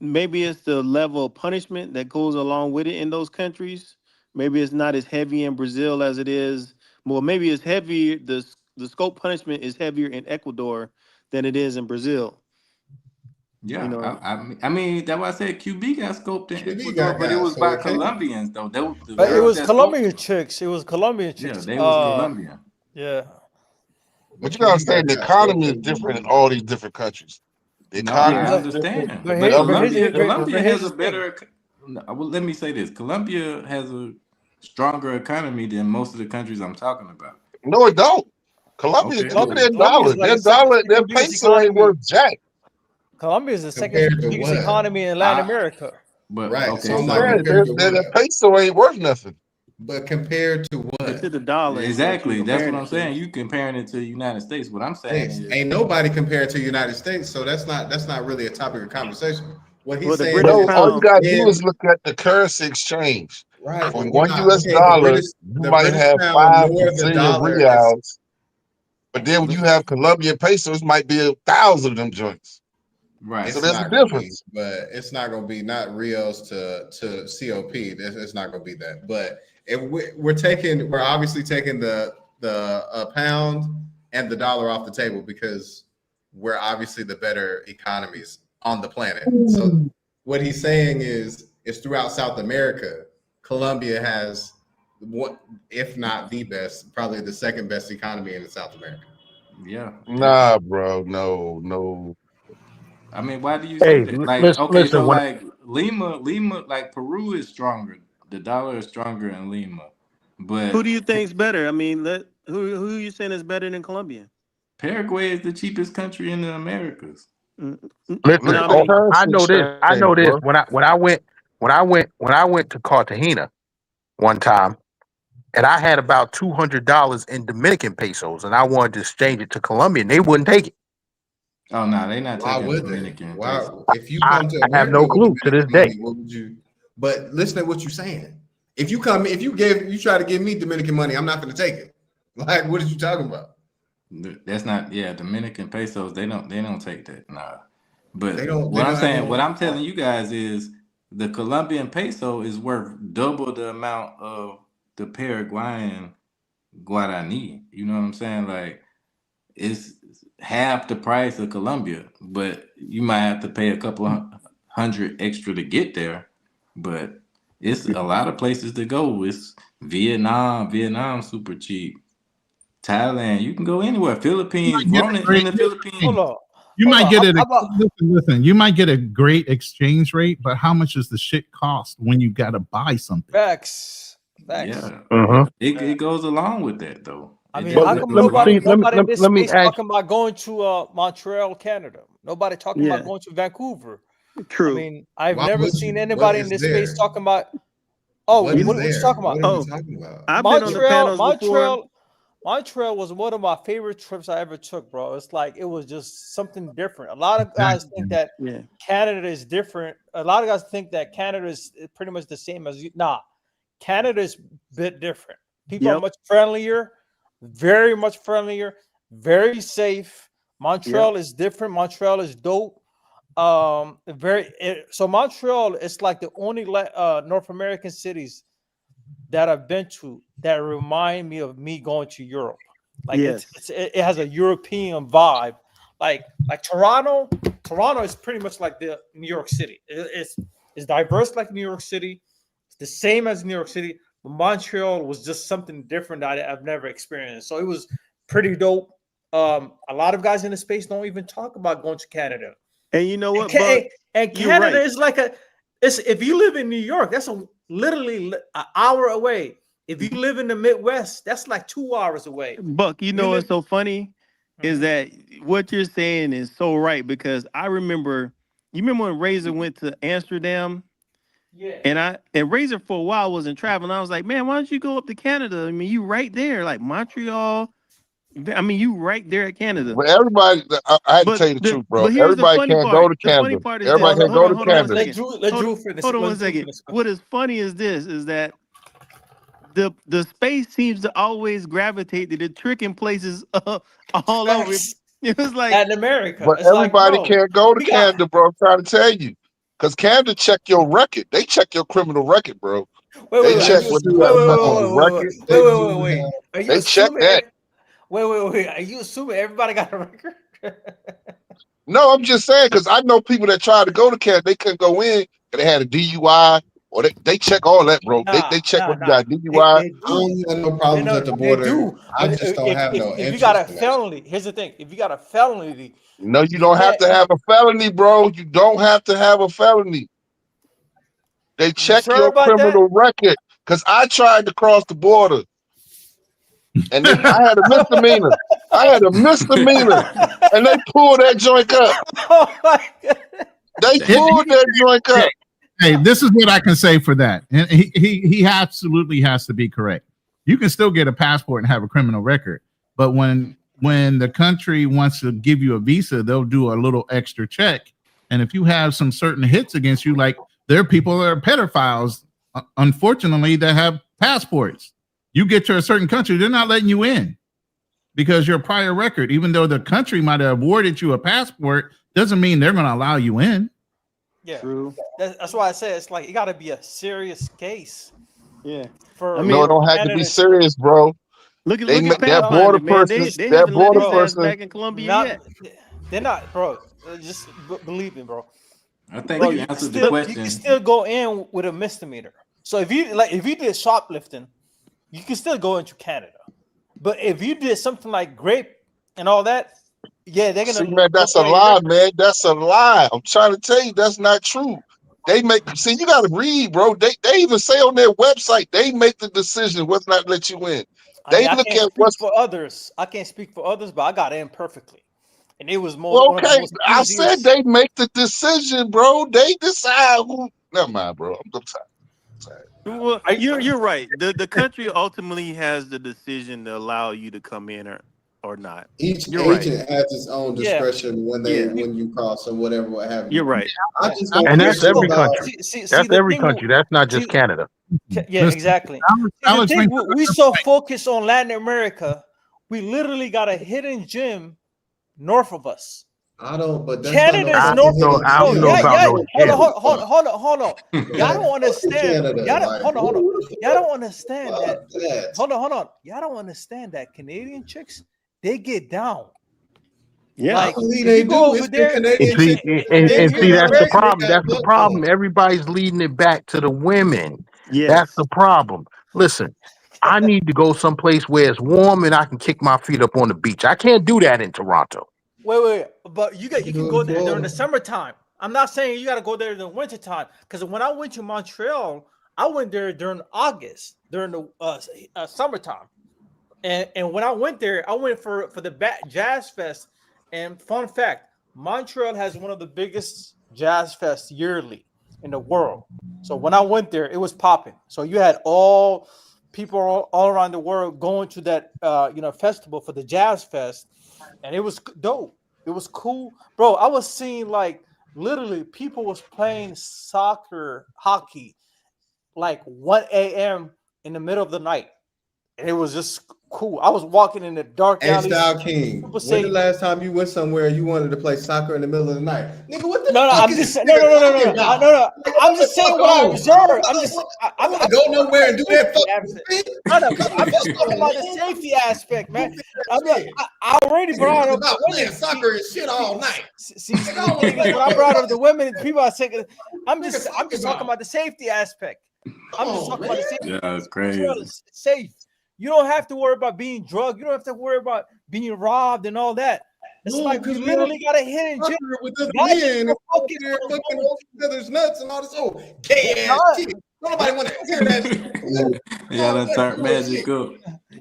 maybe it's the level of punishment that goes along with it in those countries. Maybe it's not as heavy in Brazil as it is. Well, maybe it's heavier. The scope punishment is heavier in Ecuador than it is in Brazil. yeah, I mean that's why I said QB got scoped in QB Ecuador, got but it was so by it can't. Colombians though. The But it girls was that Colombian scoped, chicks. It was Colombian yeah, chicks. they was Colombian. Yeah. But you gotta understand the economy is different in all these different countries. The No, I economy is understand. different. But Colombia has a better. Well, let me say this: Colombia has a stronger economy than most of the countries I'm talking about. No, it don't. Colombia, Okay. look at their Colombia is dollar. like Their the second dollar, their biggest peso ain't economy. worth jack. Colombia is the second Compared to biggest what? economy in Latin America. But Right. okay, So I'm so like, Yeah, compared to their what? peso ain't worth nothing. But compared to But to what? the dollar. is what Exactly. you're That's what comparing I'm it to. saying. You comparing it to the United States. What I'm saying is, Ain't nobody compared to the United States, so that's not really a topic of conversation. What Well, he's the saying British No, is, all you pound. gotta do is in look at the currency exchange. right, For but we're one not US okay. dollar, you The might British have pound 5 nor the Brazilian dollar is reals, but then when you have Colombian pesos, might be 1,000 of them joints. right. So it's there's a not gonna be, difference. but it's not gonna be not reals to COP. It's not gonna be that. But if we're obviously taking the pound and the dollar off the table because we're obviously the better economies on the planet. So what he's saying is throughout South America, Colombia has what, if not the best, probably the second best economy in South America. Yeah. Nah, bro, no. I mean, why do you say Hey, that? Like, listen, okay, listen. so When like Lima, like Peru is stronger. The dollar is stronger in Lima, Who but do you think's better? I mean, who you saying is better than Colombia? Paraguay is the cheapest country in the Americas. listen, No, I Look at the oh, mean, I currency know this. I know exchange, this. bro. When I went to Cartagena one time, and I had about $200 in Dominican pesos, and I wanted to exchange it to Colombia, and they wouldn't take it. Oh no, they're not Why taking would they? Dominican Why, pesos. if you I come to have no America with clue to this Dominican day. money, what would you? But listen to what you're saying. If you try to give me Dominican money, I'm not going to take it. Like, what are you talking about? That's not, yeah, Dominican pesos. They don't take that. Nah. But They don't. what I'm They saying, what don't. I'm telling you guys is the Colombian peso is worth double the amount of the Paraguayan Guarani. You know what I'm saying? Like, it's half the price of Colombia, but you might have to pay a couple hundred extra to get there. But it's a lot of places to go. It's Vietnam super cheap. Thailand, you can go anywhere. Philippines, Get a Rona great in the Philippines. Hold on. You Hold might on. get it. How about Listen. You might get a great exchange rate, but how much does the shit cost when you got to buy something? facts? Yeah, Uh-huh. it goes along with that though. I It mean, But how definitely come goes along with nobody in this let me space ask. talking about going to Montreal, Canada? Nobody talking yeah, about going to Vancouver. I true. mean, I've Why never would seen you? What anybody in is this space there? talking about. Oh, What is what you there? talking about? What are we Oh, talking about? I've been on the panels before. Montreal was one of my favorite trips I ever took, bro. It's like it was just something different. A lot of guys think that Yeah, Canada is different. A lot of guys think that Canada is pretty much the same as you. Nah, Canada is a bit different. People are Yep. much friendlier, very much friendlier, very safe. Montreal is different. Montreal is dope. So Montreal is like the only North American cities that I've been to that remind me of me going to Europe. Like yes, it has a European vibe. Like Toronto is pretty much like the New York City. It's diverse like New York City. It's the same as New York City. But Montreal was just something different that I've never experienced. So it was pretty dope. A lot of guys in the space don't even talk about going to Canada. and you know what, And, Buck? and You're Canada right. is like if you live in New York, that's literally an hour away. If you live in the Midwest, that's like 2 hours away. Buck, you know what's so funny is that what you're saying is so right because I remember. You remember when Razor went to Amsterdam? Yeah. And Razor for a while wasn't traveling. I was like, man, why don't you go up to Canada? I mean, you right there, like Montreal. I mean, you right there at Canada. But everybody, I had to tell you the truth, bro. But here's the Everybody funny can't part. go to The funny Canada. part is Everybody this. can't go to Hold on one Canada. second. Hold on one second. What is funny is this: is that the space seems to always gravitate to the tricking places all over. It was like Latin America. But It's like, everybody bro, can't go to we got- Canada, bro. I'm trying to tell you. Because Canada check your record. They check your criminal record, bro. They check what you have on the record. Wait. Are you They check assuming that. Wait. Are you assuming everybody got a record? No, I'm just saying, because I know people that tried to go to Canada, they couldn't go in and they had a DUI, or they check all that, bro. They check what you got, DUI. I don't have no problems at the border. They do. I just don't have no If you interest got a in that. felony, here's the thing. If you got a felony, No, you don't have to have a felony, bro. You don't have to have a felony. They check sure your about criminal record. Because I tried to cross the border. And then I had a misdemeanor. And they pulled that joint up. Oh my God. They pulled that joint up. Hey, this is what I can say for that. And he absolutely has to be correct. You can still get a passport and have a criminal record, but when the country wants to give you a visa, they'll do a little extra check. And if you have some certain hits against you, like there are people that are pedophiles, unfortunately, that have passports. You get to a certain country, they're not letting you in because your prior record, even though the country might have awarded you a passport, doesn't mean they're going to allow you in. Yeah, True. that's why I said it's like it got to be a serious case. Yeah. For I mean, No, it don't have to be Canada- serious, bro. Look at They look at make that Pathfinder, border man. They person. That haven't let border his ass person. back in Colombia Not, yet. they're not, bro. Just believe me, bro. I think Bro, you you can answered the still question. go in with a misdemeanor. So if you did shoplifting, you can still go into Canada. But if you did something like grape and all that, yeah, they're gonna. See, man, that's a look at your lie, record. man. That's a lie. I'm trying to tell you, that's not true. They make see, you gotta read, bro. They even say on their website they make the decision whether or not to let you in. I They mean, I look can't at speak what's for others. I can't speak for others, but I got in perfectly, and it was more. well, one of the okay. most I said easiest- they make the decision, bro. They decide who. Never mind, bro. I'm tired. Well, you're right. The country ultimately has the decision to allow you to come in or not. Each You're right. agent has its own Yeah. discretion when you cross or whatever, what have you. You're right. I just don't And feel that's so every about- country. See, That's the every thing country. That's not just see- Canada. Yeah, Listen, exactly. Alex- See, the Alex thing, makes we so focused on Latin America, we literally got a hidden gem north of us. I don't, but that's Canada not is I no north don't of know- I bro, don't know yeah, about yeah. no Hold on. Y'all don't understand. Canada, Y'all don't, like, hold on. what the Y'all don't understand that. fuck that? Hold on. Y'all don't understand that Canadian chicks, they get down. Yeah. Like, I believe if they you go do. over It's the there- Canadian And see, chick. and They're see, that's the American, problem. they That's got the butt problem. on. Everybody's leading it back to the women. Yes. That's the problem. Listen, I need to go someplace where it's warm and I can kick my feet up on the beach. I can't do that in Toronto. Wait, but you can do go it there during for- the summertime. I'm not saying you got to go there in the wintertime, because when I went to Montreal, I went there during August during the summertime, and when I went there, I went for the Jazz Fest. And fun fact, Montreal has one of the biggest jazz fests yearly in the world. So when I went there, it was popping. So you had people all around the world going to that festival for the Jazz Fest, and it was dope. It was cool, bro. I was seeing like literally people was playing hockey, like 1 a.m. in the middle of the night, and it was just cool. I was walking in the dark Hey, alleys. Style King, People when say- the last time you went somewhere and you wanted to play soccer in the middle of the night? Nigga, what the No, fuck I'm is just this no. nigga talking about? I'm just saying what I observed. I'm just. I don't want to go nowhere and do that fucking thing. I'm just talking about the safety aspect, man. I already brought It's up about the playing women. soccer and shit all night. See, the thing is, when I brought up the women, people are saying, I'm just talking about the safety aspect. I'm just talking about the safety. Yeah, it's Montreal crazy. is safe. You don't have to worry about being drugged. You don't have to worry about being robbed and all that. It's No, like 'cause you we literally got a hidden gem. Soccer with other Guys, men and you're fucking- they're fucking each other's nuts and all this old gay ass God. shit. Nobody want to hear that shit. Yeah, that turned magic up.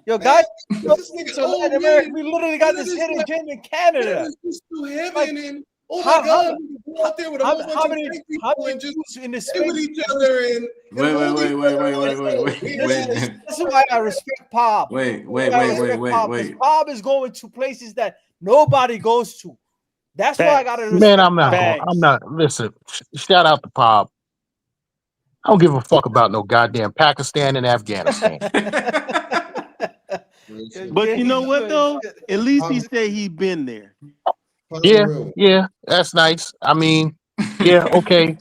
Yo, guys, This nigga, so oh Latin America, man, we literally got look at this this hidden one. gem in Canada. It's just to heaven Like, and oh how- my god, we go out there with a whole bunch How of many white people and just dudes in the stay with space? each other and Wait, hold each other wait. This is why I respect Pop. Wait. Because Pop is going to places that nobody goes to. That's why I gotta respect Man, I'm not. Pop. I'm not. Listen, shout out to Pop. I don't give a fuck about no goddamn Pakistan and Afghanistan. But you know what though? At least he said he been there. Yeah, that's nice. I mean, yeah, okay.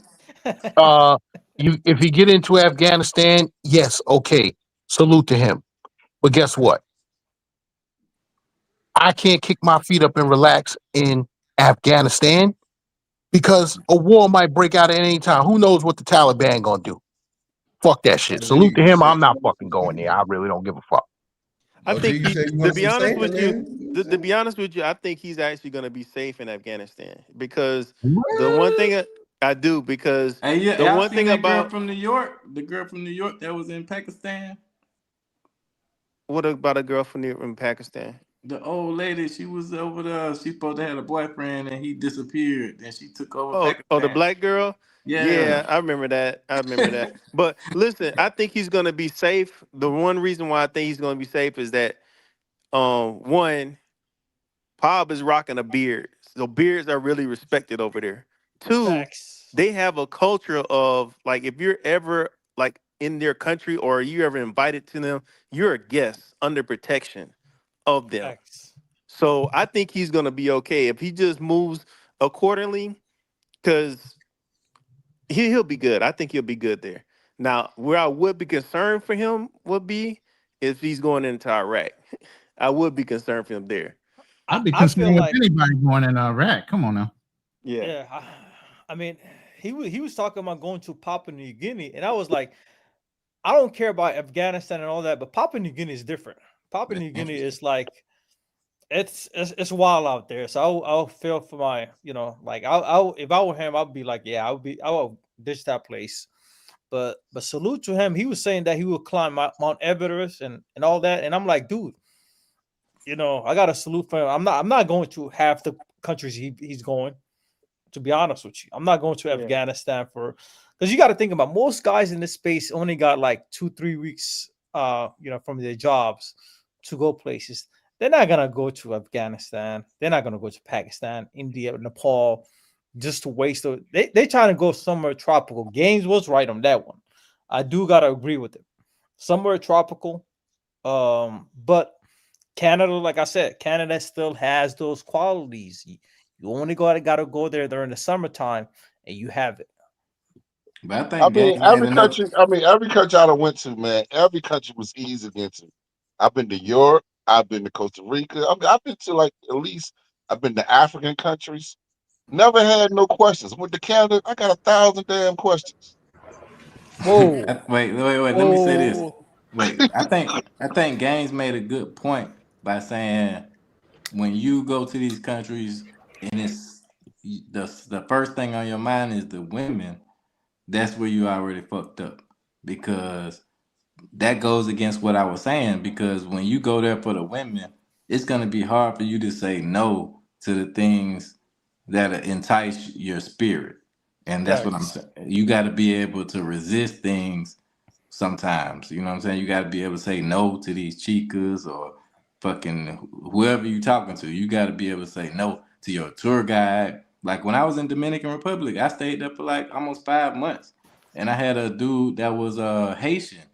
If you get into Afghanistan, yes, okay. Salute to him. But guess what? I can't kick my feet up and relax in Afghanistan because a war might break out at any time. Who knows what the Taliban gonna do? Fuck that shit. Salute to him. I'm not fucking going there. I really don't give a fuck. I Oh, think you say you to want be some honest saving, with you, man? to be honest with you, I think he's actually going to be safe in Afghanistan because the one thing I do because Hey, yeah, the y'all one seen thing that girl about from New York, the girl from New York that was in Pakistan. what about a girl from in Pakistan? The old lady, she was over there. She supposed to have a boyfriend, and he disappeared. And she took over Oh, the Pakistan. black girl. Yeah. Yeah, I remember that. I remember that. But listen, I think he's gonna be safe. The one reason why I think he's gonna be safe is that one, Pob is rocking a beard. So beards are really respected over there. Two, Facts. they have a culture of like if you're ever like in their country or you ever invited to them, you're a guest under protection of them. Facts. So I think he's gonna be okay if he just moves accordingly, because he'll be good. I think he'll be good there. Now, where I would be concerned for him would be if he's going into Iraq. I would be concerned for him there. I'd be I feel concerned with like anybody going in Iraq. Come on now. Yeah. yeah. I mean, he was talking about going to Papua New Guinea, and I was like, I don't care about Afghanistan and all that, but Papua New Guinea is different. Papua New Guinea is like it's wild out there. So I'll feel for my, like I'll if I were him, I'd be like, yeah, I will ditch that place. But salute to him. He was saying that he would climb Mount Everest and all that, and I'm like, dude, I got to salute for him. I'm not going to half the countries he's going. To be honest with you, I'm not going to Afghanistan because you got to think about most guys in this space only got like 2-3 weeks, from their jobs to go places. They're not gonna go to Afghanistan. They're not gonna go to Pakistan, India, Nepal, just to waste. They trying to go somewhere tropical. Games was right on that one. I do gotta agree with it. Somewhere tropical, but Canada, like I said, Canada still has those qualities. You only gotta go there during the summertime, and you have it. But I I think mean, Gaines made every enough. country. I mean, every country I done went to, man. Every country was easy to get to. I've been to Europe. I've been to Costa Rica. I've been to like at least. I've been to African countries. Never had no questions. Went to Canada. I got 1,000 damn questions. Whoa, Wait. Let me say this. whoa. Wait, I think Gaines made a good point by saying when you go to these countries and it's the first thing on your mind is the women, that's where you already fucked up, because that goes against what I was saying. Because when you go there for the women, it's gonna be hard for you to say no to the things that entice your spirit, and that's what I'm Facts. saying. You got to be able to resist things sometimes. You know what I'm saying? You got to be able to say no to these chicas or fucking whoever you talking to. You got to be able to say no to your tour guide. Like when I was in Dominican Republic, I stayed there for like almost 5 months, and I had a dude that was Haitian.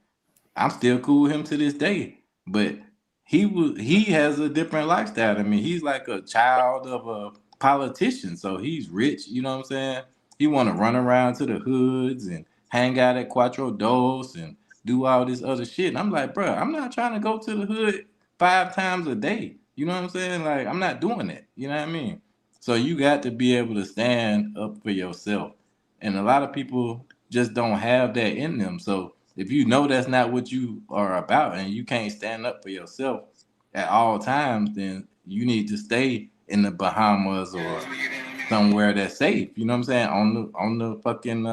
I'm still cool with him to this day, but he has a different lifestyle. I mean, he's like a child of a politician, so he's rich. You know what I'm saying? He want to run around to the hoods and hang out at Cuatro Dos and do all this other shit. And I'm like, bro, I'm not trying to go to the hood 5 times a day. You know what I'm saying? Like, I'm not doing that. You know what I mean? So you got to be able to stand up for yourself. And a lot of people just don't have that in them. So if you know that's not what you are about and you can't stand up for yourself at all times, then you need to stay in the Bahamas or somewhere that's safe. You know what I'm saying? On the fucking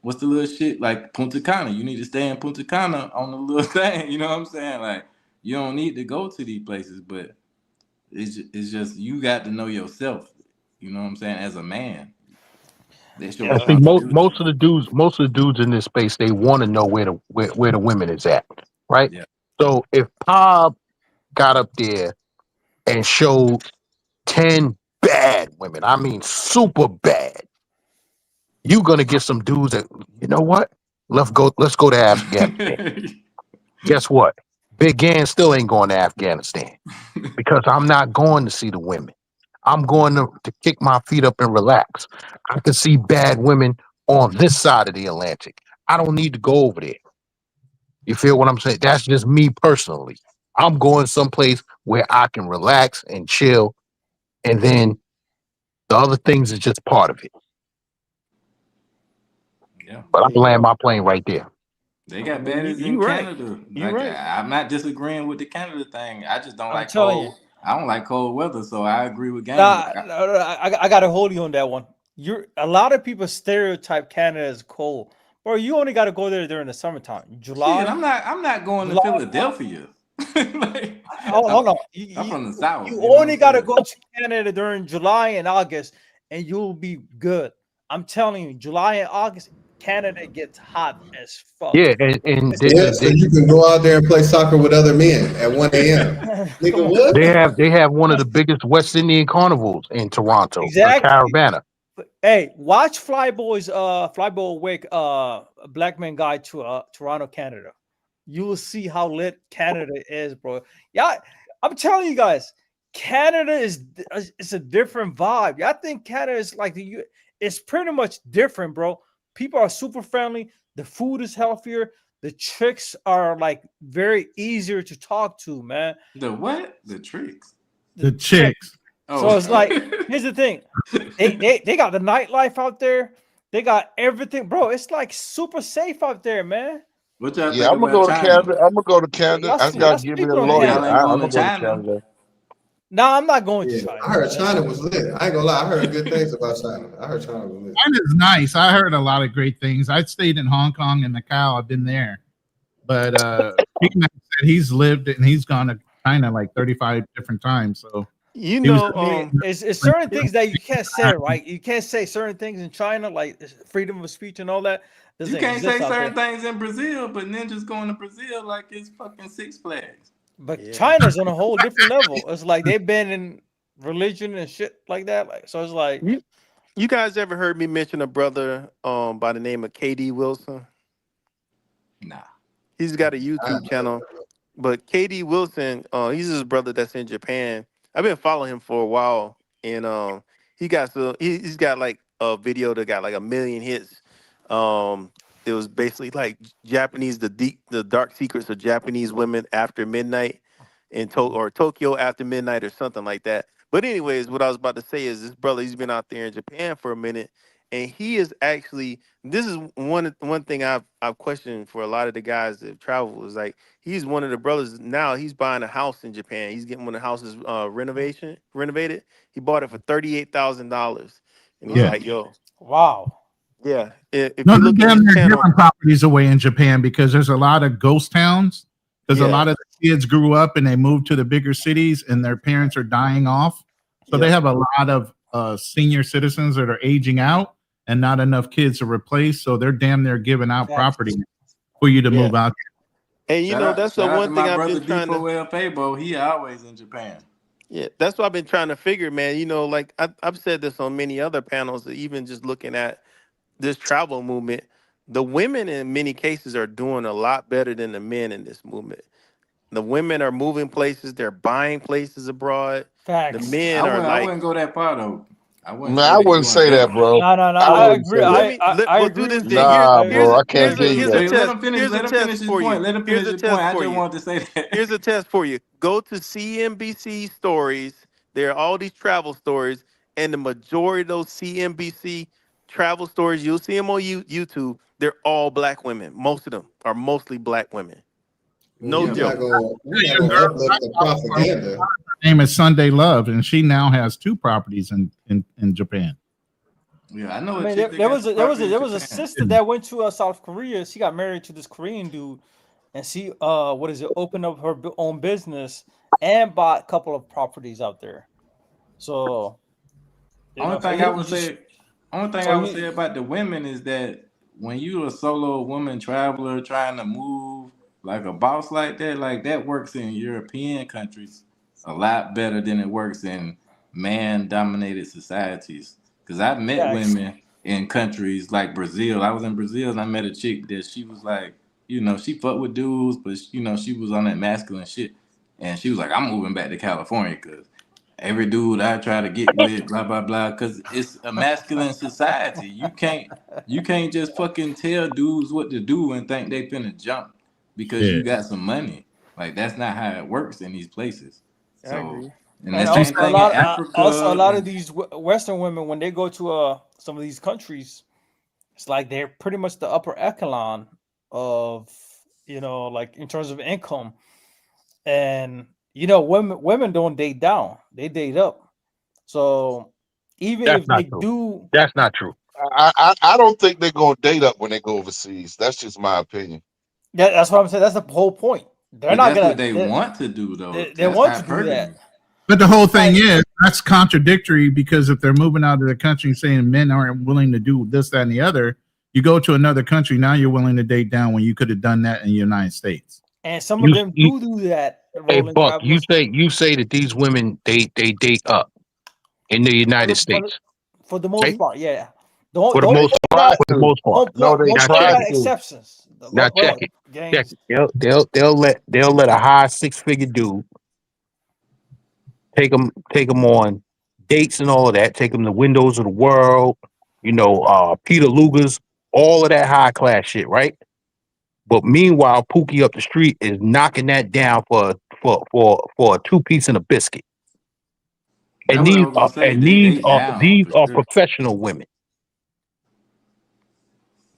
what's the little shit like Punta Cana? You need to stay in Punta Cana on the little thing. You know what I'm saying? Like you don't need to go to these places, but it's just you got to know yourself. You know what I'm saying? As a man, that's your I think responsibility. most of the dudes in this space, they want to know where the women is at, right? Yeah. So if Pop got up there and showed 10 bad women, I mean super bad, you're gonna get some dudes that, you know what? Let's go to Afghanistan. Guess what? Big Gan still ain't going to Afghanistan because I'm not going to see the women. I'm going to kick my feet up and relax. I can see bad women on this side of the Atlantic. I don't need to go over there. You feel what I'm saying? That's just me personally. I'm going someplace where I can relax and chill, and then the other things is just part of it. Yeah. But I'm land my plane right there. They got I mean, baddies you in right. Canada. You Like right. I'm not disagreeing with the Canada thing. I just don't I'm like telling cold. you. I don't like cold weather, so I agree with Gaines. Nah, I got to hold you on that one. A lot of people stereotype Canada as cold, bro. You only got to go there during the summertime, July. Shit, I'm not going to July, Philadelphia. Like, Hold on. I'm from the South. You you know what only I'm got to saying? go to Canada during July and August, and you'll be good. I'm telling you, July and August, Canada gets hot as fuck. Yeah, and Yeah, so you can go out there and play soccer with other men at 1 a.m. Nigga, Come on. what? they have one of the biggest West Indian carnivals in Toronto, Exactly. the Caravana. Hey, watch Flyboy Wake Black Man Guide to Toronto, Canada. You will see how lit Canada is, bro. Yeah, I'm telling you guys, Canada is it's a different vibe. Y'all think Canada is like the U. It's pretty much different, bro. People are super friendly. The food is healthier. The chicks are like very easier to talk to, man. The what? The tricks. The chicks. Oh. So it's like, here's the thing. They got the nightlife out there. They got everything, bro. It's like super safe out there, man. What y'all Yeah, think I'm gonna go about to China? Canada. I'm gonna go to Canada. Y'all I just see- gotta y'all give me a speak on lawyer. Canada. Y'all ain't I'm going gonna to go to China? Canada. Nah, I'm not going to Yeah, China. I heard man. China was lit. I ain't gonna lie. I heard good things about China. I heard China was lit. China's nice. I heard a lot of great things. I stayed in Hong Kong and Macau. I've been there. But Pigman said he's lived and he's gone to China like 35 different times. So You He was- know, I mean, it's certain things that you can't say, right? You can't say certain things in China, like freedom of speech and all that. You Doesn't can't exist say out certain there. things in Brazil, but ninjas going to Brazil like it's fucking Six Flags. But Yeah. China's on a whole different level. It's like they've been in religion and shit like that. Like, so it's like, you guys ever heard me mention a brother by the name of KD Wilson? Nah. He's got a YouTube channel. But KD Wilson, he's his brother that's in Japan. I've been following him for a while, and he's got like a video that got like 1 million hits. It was basically like the dark secrets of Japanese women after midnight in Tokyo after midnight or something like that. But anyways, what I was about to say is this brother, he's been out there in Japan for a minute, and he is actually, this is one thing I've questioned for a lot of the guys that travel is like, he's one of the brothers now. He's buying a house in Japan. He's getting one of the houses renovated. He bought it for $38,000, and he's Yeah. like, "Yo, wow. yeah." If no, you look they're at his channel, giving properties away in Japan because there's a lot of ghost towns. Because a Yeah. lot of the kids grew up and they moved to the bigger cities and their parents are dying off. So they Yeah. have a lot of senior citizens that are aging out and not enough kids to replace. So they're damn near giving out Facts. property for you to Yeah. move out. and you Shout know out- that's the shout out one to thing my I've brother been trying to. D4L Fabo. He always in Japan. Yeah, that's what I've been trying to figure, man. You know, like I've said this on many other panels, even just looking at this travel movement, the women in many cases are doing a lot better than the men in this movement. The women are moving places, they're buying places abroad. Facts. The men are I like, wouldn't go that far though. I wouldn't Nah, I they wouldn't doing say that, better. bro. No, I I wouldn't agree. say that. I we'll agree do this with then. you. Nah, I bro, I agree. can't give you here's that. a Hey, let test. him finish. Here's a Let him test finish his for point. you. Let him Here's finish a his point. test I for just you. wanted to say that. Here's a test for you. Go to CNBC stories. There are all these travel stories, and the majority of those CNBC travel stories, you'll see them on YouTube. They're all black women. Most of them are mostly black women. No Yeah, joke. We're not gonna uplift the propaganda. Her name is Sunday Love, and she now has 2 properties in Japan. Yeah, I know. I a mean, chick there that was got there was a Japan. sister that went to South Korea. She got married to this Korean dude, and she opened up her own business and bought a couple of properties out there. So, you Only know, thing so I you would just- say, only thing so I would you- say about the women is that when you a solo woman traveler trying to move like a boss like that works in European countries a lot better than it works in man-dominated societies. Because I've met Facts. women in countries like Brazil. I was in Brazil and I met a chick that she was like, she fucked with dudes, but she was on that masculine shit. And she was like, I'm moving back to California because every dude I try to get with, blah blah blah, because it's a masculine society. You can't just fucking tell dudes what to do and think they finna jump because Yeah. you got some money. Like that's not how it works in these places. I So, agree. and and the same thing in Africa. also a lot of and- these Western women when they go to some of these countries, it's like they're pretty much the upper echelon of like in terms of income, and women don't date down, they date up. So even That's if not they true. do, That's not true. I don't think they're gonna date up when they go overseas. That's just my opinion. that's what I'm saying. That's the whole point. They're But not that's gonna. what they want to do, though. They That's want to do hypergamy. that. But the whole thing is that's contradictory because if they're moving out of the country saying men aren't willing to do this, that, and the other, you go to another country, now you're willing to date down when you could have done that in the United States. And some of them You- do that. Hey Rolling Buck, you travelers. say that these women they date up in the United States For the most right? part, yeah. For the most part. For the most part. No, they Most Now part check got it. exceptions. Now check it. Check it. They'll let a high 6-figure dude take them on dates and all of that. Take them to Windows of the World, Peter Luger's, all of that high class shit, right? But meanwhile, Pookie up the street is knocking that down for a 2-piece and a biscuit. And That's what I was gonna say. these For are sure. professional women.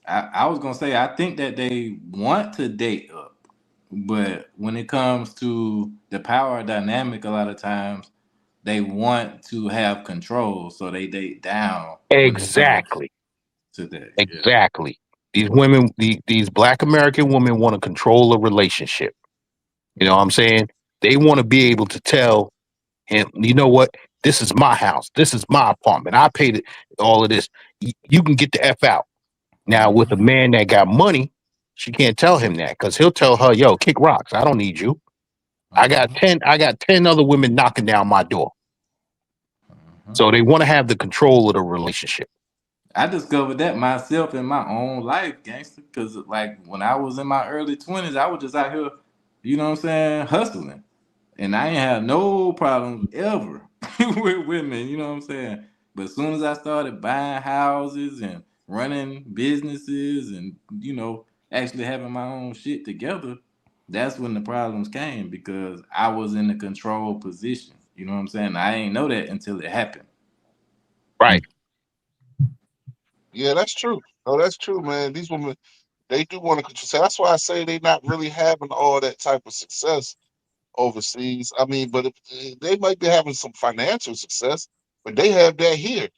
I was gonna say I think that they want to date up, but when it comes to the power dynamic, a lot of times they want to have control, so they date down. Exactly. To that, Exactly. These women, these Black American women want to control a relationship. You know what I'm saying? They want to be able to tell him, you know what? This is my house. This is my apartment. I paid all of this. You can get the F out. Now, with a man that got money, she can't tell him that because he'll tell her, yo, kick rocks. I don't need you. I got 10 other women knocking down my door. So they want to have the control of the relationship. I discovered that myself in my own life, gangster. Because like when I was in my early 20s, I was just out here, you know what I'm saying, hustling, and I ain't had no problems ever with women. You know what I'm saying. But as soon as I started buying houses and running businesses and actually having my own shit together, that's when the problems came because I was in the control position. You know what I'm saying? I ain't know that until it happened. Right. Yeah, that's true. No, that's true, man. These women, they do want to control. So that's why I say they not really having all that type of success overseas. I mean, but they might be having some financial success, but they have that here.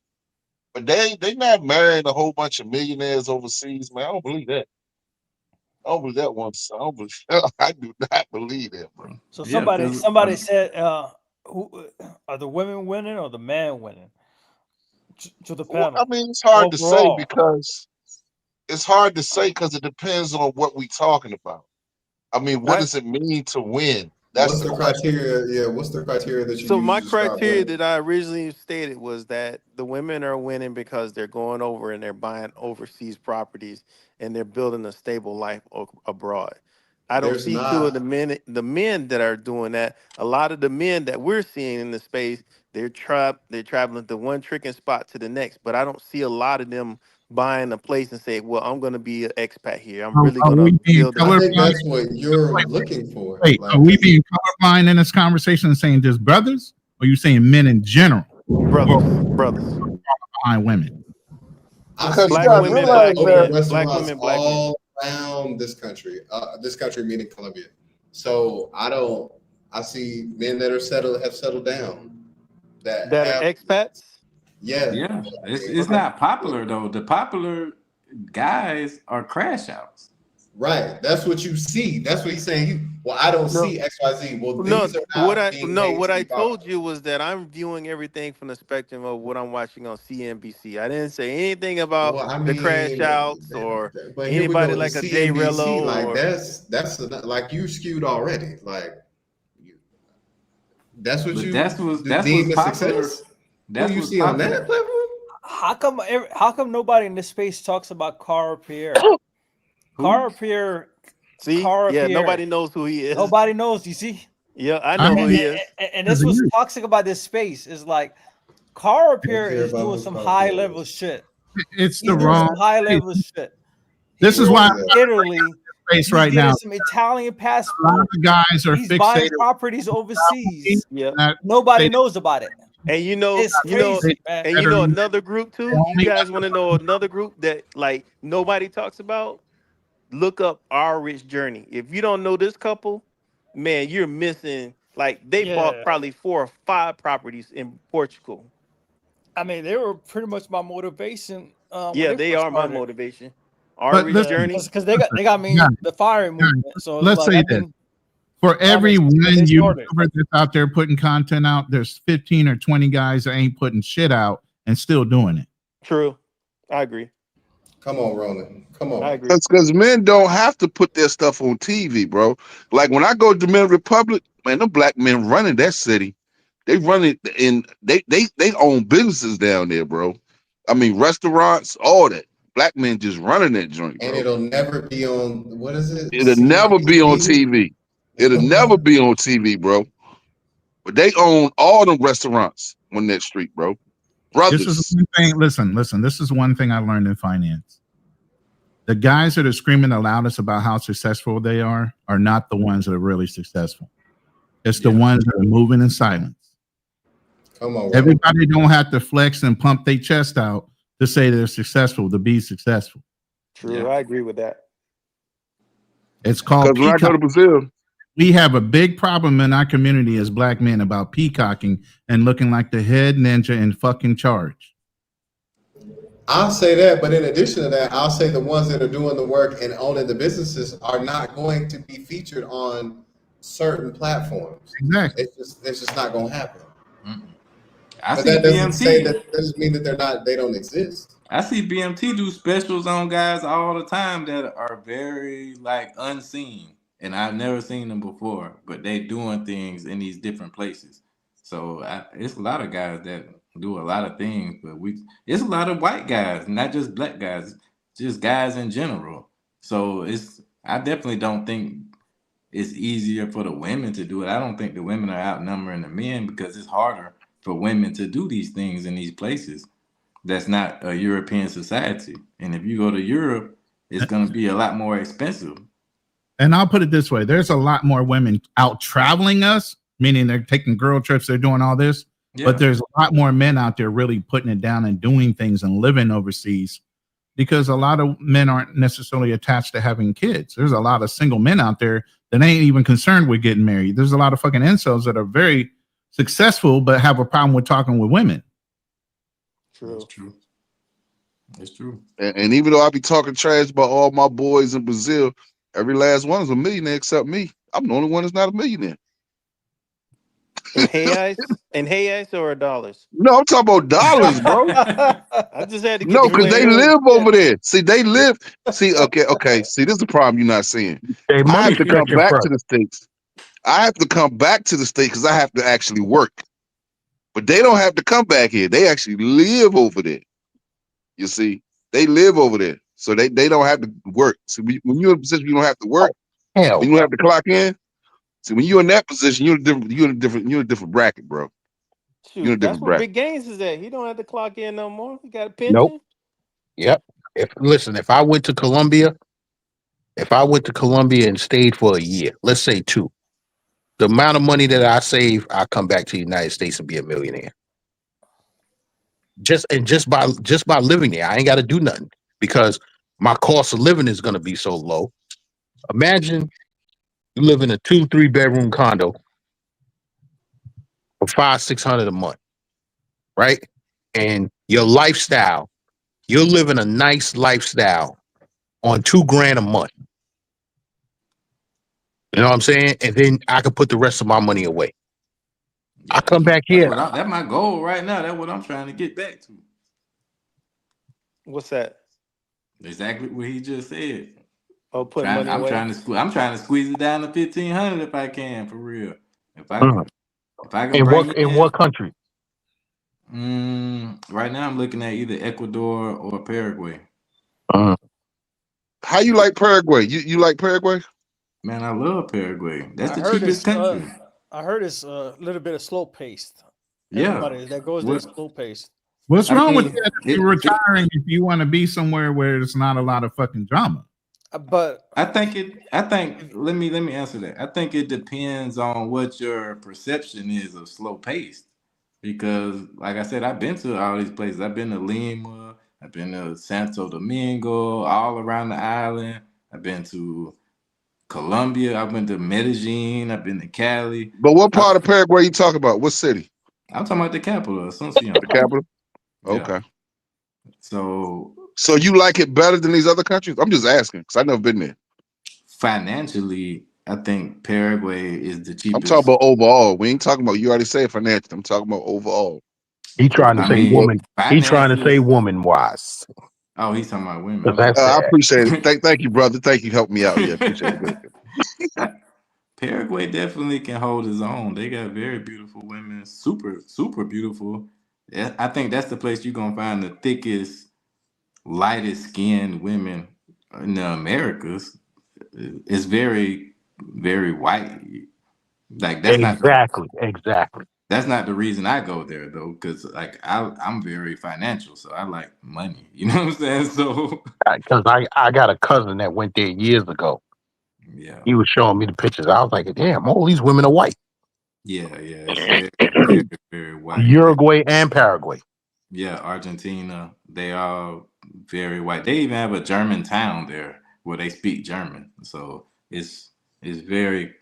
But they not marrying a whole bunch of millionaires overseas, man. I don't believe that. I don't believe that once. I do not believe that, bro. So somebody said, who are the women winning or the man winning? To the panel. I mean, it's hard to say Overall. because it depends on what we talking about. I mean, what does it mean to win? That's What's the criteria? Yeah, what's the criteria that you So use my to describe criteria winning? that I originally stated was that the women are winning because they're going over and they're buying overseas properties and they're building a stable life abroad. I don't There's see not- two of the men that are doing that. A lot of the men that we're seeing in the space, they're traveling to one tricking spot to the next, but I don't see a lot of them buying a place and say, well, I'm going to be an expat here. I'm really Are going we to being build. I think colorblind? that's what you're looking for. Wait, Like, are we being colorblind in this conversation and saying just brothers? Or are you saying men in general Brothers. behind women? I Because see Black brothers women, in black open men, black restaurants women, black men. all around this country. This country meaning Colombia. So I see men that have settled down. That That have, are expats. Yeah, it's not popular though. The popular guys are crash outs. Right. That's what you see. That's what he's saying. I don't see XYZ. Well, No, these are not what I being made what to I be told popular. you was that I'm viewing everything from the spectrum of what I'm watching on CNBC. I didn't say anything about Well, I the crash mean, outs or but here we anybody go. like The a Jay CNBC, Rello like or that's like you skewed already. Like that's what But you that's what's deem as popular. success. That's Who you what's see on popular. that platform? How come nobody in this space talks about Cara Pierre? Cara Pierre. see, Cara yeah, Pierre. nobody knows who he is. Nobody knows. You see, Yeah, I know who he is. and this was toxic about this space is like Cara Pierre care is about doing who some Cara high Pierre level is. shit. It's He's the doing wrong some high level shit. This is He why goes to Italy. space He's right getting now. some Italian A lot passport. of guys are He's buying fixated. properties overseas. Yeah, Nobody knows about it. and It's crazy, man. and another group too. You guys want to know another group that like nobody talks about? Look up Our Rich Journey. If you don't know this couple, man, you're missing. Like they bought probably 4 or 5 properties in Portugal. I mean, they were pretty much my motivation. Yeah, when they first are my started. motivation. Our Rich Journey. Because they got me Yeah. the fire movement. So Let's like, say I've this. been For every one they started. YouTuber that's out there putting content out, there's 15 or 20 guys that ain't putting shit out and still doing it. True. I agree. Come on, Roland. Come I on. agree. That's because men don't have to put their stuff on TV, bro. Like when I go to Dominican Republic, man, them black men running that city. They run it in they own businesses down there, bro. I mean restaurants, all that. Black men just running that joint, bro. And it'll never be on, what is it? It'll never be on TV. It'll never be on TV, bro. But they own all them restaurants on that street, bro. Brothers. This is one thing. Listen. This is one thing I learned in finance. The guys that are screaming the loudest about how successful they are not the ones that are really successful. It's the ones that are moving in silence. Come on. Everybody don't have to flex and pump their chest out to say they're successful, to be successful. True. Yeah. I agree with that. It's called Because when I go to peacock. Brazil, We have a big problem in our community as black men about peacocking and looking like the head ninja in fucking charge. I'll say that, but in addition to that, I'll say the ones that are doing the work and owning the businesses are not going to be featured on certain platforms. Exactly. It's just not going to happen. I But see that doesn't say BMT. that doesn't mean that they don't exist. I see BMT do specials on guys all the time that are very like unseen, and I've never seen them before. But they doing things in these different places. So it's a lot of guys that do a lot of things, but it's a lot of white guys, not just black guys, just guys in general. So I definitely don't think it's easier for the women to do it. I don't think the women are outnumbering the men because it's harder for women to do these things in these places. That's not a European society. And if you go to Europe, it's going to be a lot more expensive. And I'll put it this way. There's a lot more women out traveling us, meaning they're taking girl trips, they're doing all this. Yeah. But there's a lot more men out there really putting it down and doing things and living overseas because a lot of men aren't necessarily attached to having kids. There's a lot of single men out there that ain't even concerned with getting married. There's a lot of fucking incels that are very successful but have a problem with talking with women. True. It's true. It's true. and even though I be talking trash about all my boys in Brazil, every last one is a millionaire except me. I'm the only one that's not a millionaire. In reais or dollars? No, I'm talking about dollars, bro. I just had to get No, the because they clear. live over there. See, they live. See, okay. See, this is the problem you're not seeing. Hey, I money have to come stretching back first. to the States. I have to come back to the States because I have to actually work. But they don't have to come back here. They actually live over there. You see, they live over there. So they don't have to work. So when you're in a position you don't have to work, Hell, when you don't have to clock in. See, when you're in that position, you're in a different bracket, bro. You're in a Shoot, that's different where bracket. Big Gaines is at. He don't have to clock in no more. He got a pension. Nope. Yep. If I went to Colombia and stayed for a year, let's say 2, the amount of money that I save, I come back to the United States and be a millionaire. Just by living there, I ain't got to do nothing because my cost of living is going to be so low. Imagine you live in a 2-3 bedroom condo for $500-600 a month, right? And your lifestyle, you're living a nice lifestyle on $2,000 a month. You know what I'm saying? And then I can put the rest of my money away. I come back here. That's my goal right now. That's what I'm trying to get back to. What's that? Exactly what he just said. Oh, put money I'm away. trying to squeeze it down to 1,500 if I can, for real. If I can In bring what country? right now I'm looking at either Ecuador or Paraguay. How you like Paraguay? You like Paraguay? Man, I love Paraguay. That's I the heard cheapest it's, country. I heard it's a little bit of slow paced. Yeah. Everybody that goes there is slow paced. What's I wrong with mean, that if you're retiring if you want to be somewhere where there's not a lot of fucking drama? But I think let me answer that. I think it depends on what your perception is of slow paced. Because like I said, I've been to all these places. I've been to Lima, I've been to Santo Domingo, all around the island. I've been to Colombia, I've been to Medellin, I've been to Cali. But what part of Paraguay you talking about? What city? I'm talking about the capital, Asuncion. The capital? Yeah. Okay. So you like it better than these other countries? I'm just asking because I've never been there. financially, I think Paraguay is the I'm talking cheapest. about overall. We ain't talking about, you already said financial. I'm talking about overall. He trying to I say mean, woman. He trying to say finances. woman wise. Oh, he's talking about women. 'Cause that's Okay. I sad. appreciate it. Thank you, brother. Thank you. Help me out here. Appreciate it. Paraguay definitely can hold his own. They got very beautiful women, super, super beautiful. Yeah, I think that's the place you're gonna find the thickest, lightest skinned women in the Americas. It's very, very white. Like Exactly. that's not the reason I go there though, because like I'm very financial, so I like money. You know what I'm saying? So Because I got a cousin that went there years ago. yeah, He was showing me the pictures. I was like, damn, all these women are white. yeah. It's very, very, very white. Uruguay and Paraguay. Yeah, Argentina, they are very white. They even have a German town there where they speak German. So it's very,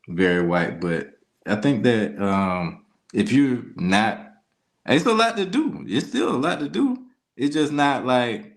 very white. But I think that if you're not, it's a lot to do. It's still a lot to do. It's just not like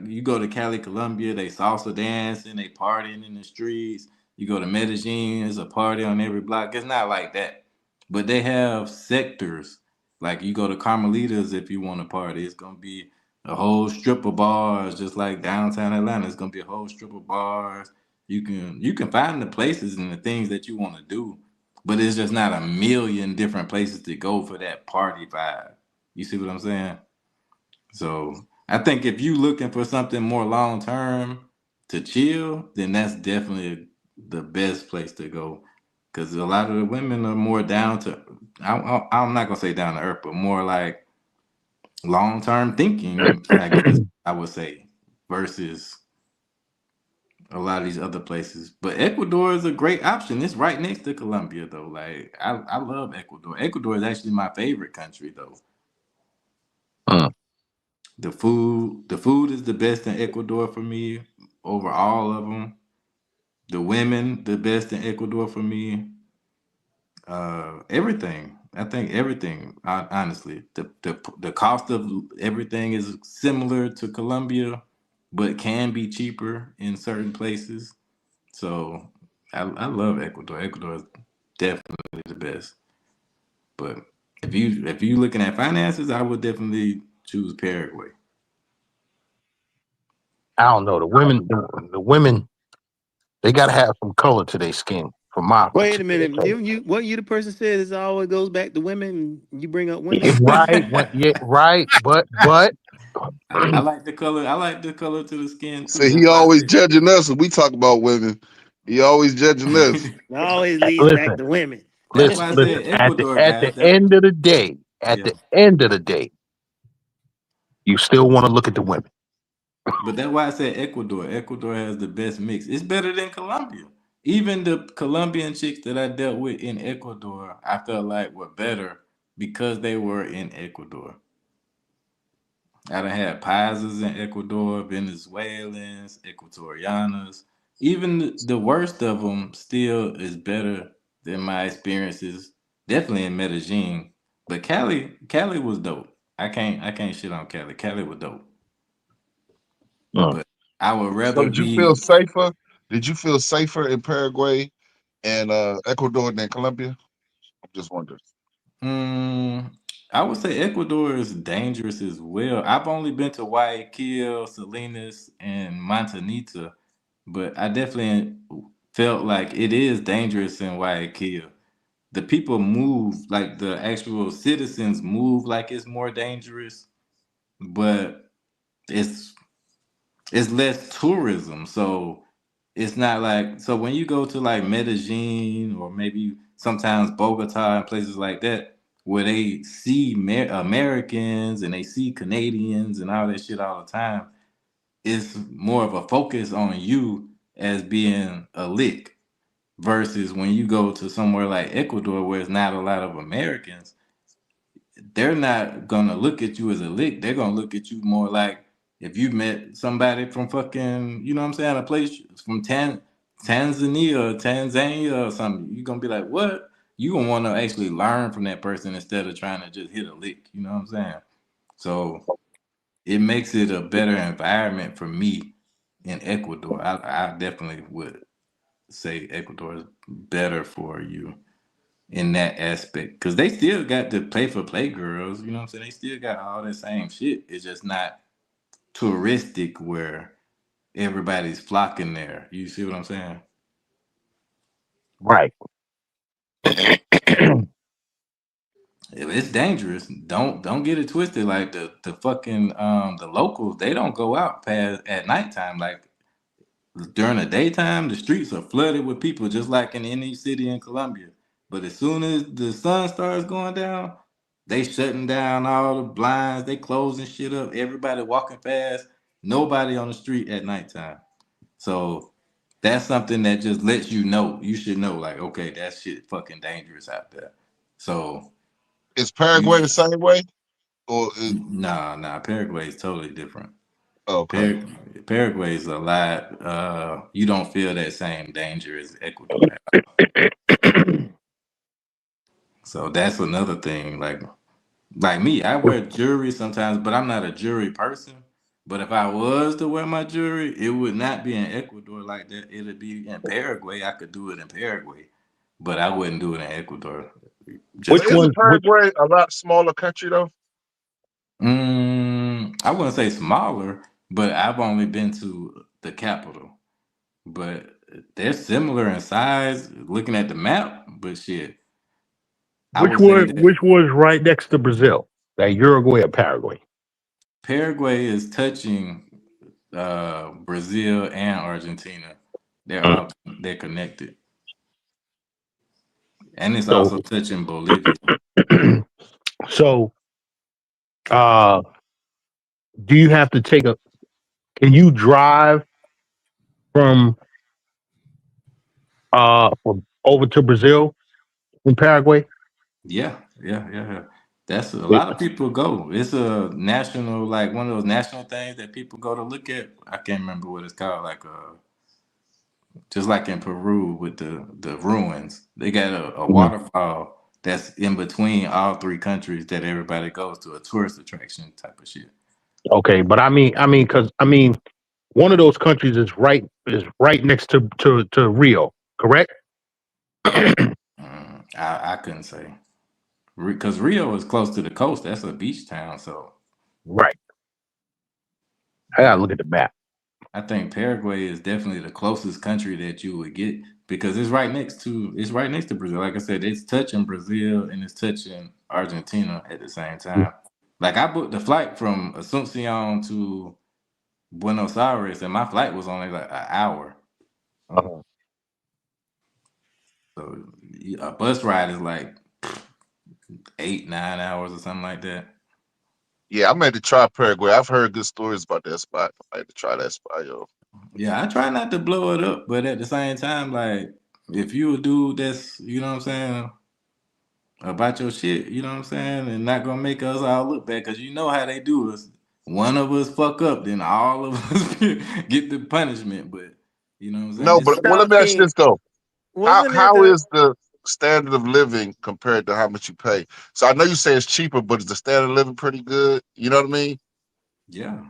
you go to Cali, Colombia, they salsa dancing, they partying in the streets. You go to Medellin, there's a party on every block. It's not like that. But they have sectors. Like you go to Carmelitas if you want to party, it's gonna be a whole strip of bars, just like downtown Atlanta. It's gonna be a whole strip of bars. You can find the places and the things that you want to do, but it's just not a million different places to go for that party vibe. You see what I'm saying? So I think if you looking for something more long term to chill, then that's definitely the best place to go. Because a lot of the women are more down to, I'm not gonna say down to earth, but more like long term thinking. I guess I would say versus a lot of these other places. But Ecuador is a great option. It's right next to Colombia, though. Like I love Ecuador. Ecuador is actually my favorite country, though. Mm. The food is the best in Ecuador for me over all of them. The women, the best in Ecuador for me. Everything. I think everything. Honestly, the cost of everything is similar to Colombia, but can be cheaper in certain places. So I love Ecuador. Ecuador is definitely the best. But if you looking at finances, I would definitely choose Paraguay. I don't know. The women, they gotta have some color to their skin. For my Wait a minute. particular taste. Didn't you what you the person said is always goes back to women? You bring up women. Right. But I like the color. I like the color to the skin too. See, That's he why I always say. judging us when we talk about women. He always judging us. It always leads back listen, to women. That's why I listen. said Ecuador, At guys. the end of the day, Yeah. you still want to look at the women. But that's why I said Ecuador. Ecuador has the best mix. It's better than Colombia. Even the Colombian chicks that I dealt with in Ecuador, I felt like were better because they were in Ecuador. I done had Paisas in Ecuador, Venezuelans, Ecuadorianas. Even the worst of them still is better than my experiences. Definitely in Medellin, but Cali was dope. I can't shit on Cali. Cali was dope, Mm. but I would So rather did you feel be. safer? Did you feel safer in Paraguay and Ecuador than Colombia? I'm just wondering. Mm, I would say Ecuador is dangerous as well. I've only been to Guayaquil, Salinas, and Montanita, but I definitely felt like it is dangerous in Guayaquil. The people move like the actual citizens move like it's more dangerous, but it's it's less tourism, so it's not like so when you go to like Medellin or maybe sometimes Bogota and places like that where they see Americans and they see Canadians and all that shit all the time, it's more of a focus on you as being a lick versus when you go to somewhere like Ecuador where it's not a lot of Americans, they're not gonna look at you as a lick. They're gonna look at you more like if you met somebody from fucking, you know what I'm saying, a place from Tanzania or something. You're gonna be like, what? You gonna want to actually learn from that person instead of trying to just hit a lick. You know what I'm saying? So it makes it a better environment for me in Ecuador. I definitely would. say Ecuador is better for you in that aspect because they still got the play girls. You know what I'm saying? They still got all that same shit. It's just not touristic where everybody's flocking there. You see what I'm saying? Right. It's dangerous. Don't get it twisted. Like the fucking the locals, they don't go out past at nighttime. Like during the daytime, the streets are flooded with people, just like in any city in Colombia. But as soon as the sun starts going down, they shutting down all the blinds. They closing shit up. Everybody walking fast. Nobody on the street at nighttime. So that's something that just lets you know. You should know, like, okay, that shit fucking dangerous out there. So Is Paraguay the same way? Or nah, Paraguay is totally different. okay. Paraguay is a lot. You don't feel that same danger as Ecuador. So that's another thing. Like me, I wear jewelry sometimes, but I'm not a jewelry person. But if I was to wear my jewelry, it would not be in Ecuador like that. It'd be in Paraguay. I could do it in Paraguay, but I wouldn't do it in Ecuador. But Just Which because isn't one? Which Paraguay a lot smaller country though? I wouldn't say smaller, but I've only been to the capital. But they're similar in size, looking at the map. But shit, I which would say one? that Which was right next to Brazil? That Uruguay or Paraguay? Paraguay is touching Brazil and Argentina. Mm. They're connected, and it's So, also touching Bolivia. so, uh, do you have to take a? Can you drive from from over to Brazil from Paraguay? Yeah. That's a lot of people go. It's a national, like one of those national things that people go to look at. I can't remember what it's called. Just like in Peru with the ruins, they got a Mhm. waterfall that's in between all three countries that everybody goes to, a tourist attraction type of shit. Okay, but because one of those countries is right next to Rio, correct? I couldn't say because Rio is close to the coast. That's a beach town, so Right. I gotta look at the map. I think Paraguay is definitely the closest country that you would get because it's right next to Brazil. Like I said, it's touching Brazil and it's touching Argentina at the same time. Like I booked the flight from Asuncion to Buenos Aires, and my flight was only like an hour. Uh-huh. So a bus ride is like 8, 9 hours or something like that. Yeah, I'm ready to try Paraguay. I've heard good stories about that spot. I like to try that spot, yo. Yeah, I try not to blow it up, but at the same time, like if you a dude that's, you know what I'm saying, about your shit, you know what I'm saying, and not gonna make us all look bad, cause you know how they do us. One of us fuck up, then all of us get the punishment. But you know what I'm saying? No, but well, let Style me ask you King, this though. How wasn't it how the is the standard of living compared to how much you pay? So I know you say it's cheaper, but is the standard of living pretty good? You know what I mean? Yeah,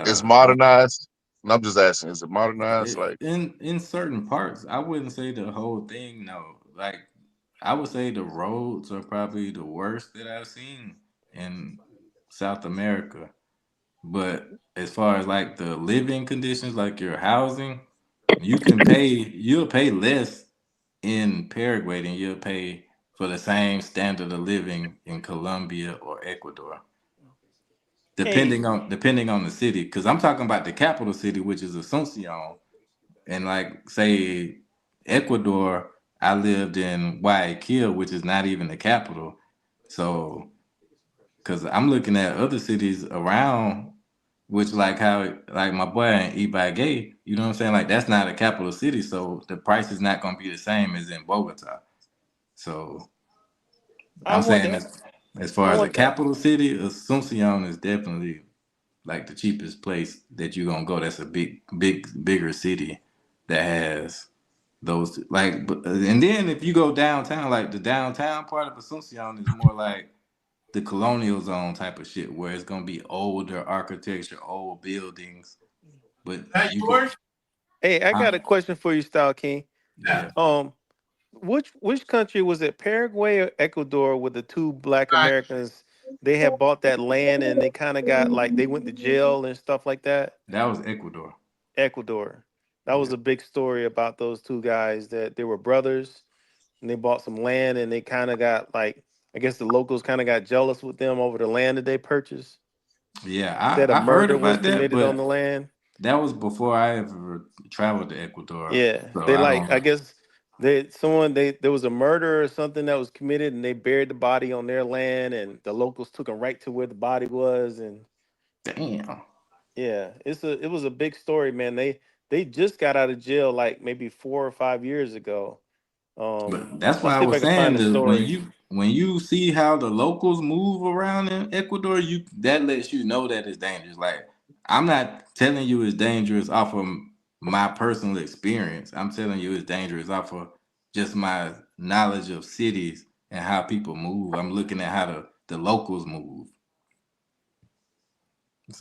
It's yeah. modernized. And I'm just asking, is it modernized? Like, In certain parts, I wouldn't say the whole thing. No, like I would say the roads are probably the worst that I've seen in South America. But as far as like the living conditions, like your housing, you'll pay less in Paraguay than you'll pay for the same standard of living in Colombia or Ecuador, hey? depending on the city. Because I'm talking about the capital city, which is Asuncion, and like say Ecuador, I lived in Guayaquil, which is not even the capital. So, because I'm looking at other cities around, which like my boy in Ibagué, you know what I'm saying? Like that's not a capital city, so the price is not going to be the same as in Bogota. So I I'm want saying to. as I far as a want to. capital city, Asuncion is definitely like the cheapest place that you're gonna go. That's a bigger city that has those like. And then if you go downtown, like the downtown part of Asuncion is more like the colonial zone type of shit, where it's gonna be older architecture, old buildings. But you could, Hey, I got a question for you, Style King. Yeah. Which country was it? Paraguay or Ecuador? With the two black Americans, they had bought that land and they kind of got like they went to jail and stuff like that. That was Ecuador. Ecuador. That was Yeah. a big story about those two guys that they were brothers and they bought some land and they kind of got like, I guess the locals kind of got jealous with them over the land that they purchased. Yeah, That a I heard murder was about that, committed on the but land. that was before I ever traveled to Ecuador. Yeah, So they I like, I don't. guess there was a murder or something that was committed and they buried the body on their land and the locals took them right to where the body was. And Damn. yeah, it was a big story, man. They just got out of jail like maybe 4 or 5 years ago. But that's I'll why I see if I was can saying find the that story. when you see how the locals move around in Ecuador, that lets you know that it's dangerous. Like I'm not telling you it's dangerous off of my personal experience. I'm telling you it's dangerous off of just my knowledge of cities and how people move. I'm looking at how the locals move.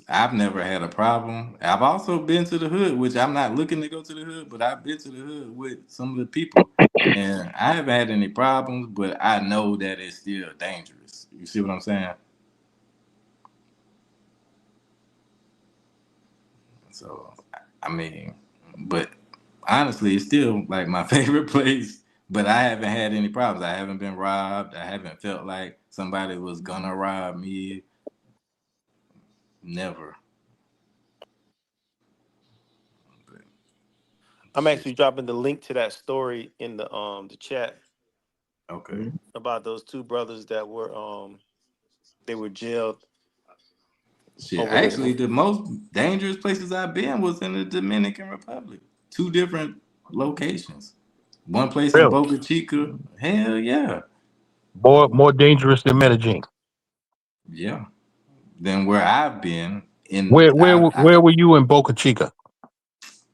I've never had a problem. I've also been to the hood, which I'm not looking to go to the hood, but I've been to the hood with some of the people, and I haven't had any problems. But I know that it's still dangerous. You see what I'm saying? So, I mean, but honestly, it's still like my favorite place. But I haven't had any problems. I haven't been robbed. I haven't felt like somebody was gonna rob me. Never. But I'm shit. actually dropping the link to that story in the chat Okay. about those two brothers that were they were jailed Shit, over the. actually, the most dangerous places I've been was in the Dominican Republic. 2 different locations. One place in Really? Boca Chica. Hell yeah, More dangerous than Medellin. yeah. Then where I've been Where were you in Boca Chica?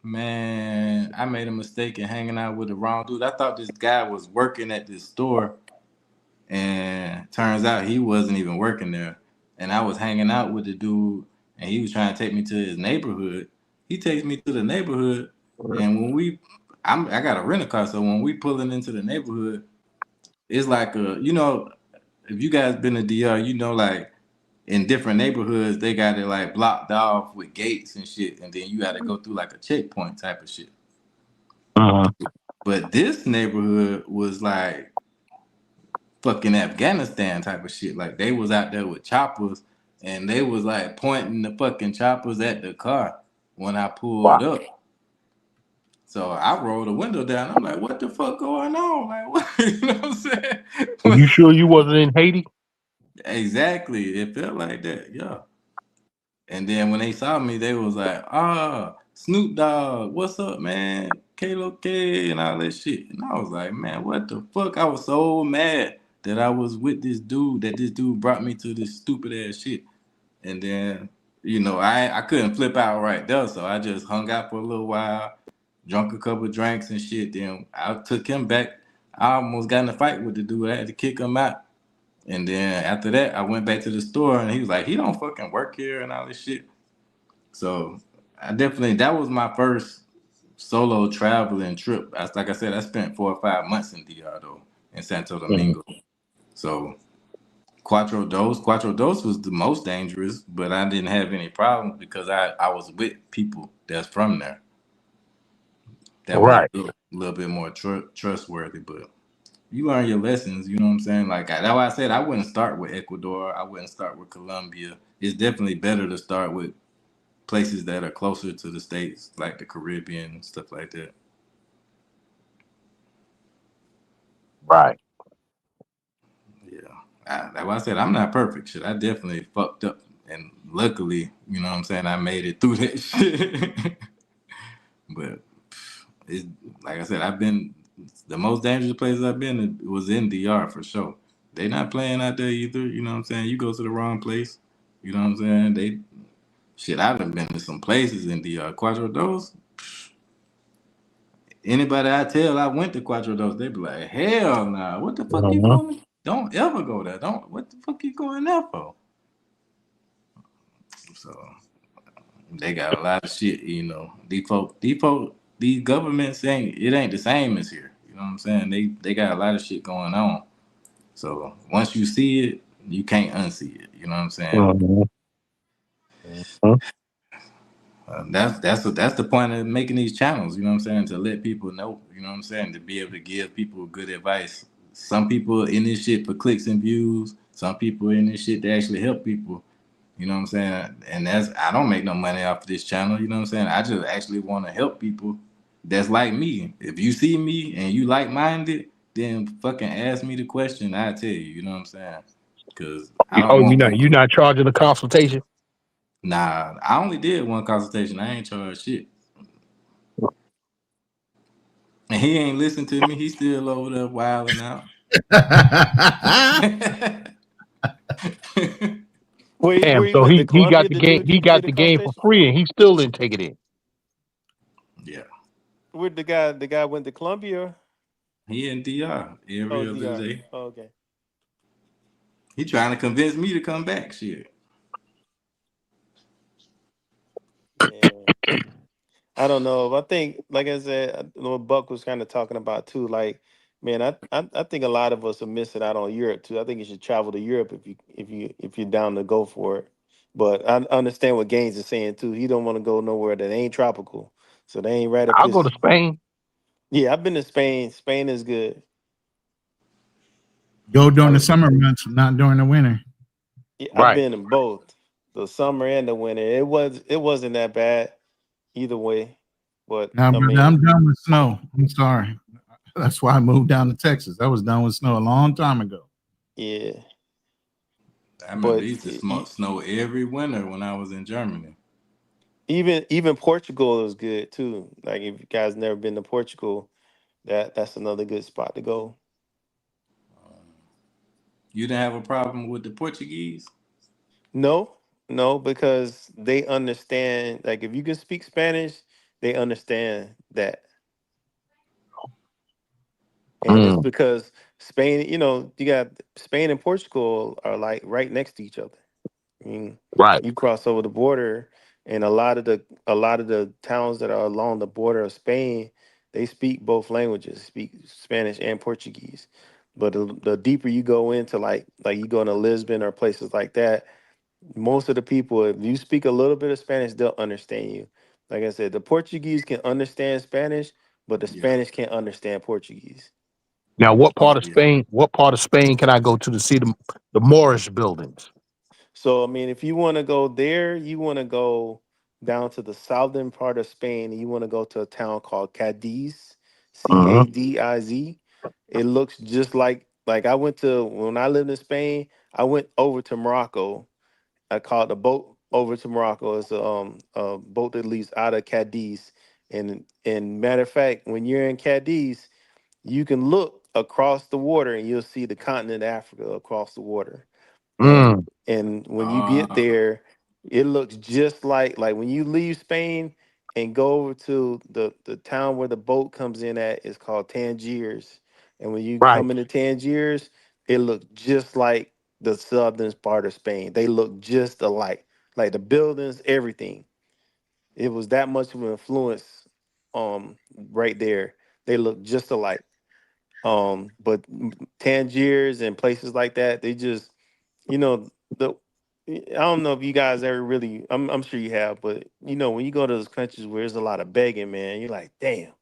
man, I made a mistake in hanging out with the wrong dude. I thought this guy was working at this store, and turns out he wasn't even working there. And I was hanging out with the dude, and he was trying to take me to his neighborhood. He takes me to the neighborhood, and I got a rental car, so when we pulling into the neighborhood, it's like if you guys been to DR, like in different neighborhoods they got it like blocked off with gates and shit, and then you got to go through like a checkpoint type of shit. Uh-huh. But this neighborhood was like fucking Afghanistan type of shit. Like they was out there with choppers and they was like pointing the fucking choppers at the car when I pulled up. So I rolled the window down. I'm like, what the fuck going on? Like, what? You know what I'm saying? Are you sure you wasn't in Haiti? Exactly. It felt like that. Yeah. And then when they saw me, they was like, Snoop Dogg, what's up, man? Kalo K and all that shit. And I was like, man, what the fuck? I was so mad that I was with this dude, that this dude brought me to this stupid ass shit. And then, I couldn't flip out right there. So I just hung out for a little while, drunk a couple of drinks and shit. Then I took him back. I almost got in a fight with the dude. I had to kick him out. And then after that, I went back to the store and he was like, he don't fucking work here and all this shit. So that was my first solo traveling trip. Like I said, I spent 4 or 5 months in DR though, in Santo Domingo. So Cuatro Dos was the most dangerous, but I didn't have any problems because I was with people that's from there. That was a little bit more trustworthy, but you learn your lessons, you know what I'm saying? Like that's why I said I wouldn't start with Ecuador. I wouldn't start with Colombia. It's definitely better to start with places that are closer to the States, like the Caribbean and stuff like that. Right. Yeah. That's why I said I'm not perfect. Shit, I definitely fucked up. And luckily, you know what I'm saying, I made it through that shit. But it's like I said, the most dangerous places I've been was in DR for sure. They not playing out there either. You know what I'm saying? You go to the wrong place. You know what I'm saying? I done been to some places in DR. Cuatro Dos. Anybody I tell I went to Cuatro Dos, they be like, hell nah. What the fuck you going? Don't ever go there. What the fuck you going there for? So they got a lot of shit, Default these governments ain't the same as here. You know what I'm saying? They got a lot of shit going on. So once you see it, you can't unsee it. You know what I'm saying? Mhm. Mhm. That's the point of making these channels. You know what I'm saying? To let people know. You know what I'm saying? To be able to give people good advice. Some people in this shit for clicks and views. Some people in this shit to actually help people. You know what I'm saying? And I don't make no money off of this channel. You know what I'm saying? I just actually want to help people that's like me. If you see me and you like minded, then fucking ask me the question. I tell you. You know what I'm saying? Because I don't Oh, want people. you're not charging a consultation? Nah, I only did one consultation. I ain't charged shit. And he ain't listen to me. He still over there wilding out. Damn, Where you so went to he got Columbia? the The game. dude He did got a the game for consultation. free, and he still didn't take it in. Yeah. Where the guy went to Columbia? He in DR Oh, every other DR. day. Oh, okay. He trying to convince me to come back. Shit. Yeah. I don't know. I think, like I said, what Buck was kind of talking about too. Like, man, I think a lot of us are missing out on Europe too. I think you should travel to Europe if you're down to go for it. But I understand what Gaines is saying too. He don't want to go nowhere that ain't tropical, so they ain't right up I'll go to his. Spain. Yeah, I've been to Spain. Spain is good. Go during the I, summer months, not during the winter. yeah, I've Right. been in both the summer and the winter. It wasn't that bad either way. But Now, I brother, mean, I'm done with snow. I'm sorry. That's why I moved down to Texas. I was done with snow a long time ago. yeah. I remember But it used to snow every winter when I was in Germany. even Portugal is good too. Like if you guys never been to Portugal, that's another good spot to go. You didn't have a problem with the Portuguese? No, no, because they understand. Like if you can speak Spanish, they understand that, and it's Mm, because Spain. You got Spain and Portugal are like right next to each other. I mean, right. you cross over the border, and a lot of the towns that are along the border of Spain, they speak both languages, speak Spanish and Portuguese. But the deeper you go into like you go into Lisbon or places like that, most of the people, if you speak a little bit of Spanish, they'll understand you. Like I said, the Portuguese can understand Spanish, but the Yeah. Spanish can't understand Portuguese. Now, what part Oh of yeah. Spain? What part of Spain can I go to see the Moorish buildings? So I mean, if you want to go there, you want to go down to the southern part of Spain. And you want to go to a town called Cadiz, Uh-huh. Cadiz. It looks just like I went to when I lived in Spain. I went over to Morocco. I caught a boat over to Morocco. It's a boat that leaves out of Cadiz. And matter of fact, when you're in Cadiz, you can look across the water and you'll see the continent of Africa across the water and Mm, and when you get Uh, there, it looks just like when you leave Spain and go over to the town where the boat comes in at is called Tangiers. And when you right. come into Tangiers, it looks just like the southern part of Spain. They look just alike, like the buildings, everything. It was that much of an influence right there. They look just alike. But Tangiers and places like that, they just the I don't know if you guys ever really I'm sure you have, but when you go to those countries where there's a lot of begging, man, you're like, damn,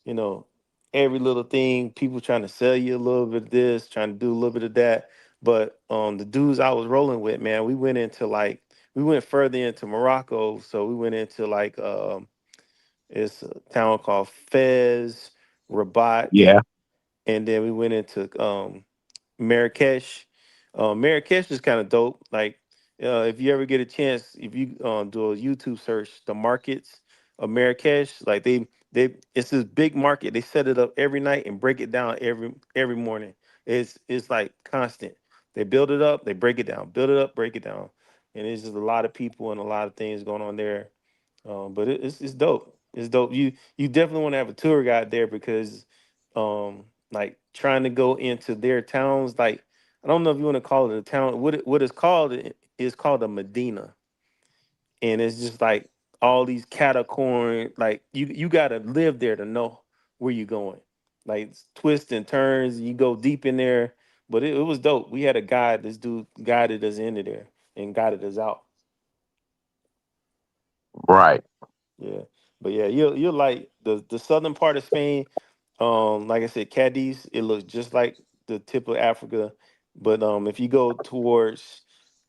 you know, every little thing, people trying to sell you a little bit of this, trying to do a little bit of that. But the dudes I was rolling with, man, we went further into Morocco, so we went into it's a town called Fez, Rabat, Yeah. and then we went into Marrakesh. Marrakesh is kind of dope. Like, if you ever get a chance, if you do a YouTube search, the markets of Marrakesh, like it's this big market. They set it up every night and break it down every morning. It's like constant. They build it up, they break it down, build it up, break it down, and it's just a lot of people and a lot of things going on there. But it's dope. It's dope. You definitely want to have a tour guide there because like trying to go into their towns, like I don't know if you want to call it a town. What it's called is called a Medina, and it's just like all these catacorn. Like you gotta live there to know where you're going. Like twists and turns. You go deep in there, but it was dope. We had a guide. This dude guided us into there and guided us out. Right. Yeah, but yeah, you'll like the southern part of Spain. Like I said, Cadiz. It looks just like the tip of Africa, but if you go towards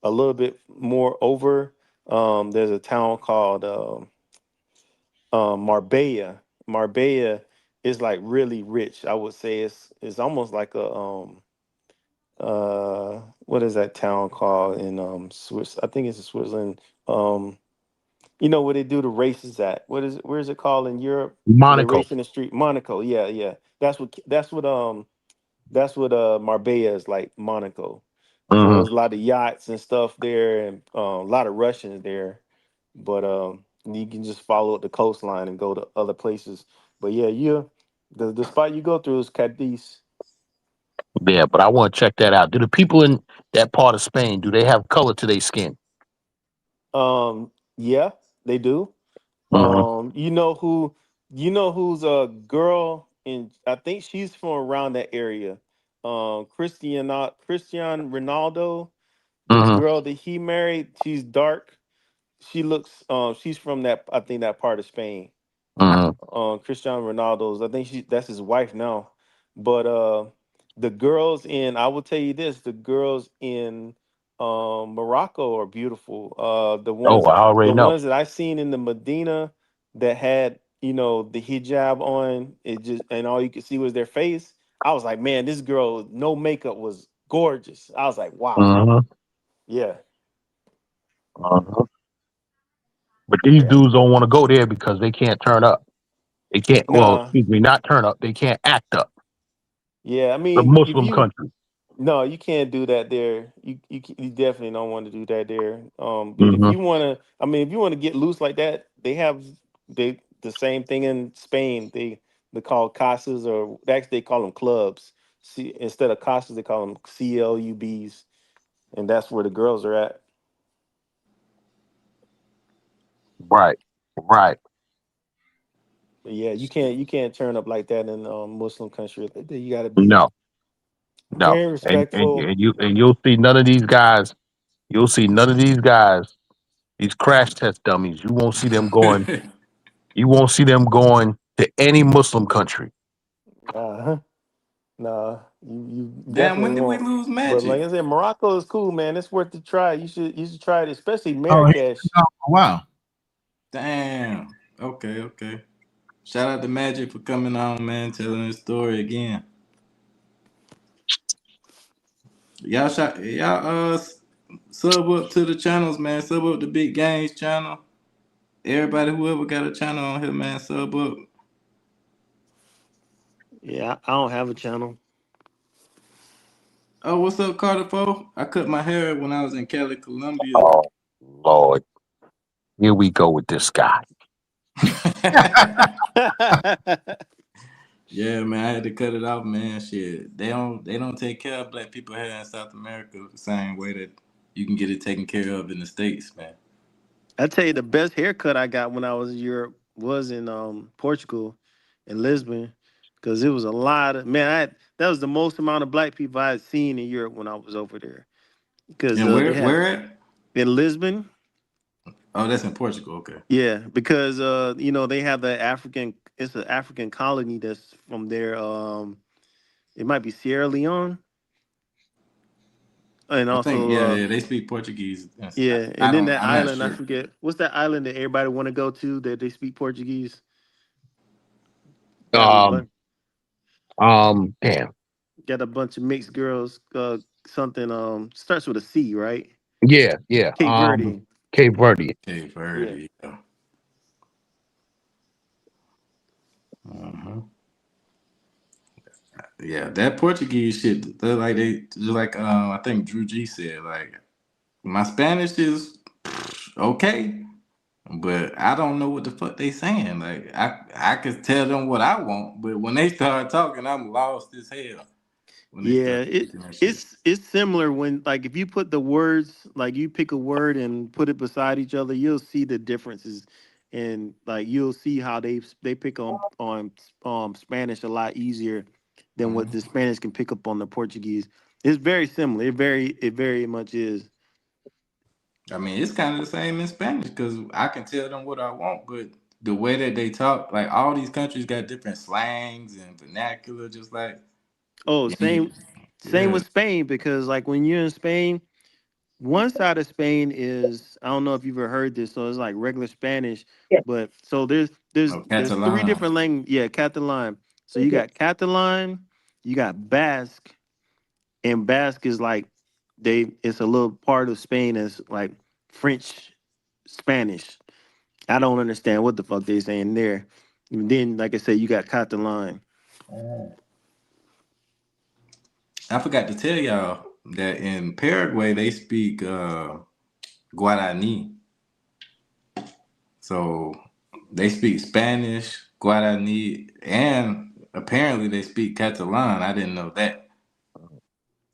a little bit more over, there's a town called Marbella. Marbella is like really rich. I would say it's almost like a what is that town called in Swiss? I think it's in Switzerland. You know where they do the races at? Where is it called in Europe? Where they Monaco. race in the street? Monaco. Yeah, yeah. That's what Marbella is like, Monaco. So Hmm. there's a lot of yachts and stuff there, and a lot of Russians there. But you can just follow up the coastline and go to other places. But yeah, the spot you go through is Cadiz. Yeah, but I want to check that out. Do the people in that part of Spain do they have color to their skin? Yeah, they do. Hmm. You know who's a girl in, I think she's from around that area. Cristian Ronaldo, the Hmm. girl that he married, she's dark. She's from that, I think, that part of Spain. Hmm. Cristiano Ronaldo's, I think that's his wife now. But the girls in, I will tell you this, the girls in Morocco are beautiful. The Oh, ones I already the know. ones that I seen in the Medina that had, the hijab on, it just, and all you could see was their face. I was like, man, this girl, no makeup, was gorgeous. I was like, wow. Hmm. Yeah. Hmm. But these Yeah. dudes don't want to go there because they can't turn up. They can't. Well, Nah. excuse me, not turn up. They can't act up. Yeah. I The mean, if Muslim you country. No, you can't do that there. You definitely don't want to do that there. But if Hmm. you want to, I mean, if you want to get loose like that, they the same thing in Spain. They call casas, or actually they call them clubs. See, instead of casas, they call them clubs, and that's where the girls are at. Right. Right. But yeah, you can't turn up like that in Muslim country. You got to be No. No. very And respectful. you'll see none of these guys. You'll see none of these guys. These crash test dummies. You won't see them going. You won't see them going to any Muslim country. Uh, Nah, you Damn, definitely when did we won't. lose But like Magic? I said, Morocco is cool, man. It's worth the try. You should try it, especially Oh, Marrakesh. wow. Damn. Okay, okay. Shout out to Magic for coming on, man, telling his story again. Y'all sub up to the channels, man. Sub up to Big Games channel. Everybody, whoever got a channel on here, man, sub up. Yeah, I don't have a channel. Oh, what's up, Carter Foe? I cut my hair when I was in Cali, Colombia. Oh Lord, here we go with this guy. Yeah, man, I had to cut it off, man. Shit, they don't take care of black people here in South America the same way that you can get it taken care of in the States, man. I tell you, the best haircut I got when I was in Europe was in Portugal, in Lisbon, because it was a lot of, man. That was the most amount of black people I had seen in Europe when I was over there. Because And they had where at? in Lisbon. Oh, that's in Portugal. Okay. Yeah, because they have the African. It's an African colony that's from there. It might be Sierra Leone, and I think also yeah, they speak Portuguese. yeah, I and then don't. that I'm not island, I sure. forget what's that island that everybody want to go to that they speak Portuguese. Got a Um, bunch, damn. got a bunch of mixed girls. Something starts with a C, right? Yeah, yeah. Cape Verde. Cape Verde. Cape Yeah. Verde. Yeah. Uh-huh. Yeah, that Portuguese shit. They're like they just like I think Drew G said, like my Spanish is okay, but I don't know what the fuck they saying. Like I could tell them what I want, but when they start talking, I'm lost as hell. When they Yeah, start speaking that shit. it's similar when, like, if you put the words, like, you pick a word and put it beside each other, you'll see the differences and like you'll see how they pick on Spanish a lot easier than what the Spanish can pick up on the Portuguese. It's very similar. It very much is. I mean, it's kind of the same in Spanish because I can tell them what I want, but the way that they talk, like all these countries got different slangs and vernacular, just like Oh, same yeah. with Spain, because like when you're in Spain, one side of Spain is, I don't know if you've ever heard this, so it's like regular Spanish, but so there's Oh, three Catalan. different languages. Yeah, Catalan. So you got Catalan, you got Basque, and Basque is like it's a little part of Spain that's like French Spanish. I don't understand what the fuck they saying there. And then, like I said, you got Catalan. I forgot to tell y'all that in Paraguay they speak Guarani. So they speak Spanish, Guarani, and apparently they speak Catalan. I didn't know that.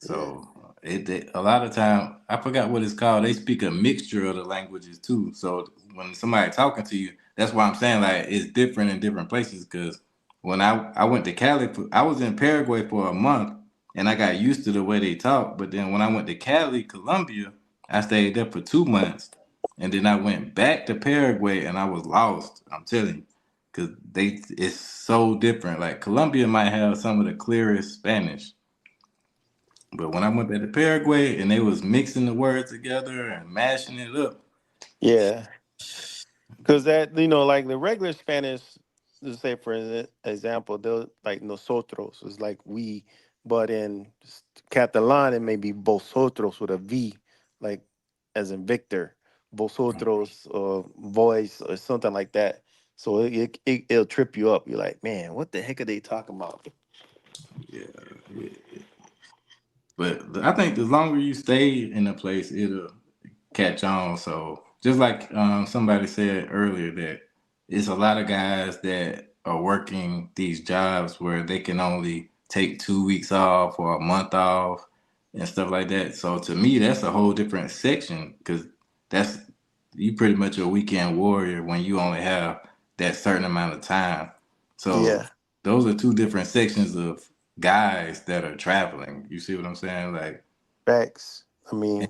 So a lot of time, I forgot what it's called. They speak a mixture of the languages too. So when somebody talking to you, that's why I'm saying like it's different in different places. Because when I went to Cali, I was in Paraguay for a month, and I got used to the way they talk. But then when I went to Cali, Colombia, I stayed there for 2 months, and then I went back to Paraguay, and I was lost. I'm telling you, because it's so different. Like Colombia might have some of the clearest Spanish. But when I went back to Paraguay and they was mixing the words together and mashing it up. Yeah. Because that, like the regular Spanish, let's say for example, they'll like nosotros is like we, but in Catalan it may be vosotros with a V, like as in Victor, vosotros or voice or something like that. So it'll trip you up. You're like, man, what the heck are they talking about? Yeah. But I think the longer you stay in a place, it'll catch on. So just like somebody said earlier, that it's a lot of guys that are working these jobs where they can only take 2 weeks off or a month off and stuff like that. So to me, that's a whole different section because you pretty much a weekend warrior when you only have that certain amount of time. So Yeah. those are two different sections of guys that are traveling. You see what I'm saying? Like Facts. I mean,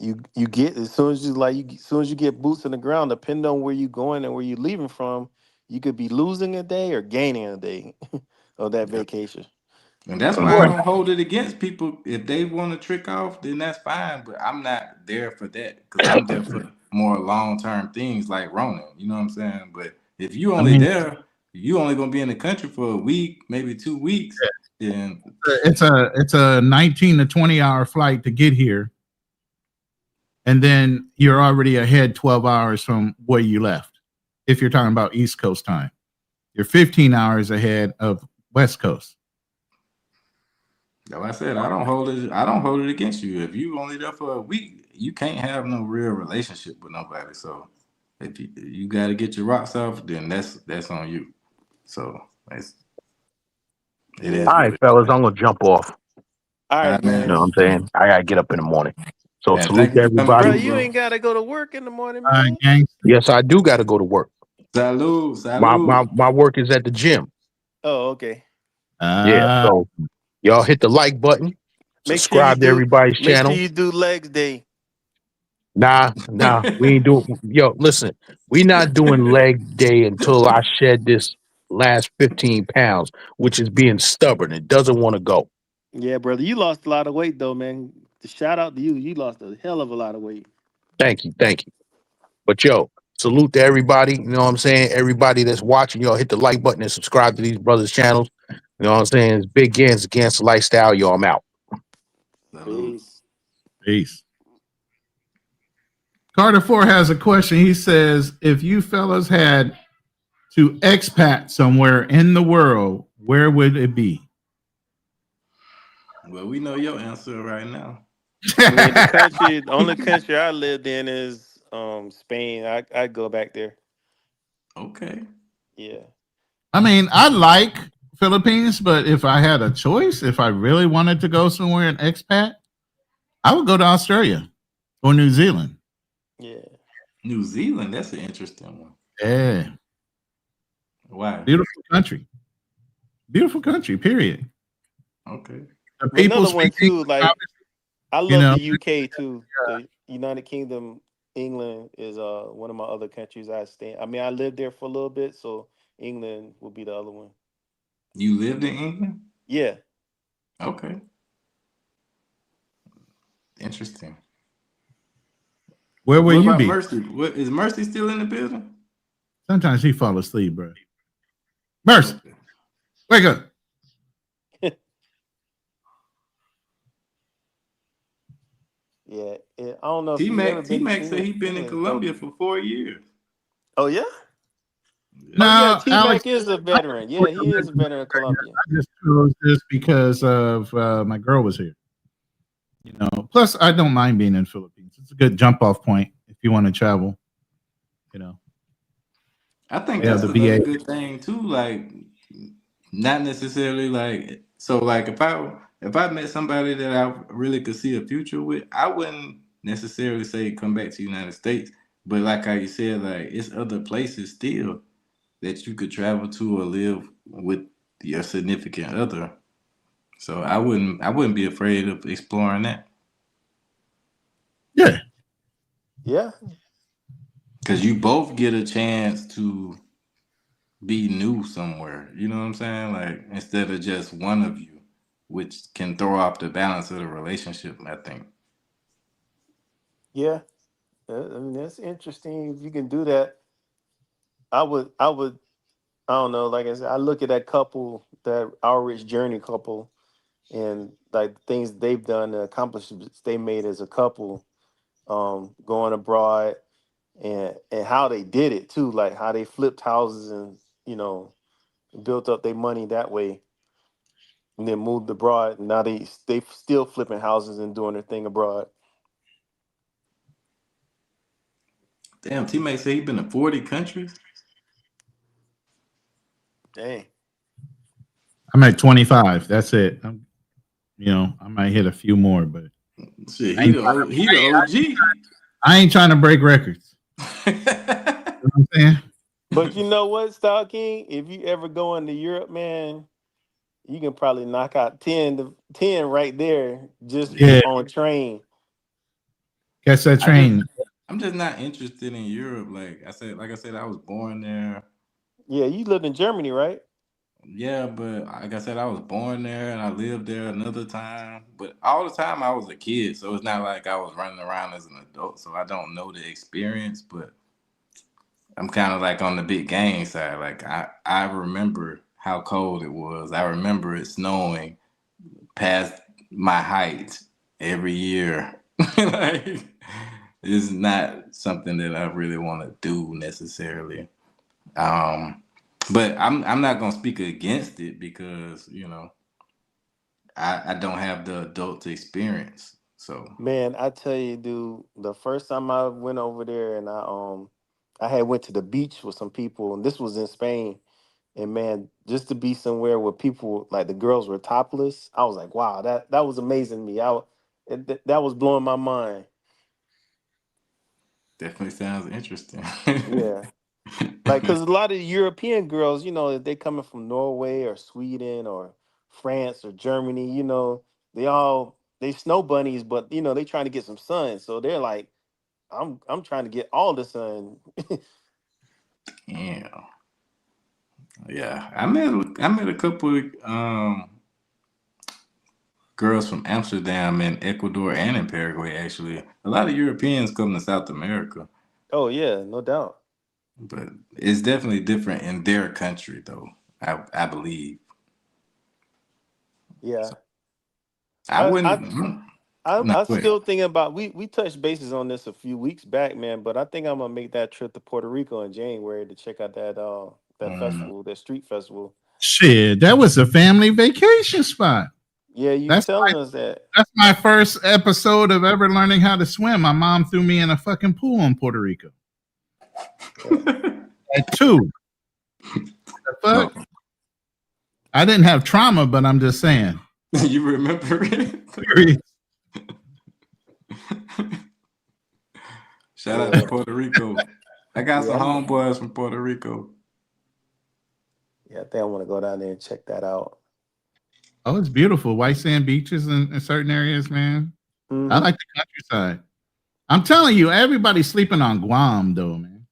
you get as soon as you get boots on the ground, depending on where you're going and where you're leaving from, you could be losing a day or gaining a day of that vacation. And that's why I don't hold it against people. If they want to trick off, then that's fine. But I'm not there for that because I'm there for more long-term things like Ronan. You know what I'm saying? But if you only there, you only gonna be in the country for a week, maybe 2 weeks. Then it's a 19 to 20 hour flight to get here, and then you're already ahead 12 hours from where you left. If you're talking about East Coast time, you're 15 hours ahead of West Coast. like I said, I don't hold it against you. If you only there for a week, you can't have no real relationship with nobody. So if you got to get your rocks off, then that's on you. So it is. All right, fellas, I'm gonna jump off. All right, man. You know what I'm saying? I gotta get up in the morning. So Man, salute thank you to for coming everybody. Bro, through, you bro. ain't gotta go to work in the morning, All right, man. gang. Yes, I do gotta go to work. Salud. My work is at the gym. Oh, okay. Yeah, so y'all hit the like button, subscribe to everybody's channel. Make sure you do legs day. Nah, we ain't doing. Yo, listen, we not doing leg day until I shed this last 15 pounds, which is being stubborn. It doesn't want to go. Yeah, brother, you lost a lot of weight though, man. Shout out to you. You lost a hell of a lot of weight. Thank you. But yo, salute to everybody. You know what I'm saying? Everybody that's watching, y'all hit the like button and subscribe to these brothers' channels. You know what I'm saying? It's Big Gans Against the Lifestyle. Yo, I'm out. Peace. Carter 4 has a question. He says, if you fellas had to expat somewhere in the world, where would it be? Well, we know your answer right now. I mean, the only country I lived in is Spain. I'd go back there. Okay. Yeah. I mean, I like Philippines, but if I had a choice, if I really wanted to go somewhere in expat, I would go to Australia or New Zealand. Yeah. New Zealand, that's an interesting one. Yeah, Why? beautiful country. Beautiful country. Period. Okay. The But people another one speak too, like I you love know. the UK too. The United Kingdom, England is one of my other countries I stay. I mean, I lived there for a little bit, so England will be the other one. You lived in England? Yeah. Okay. Interesting. Where will What you about be? Mercy? What is Mercy still in the building? Sometimes he fall asleep, bro. Mercy, Okay. wake up. Yeah, I don't know if you've ever T-Mac, been to T-Mac said England. he been in England's dope. Colombia for 4 years. Oh yeah. No, Oh yeah, Alex, T-Mac is a veteran. Yeah, he is a veteran of Colombia. I just chose this because of my girl was here. You know, plus I don't mind being in Philippines. It's a good jump off point if you want to travel. You know, I think yeah, that's the another VA. good thing too. Like, not necessarily like so. Like, if I met somebody that I really could see a future with, I wouldn't necessarily say come back to the United States. But like how you said, like it's other places still that you could travel to or live with your significant other. So I wouldn't be afraid of exploring that Yeah, Yeah. because you both get a chance to be new somewhere. You know what I'm saying? Like instead of just one of you, which can throw off the balance of the relationship. I think. Yeah. I mean, that's interesting. If you can do that, I would. I don't know. Like I said, I look at that couple, that Our Rich Journey couple, and like things they've done, the accomplishments they made as a couple, going abroad, and how they did it too, like how they flipped houses and built up their money that way, and then moved abroad. And now they still flipping houses and doing their thing abroad. Damn, teammate said he been to 40 countries. Dang. I'm at 25. That's it. I might hit a few more, but Shit, I he ain't, the OG. I ain't trying to break records. You know what I'm saying? But you know what, Star King? If you ever go into Europe, man, you can probably knock out 10 right there just Yeah, on train. catch that train. I'm just not interested in Europe. Like I said, I was born there. Yeah, you lived in Germany, right? Yeah, but like I said, I was born there and I lived there another time. But all the time I was a kid, so it's not like I was running around as an adult. So I don't know the experience, but I'm kind of like on the big game side. Like I remember how cold it was. I remember it snowing past my height every year. Like it's not something that I really want to do necessarily. But I'm not gonna speak against it because I don't have the adult experience. So Man, I tell you, dude, the first time I went over there and I had went to the beach with some people, and this was in Spain. And man, just to be somewhere where people, like, the girls were topless, I was like, wow, that was amazing to me. That was blowing my mind. definitely sounds interesting. Yeah. Like, because a lot of European girls, if they coming from Norway or Sweden or France or Germany, they snow bunnies, but they trying to get some sun. So they're like, I'm trying to get all the sun. Yeah. Yeah. I met a couple of girls from Amsterdam and Ecuador and in Paraguay actually. A lot of Europeans come to South America, Oh yeah, no doubt. but it's definitely different in their country though. I believe. Yeah. So I I wouldn't I no, I go ahead. still thinking about, we touched bases on this a few weeks back, man, but I think I'm gonna make that trip to Puerto Rico in January to check out that Mm. festival, that street festival. Shit, that was a family vacation spot. Yeah, you That's telling us that. That's my first episode of ever learning how to swim. My mom threw me in a fucking pool in Puerto Rico. At 2. The fuck? No. I didn't have trauma, but I'm just saying. You remember it? Shout out to Puerto Rico. I got some Yeah, homeboys from Puerto Rico. yeah, I think I want to go down there and check that out. Oh, it's beautiful. White sand beaches in certain areas, man. I Mhm. like the countryside. I'm telling you, everybody's sleeping on Guam, though, man.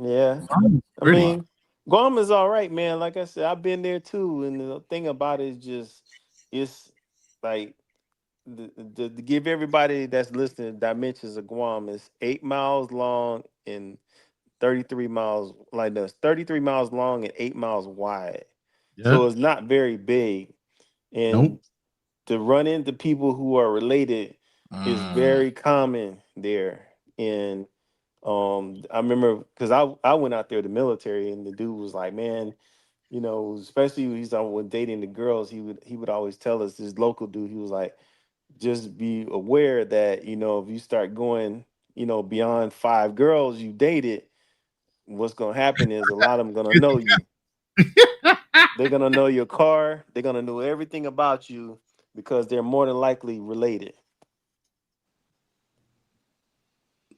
Yeah, Guam is I pretty. mean, Guam is all right, man. Like I said, I've been there too, and the thing about it is just it's like to give everybody that's listening dimensions of Guam is 8 miles long and 33 miles. Like that's 33 miles long and 8 miles wide. So Yep. it's not very big, and Nope. to run into people who are related is very common there. And I remember because I went out there the military, and the dude was like, man, you know, especially when dating the girls, he would always tell us, this local dude, he was like, just be aware that, you know, if you start going, you know, beyond 5 girls you dated, what's gonna happen is a lot of them gonna know you. They're gonna know your car. They're gonna know everything about you because they're more than likely related.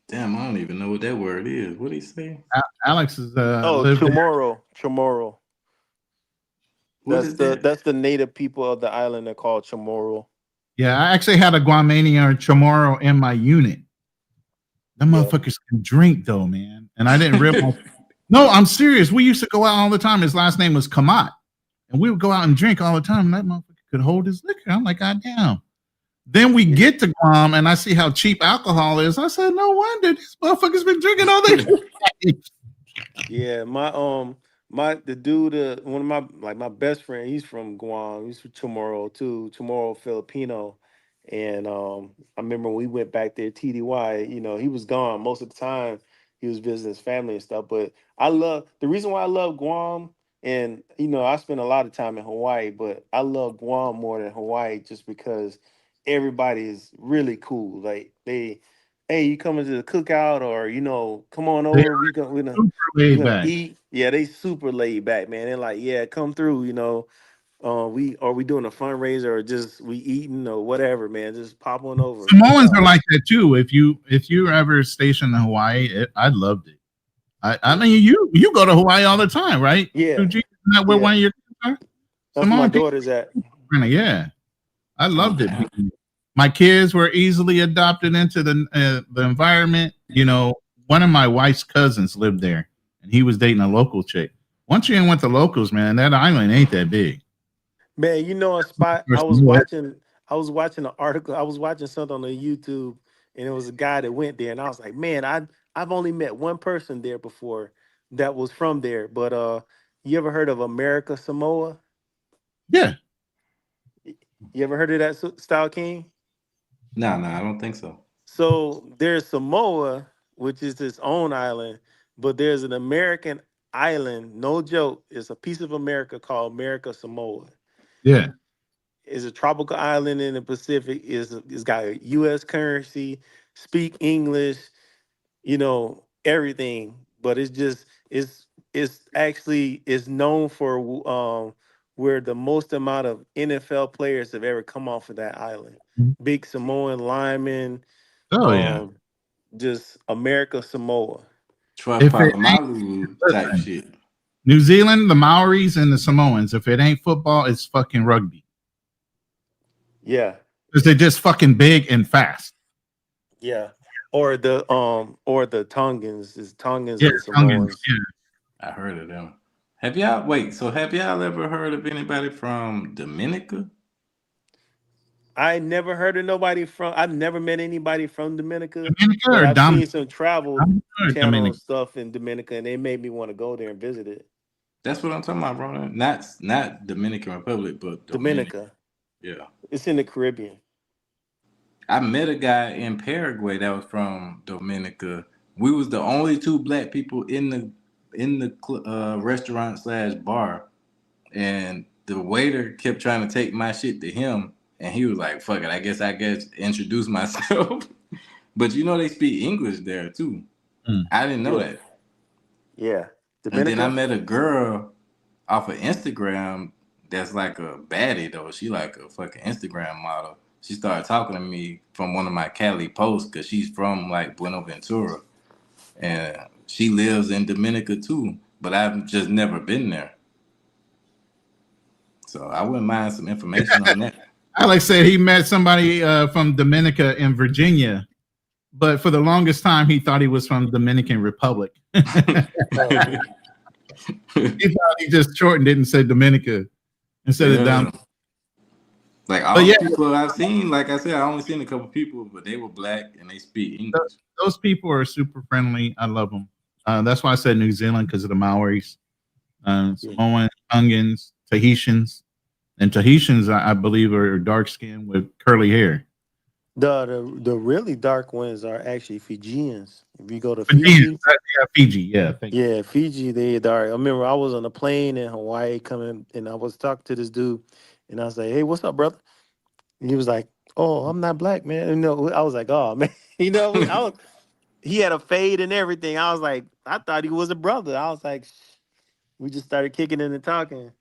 Damn, I don't even know what that word is. What did he say? Alex is Oh, lived there. Chamorro. What is that? That's the native people of the island. They're called Chamorro. Yeah, I actually had a Guamanian or Chamorro in my unit. Them Yeah. motherfuckers can drink though, man. And I didn't realize. No, I'm serious. We used to go out all the time. His last name was Kamat. And we would go out and drink all the time. And that motherfucker could hold his liquor. I'm like, God damn. Then we get to Guam and I see how cheap alcohol is. I said, no wonder these motherfuckers been drinking all their life. Yeah, the dude, one of my best friend, he's from Guam. He's from Chamorro too, Chamorro Filipino. And I remember when we went back there, TDY, you know, he was gone most of the time. He was visiting his family and stuff. But the reason why I love Guam, and you know, I spent a lot of time in Hawaii, but I love Guam more than Hawaii just because everybody is really cool. Like hey, you coming to the cookout, or you know, come on They over. are We're super laid gonna back. eat. Yeah, they super laid back, man. They're like, yeah, come through. You know, we doing a fundraiser or just we eating or whatever, man. Just pop on over. Samoans are like that too. If you ever stationed in Hawaii, I loved it. I mean, you go to Hawaii all the time, right? Yeah. Fuji, isn't that where Yeah. one of your kids are? That's where my Samoan people, daughter's at. yeah. I loved it. Okay. My kids were easily adopted into the environment. You know, one of my wife's cousins lived there, and he was dating a local chick. Once you're in with the locals, man, that island ain't that big. Man, you know a spot I was watching an article, I was watching something on the YouTube, and it was a guy that went there, and I was like, man, I've only met one person there before that was from there. But you ever heard of America Samoa? Yeah. You ever heard of that, Style King? No, I don't think so. So there's Samoa, which is its own island, but there's an American island, no joke. It's a piece of America called America Samoa. Yeah. Is a tropical island in the Pacific. It's got a U.S. currency, speak English, you know, everything. But it's actually known for where the most amount of NFL players have ever come off of that island. Big Samoan linemen. Oh yeah. Just America Samoa. Troy If it Polamalu type shit. New Zealand, the Maoris, and the Samoans. If it ain't football, it's fucking rugby. Yeah. Because they're just fucking big and fast. Yeah. Or the Tongans. Is Tongans Yeah, and Samoans. yeah. I heard of them. Have y'all ever heard of anybody from Dominica? I never heard of nobody from. I've never met anybody from Dominica. Dominica But or I've Dominica? seen some travel Dominica or channel Dominica? stuff in Dominica, and they made me want to go there and visit it. That's what I'm talking about, bro. Not Dominican Republic, but Dominica. Yeah. It's in the Caribbean. I met a guy in Paraguay that was from Dominica. We was the only two black people in the restaurant / bar, and the waiter kept trying to take my shit to him, and he was like, "Fuck it, I guess introduce myself." But you know they speak English there too. I didn't know that. Yeah, And then I met a girl off of Instagram that's like a baddie though. She like a fucking Instagram model. she started talking to me from one of my Cali posts because she's from like Buenaventura, and she lives in Dominica too. But I've just never been there, so I wouldn't mind some information on that. Alex said he met somebody from Dominica in Virginia, but for the longest time he thought he was from Dominican Republic. He thought he just shortened it and said Dominica instead of down. Like all the people I've seen, like I said, I only seen a couple people, but they were black and they speak English. Those people are super friendly. I love them. That's why I said New Zealand, because of the Maoris, Samoans, Tongans, Tahitians. And Tahitians, I believe, are dark skinned with curly hair. The really dark ones are actually Fijians. If you go to Fiji, Fiji, Thank you. Fiji, they dark. I remember I was on a plane in Hawaii coming, and I was talking to this dude, and I was like, "Hey, what's up, brother?" And he was like, "Oh, I'm not black, man." You know, I was like, "Oh, man," you know, he had a fade and everything. I was like, I thought he was a brother. I was like, we just started kicking in and talking.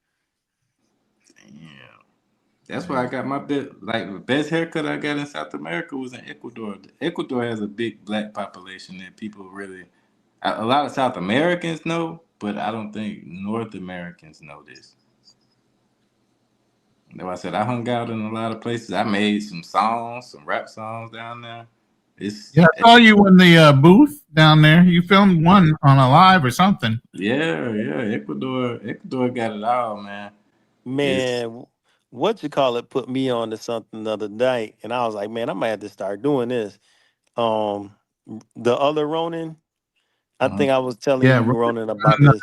That's why I got my the best haircut I got in South America was in Ecuador. Ecuador has a big black population that people really, a lot of South Americans know, but I don't think North Americans know this. That's why I said I hung out in a lot of places. I made some songs, some rap songs down there. I saw you in the booth down there. You filmed one on a live or something. Yeah. Ecuador got it all, man. Man, what you call it put me on to something the other night, and I was like, man, I might have to start doing this. The other Ronin, I think I was telling you, Ronin, about this.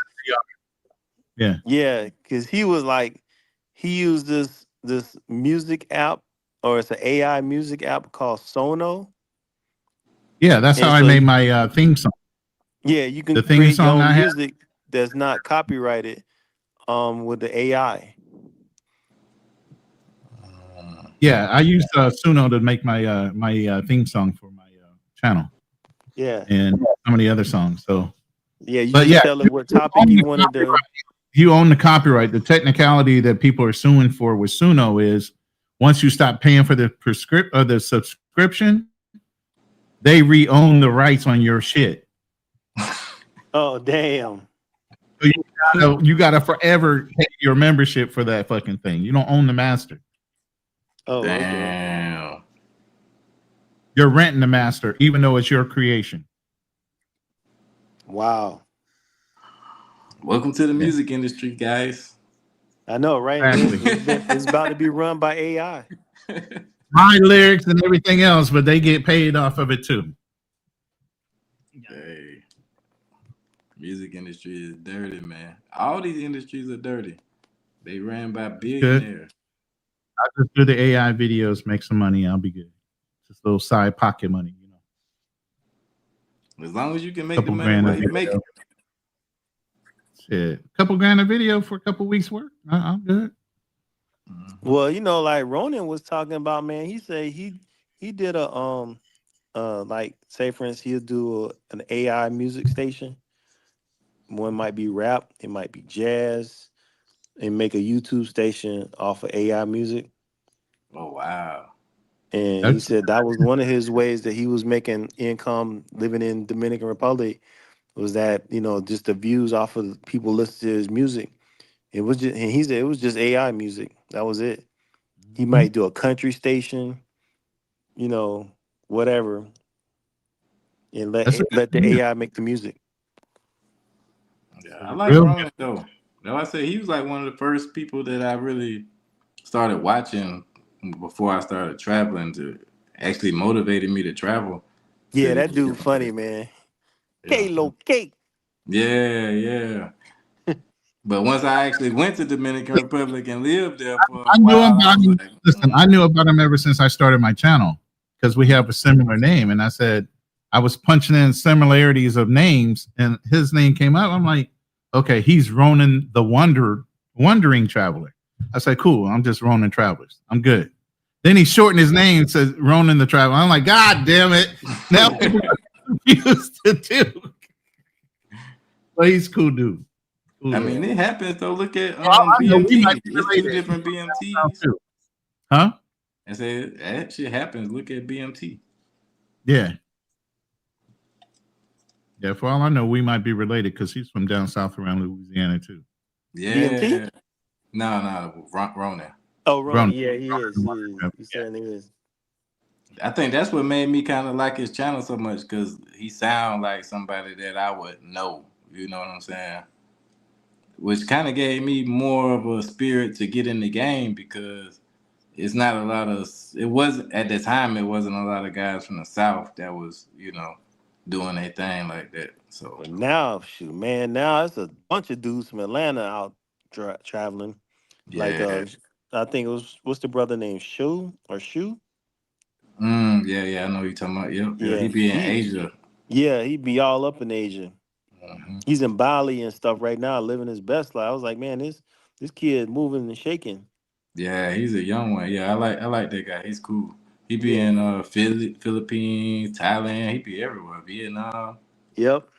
Yeah, because he was like, he used this music app, or it's an AI music app called Sono. Yeah, that's how I made my theme song. Yeah, you can the create song your own music that's not copyrighted with the AI. Yeah, I used Suno to make my my theme song for my channel. Yeah, and so many other songs. So yeah, you just tell it what topic you wanted to. You own the copyright. The technicality that people are suing for with Suno is once you stop paying for the the subscription, they re-own the rights on your shit. Oh damn! So you gotta forever pay your membership for that fucking thing. You don't own the master. Oh damn! Okay. You're renting the master, even though it's your creation. Wow! Welcome to the music industry, guys. I know, right? It's about to be run by AI. My lyrics and everything else, but they get paid off of it too. Hey, music industry is dirty, man. All these industries are dirty. They ran by billionaires. I just do the AI videos, make some money. I'll be good. Just a little side pocket money, you know. As long as you can make the money, while you make it. Shit, a couple grand a video for a couple weeks work. I'm good. Well, you know, like Ronin was talking about, man. He said he did a like, say for instance, he'll do an AI music station. One might be rap, it might be jazz, and make a YouTube station off of AI music. Oh wow! And he said that was one of his ways that he was making income living in Dominican Republic. Was that, you know, just the views off of people listening to his music. It was just, and he said it was just AI music. That was it. He might do a country station, you know, whatever, and let the AI make the music. Yeah, I like Ronin though. I said he was like one of the first people that I really started watching before I started traveling, to actually motivated me to travel. Yeah, that dude funny, man. Kalo Cake. Yeah. But once I actually went to Dominican Republic and lived there for I knew about him. Listen, I knew about him ever since I started my channel because we have a similar name. And I said, I was punching in similarities of names and his name came up. I'm like, okay, he's Ronin the Wandering Traveler. I said, cool, I'm just Ronin Travelers. I'm good. Then he shortened his name and says Ronin the Traveler. I'm like, God damn it. Now confused to do. But he's cool dude. Cool I mean, it happens though. Look at BMT. It's 2 different BMTs. Huh? I said that shit happens. Look at BMT. Yeah. Yeah, for all I know, we might be related because he's from down south around Louisiana too. Yeah. BMT? No, Ronan. Oh, Ron. Ron- Yeah, he is. He is. Yeah. He certainly is. I think that's what made me kind of like his channel so much because he sound like somebody that I would know. You know what I'm saying? Which kind of gave me more of a spirit to get in the game because it's not a lot of. It wasn't at the time. It wasn't a lot of guys from the South that was doing their thing like that. So But now, shoot, man, now it's a bunch of dudes from Atlanta out traveling. Like, yeah, I think it was, what's the brother named Shu or Shu? yeah, I know you're talking about. Yep, yeah, Yeah, he be in Asia. Yeah, he be all up in Asia. Mhm. He's in Bali and stuff right now, living his best life. I was like, man, this kid moving and shaking. Yeah, he's a young one. Yeah, I like that guy. He's cool. He be Yeah. in Philippines, Thailand. He be everywhere. Vietnam. Yep.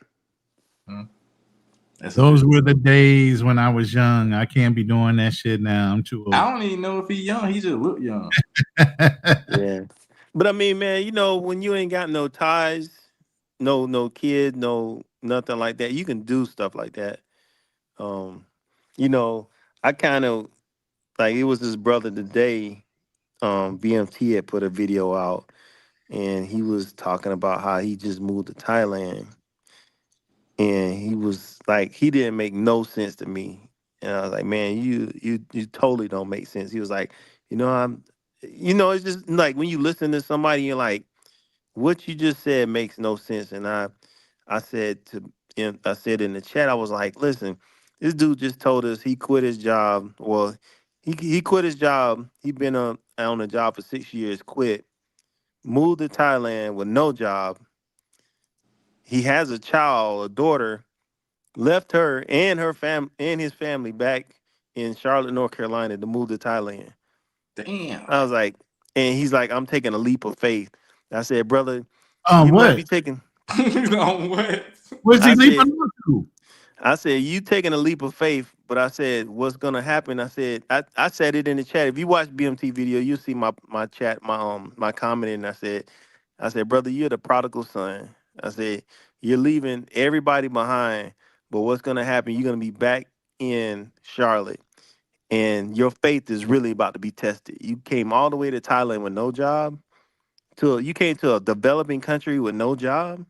That's Those were the days when I was young. I can't be doing that shit now. I'm too old. I don't even know if he's young. He just look young. Yeah. But I mean, man, when you ain't got no ties, no kid, no nothing like that, you can do stuff like that. I kind of like, it was his brother today. BMT had put a video out, and he was talking about how he just moved to Thailand, and he was like, he didn't make no sense to me, and I was like, man, you totally don't make sense. He was like, it's just like when you listen to somebody, you're like, what you just said makes no sense. And I said I said in the chat, I was like, listen, this dude just told us he quit his job. Well, he quit his job. He been on the job for 6 years, quit, moved to Thailand with no job. He has a child, a daughter, left her and his family back in Charlotte, North Carolina to move to Thailand. Damn. I was like, and he's like, I'm taking a leap of faith. I said, brother, Oh, you might what? be taking. On what? What's he I leaving said- on to? I said, you taking a leap of faith, but I said, what's gonna happen? I said, I said it in the chat. If you watch BMT video, you'll see my chat, my comment, and I said, brother, you're the prodigal son. I said, you're leaving everybody behind, but what's gonna happen? You're gonna be back in Charlotte, and your faith is really about to be tested. You came all the way to Thailand with no job. You came to a developing country with no job.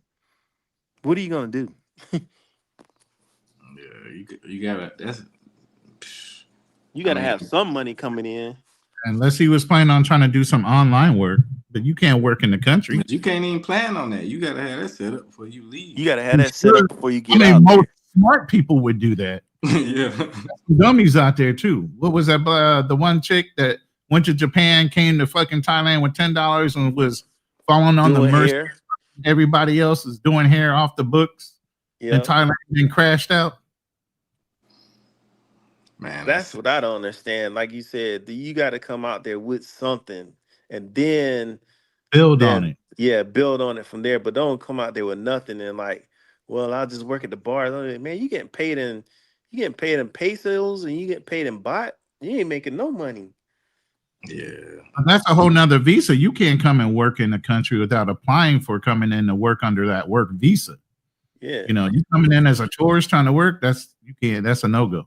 What are you gonna do? Yeah, you gotta. You gotta have some money coming in. Unless he was planning on trying to do some online work, but you can't work in the country. But you can't even plan on that. You gotta have that set up before you leave. You gotta have that set up before you get I mean, out most smart people would do that. Yeah. Dummies out there too. What was that? The one chick that went to Japan, came to fucking Thailand with $10 and was falling on the Doing mercy. hair. Everybody else is doing hair off the books. Yeah. And Thailand then crashed out. Man, That's what I don't understand. Like you said, you got to come out there with something and then Build on it. Yeah, build on it from there. But don't come out there with nothing and like, well, I'll just work at the bar. Man, you getting paid in pesos and you get paid in baht. You ain't making no money. Yeah. But that's a whole nother visa. You can't come and work in the country without applying for coming in to work under that work visa. Yeah. You coming in as a tourist trying to work, that's a no-go.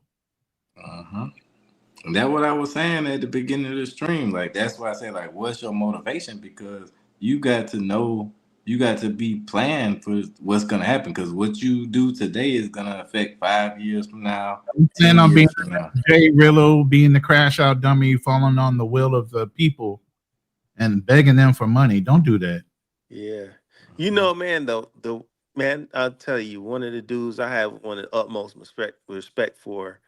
And that's what I was saying at the beginning of the stream. Like, that's why I say, like, what's your motivation? Because you got to know, you got to be planned for what's going to happen. Because what you do today is going to affect 5 years from now. And I'm being Jay Rillo, being the crash out dummy, falling on the will of the people and begging them for money. Don't do that. Yeah. Man, man, I'll tell you, one of the dudes I have one of the utmost respect for,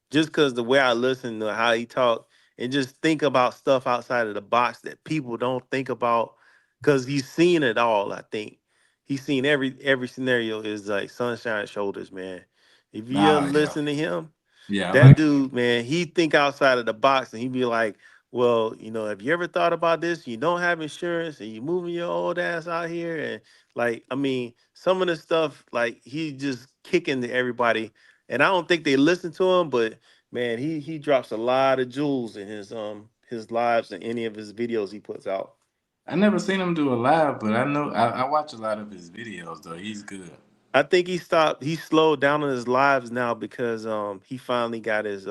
just because the way I listen to how he talk and just think about stuff outside of the box that people don't think about, because he's seen it all. I think he's seen every scenario is like sunshine shoulders, man. If you listen to him, that dude, man, he think outside of the box and he be like, well, have you ever thought about this? You don't have insurance and you moving your old ass out here. And like, I mean, some of the stuff, like he just kicking to everybody. And I don't think they listen to him, but man, he drops a lot of jewels in his his lives and any of his videos he puts out. I never seen him do a live, but I know I watch a lot of his videos though. He's good. I think he slowed down on his lives now because he finally got his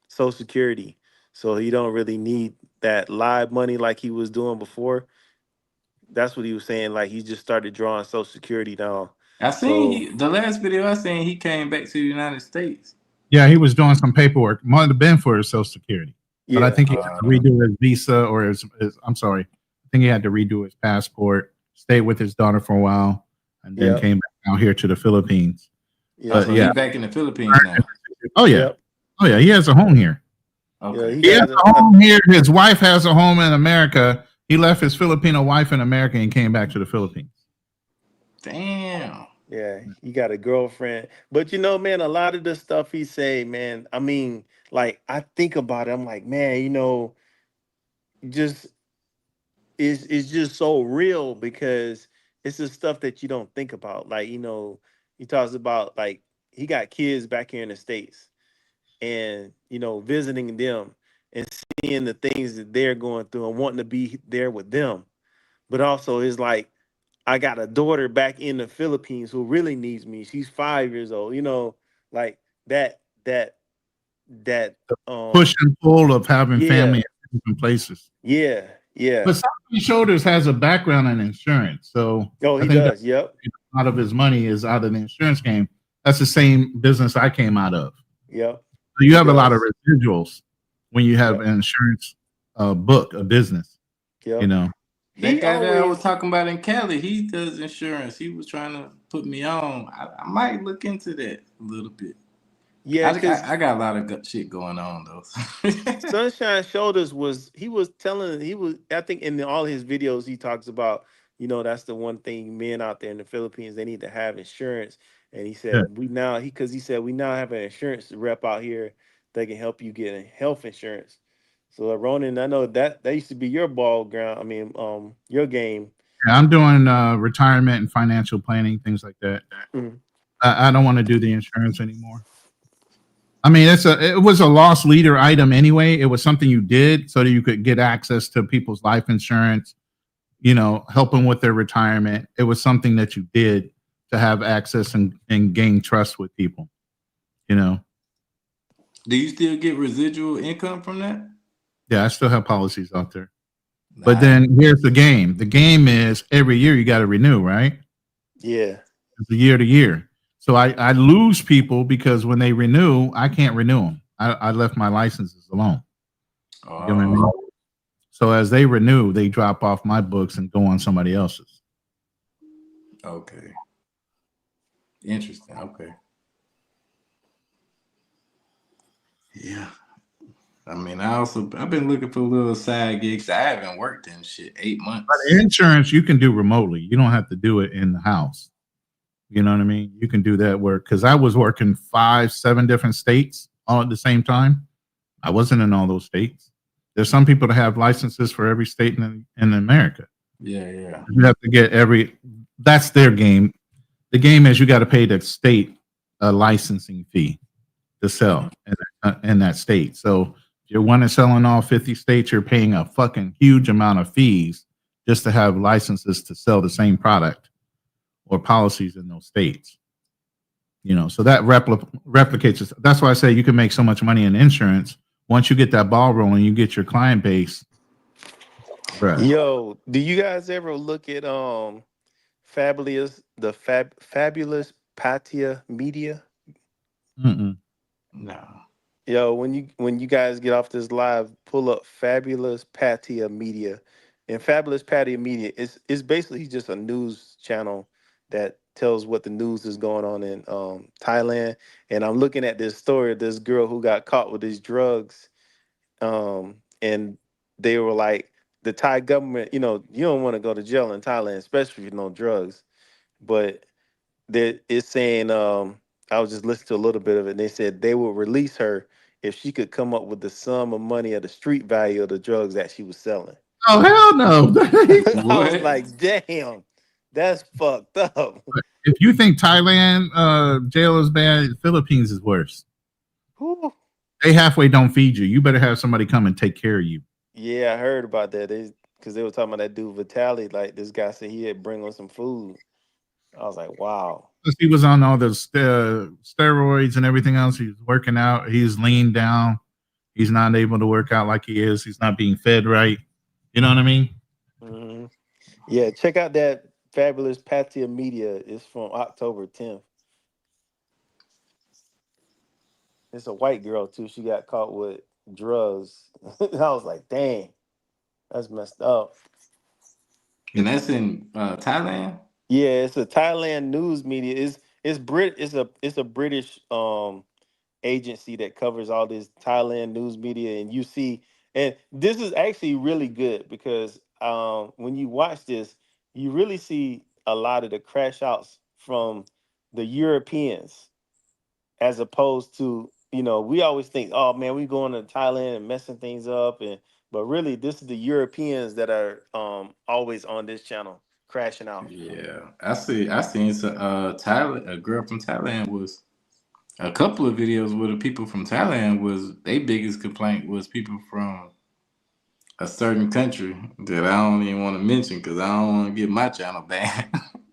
Social Security, so he don't really need that live money like he was doing before. That's what he was saying. Like he just started drawing Social Security now. I seen So the last video I seen. He came back to the United States. Yeah, he was doing some paperwork. Might have been for his Social Security, but I yeah, think he had to redo his visa or his. I'm sorry, I think he had to redo his passport. Stayed with his daughter for a while, and then Yep. came back out here to the Philippines. yeah, So yeah. he's back in the Philippines now. Oh yeah, Yep. oh yeah, he has a home here. Okay. He has a home here. His wife has a home in America. He left his Filipino wife in America and came back to the Philippines. Damn. Yeah, he got a girlfriend. But you know, man, a lot of the stuff he say, man, I mean, like I think about it, I'm like, man, you know, just it's just so real because it's the stuff that you don't think about. Like, you know, he talks about like he got kids back here in the States and you know, visiting them and seeing the things that they're going through and wanting to be there with them. But also it's like I got a daughter back in the Philippines who really needs me. She's 5 years old. You know, like that Push and pull of having yeah. family in different places. Yeah, yeah. But Simon Shoulders has a background in insurance, so Oh, I he think does. Yep. a lot of his money is out of the insurance game. That's the same business I came out of. Yep. So you have a Yes. lot of residuals when you have Yep. an insurance book, a business. Yep. You know, That He guy that I was always talking about in Cali, he does insurance. He was trying to put me on. I might look into that a little bit. yeah, because I got a lot of good shit going on though. Sunshine Shoulders was I think in all his videos he talks about, you know, that's the one thing men out there in the Philippines, they need to have insurance. And he said Yeah. he said we now have an insurance rep out here that can help you get health insurance. So Ronan, I know that used to be your ball ground. I mean, your game. Yeah, I'm doing retirement and financial planning, things like that. Mhm. I don't want to do the insurance anymore. I mean, it was a loss leader item anyway. It was something you did so that you could get access to people's life insurance, you know, help them with their retirement. It was something that you did to have access and gain trust with people, you know. Do you still get residual income from that? Yeah, I still have policies out there. But then here's the game. The game is every year you got to renew, right? Yeah. It's a year to year. So I lose people because when they renew, I can't renew them. I left my licenses alone. You know what I mean? So as they renew, they drop off my books and go on somebody else's. Okay. Interesting. Okay. Yeah. I mean, I've been looking for little side gigs. I haven't worked in shit 8 months. But insurance you can do remotely. You don't have to do it in the house. You know what I mean? You can do that work because I was working 5-7 different states all at the same time. I wasn't in all those states. There's some people that have licenses for every state in America. Yeah, yeah. You have to get that's their game. The game is you got to pay the state a licensing fee to sell in that state. So if you want to sell in all 50 states, you're paying a fucking huge amount of fees just to have licenses to sell the same product or policies in those states. You know, so that replicates it. That's why I say you can make so much money in insurance. Once you get that ball rolling, you get your client base. Bruh. Yo, do you guys ever look at Fabulous Patia Media? Mm-mm. No. Yo, when you guys get off this live, pull up Fabulous Patia Media. And Fabulous Patia Media is basically just a news channel that tells what the news is going on in Thailand. And I'm looking at this story of this girl who got caught with these drugs. And they were like, the Thai government, you know, you don't want to go to jail in Thailand, especially if you know drugs. But it's saying, I was just listening to a little bit of it, and they said they would release her if she could come up with the sum of money of the street value of the drugs that she was selling. Oh, hell no. I was like, damn, that's fucked up. If you think Thailand jail is bad, Philippines is worse. Whew. They halfway don't feed you. You better have somebody come and take care of you. Yeah, I heard about that. Because they were talking about that dude Vitaly. Like this guy said he had bring on some food. I was like, wow. Because he was on all the steroids and everything else. He's working out. He's leaned down. He's not able to work out like he is. He's not being fed right. You know what I mean? Hmm. Yeah, check out that Fabulous Patia Media. It's from October 10th. It's a white girl too. She got caught with drugs. I was like, dang, that's messed up. And that's in Thailand. Yeah, it's a Thailand news media. It's a British agency that covers all this Thailand news media, and you see, and this is actually really good because when you watch this, you really see a lot of the crash outs from the Europeans, as opposed to, we always think, oh man, we going to Thailand and messing things up, but really this is the Europeans that are always on this channel crashing out. Yeah, I seen some Thailand. A girl from Thailand was a couple of videos where the people from Thailand was their biggest complaint was people from a certain country that I don't even want to mention because I don't want to get my channel banned.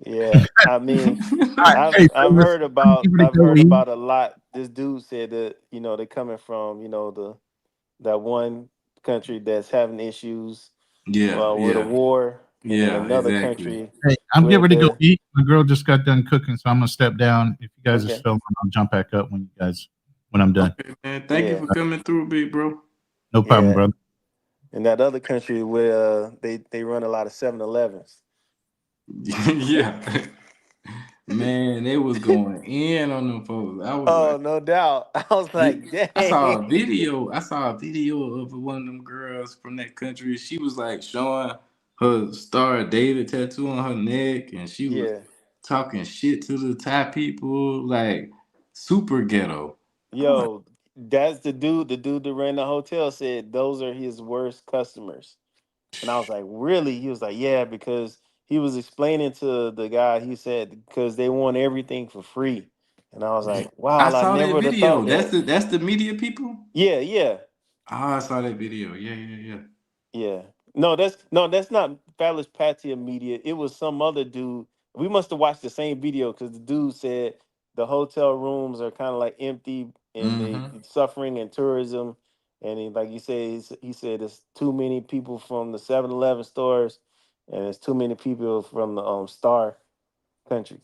Yeah, I mean, Hey, I've fellas, heard about give it a I've go, heard E. about a lot. This dude said that they're coming from that one country that's having issues Yeah, with a yeah, war, and then yeah, another exactly. country Hey, I'm getting with ready to go the eat. My girl just got done cooking, so I'm gonna step down. If you guys are okay, still on, I'll jump back up when I'm done. Okay, man. Thank you yeah, for coming through, big bro. No problem, yeah, brother. and that other country where they run a lot of 7-Elevens. Yeah. Man, they was going in on them folks. I was Oh, like, no doubt. I was like, I saw dang. a video. I saw a video of one of them girls from that country. She was like showing her Star of David tattoo on her neck, and she was Yeah. talking shit to the Thai people, like super ghetto. I'm like, Yo, that's the dude. The dude that ran the hotel said those are his worst customers. And I was like, really? He was like, yeah, because he was explaining to the guy, he said, because they want everything for free. And I was like, I wow, I saw never that would have thought video. that. That's the media people. Yeah, yeah, Oh, I saw that video. Yeah, yeah, yeah. yeah. No, that's not Fabulous Patia Media. It was some other dude. We must have watched the same video because the dude said the hotel rooms are kind of like empty and they Mm-hmm. suffering in tourism. And like you said, he said it's too many people from the 7-Eleven stores and it's too many people from the Star country.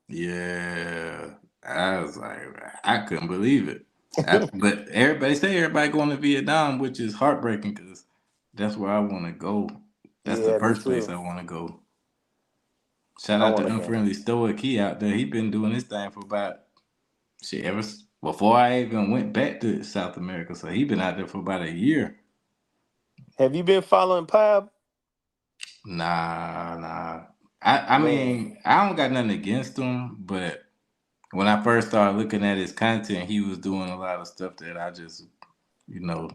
Yeah, I was like, I couldn't believe it. But everybody going to Vietnam, which is heartbreaking because that's where I want to go. That's the Yeah, me first place too. I want to go. Shout I out want to to go. Unfriendly Stoic. He out there. He been doing this thing for about shit before I even went back to South America. So he been out there for about a year. Have you been following Pab? Nah. I Man, mean, I don't got nothing against him, but when I first started looking at his content, he was doing a lot of stuff that I just, you know,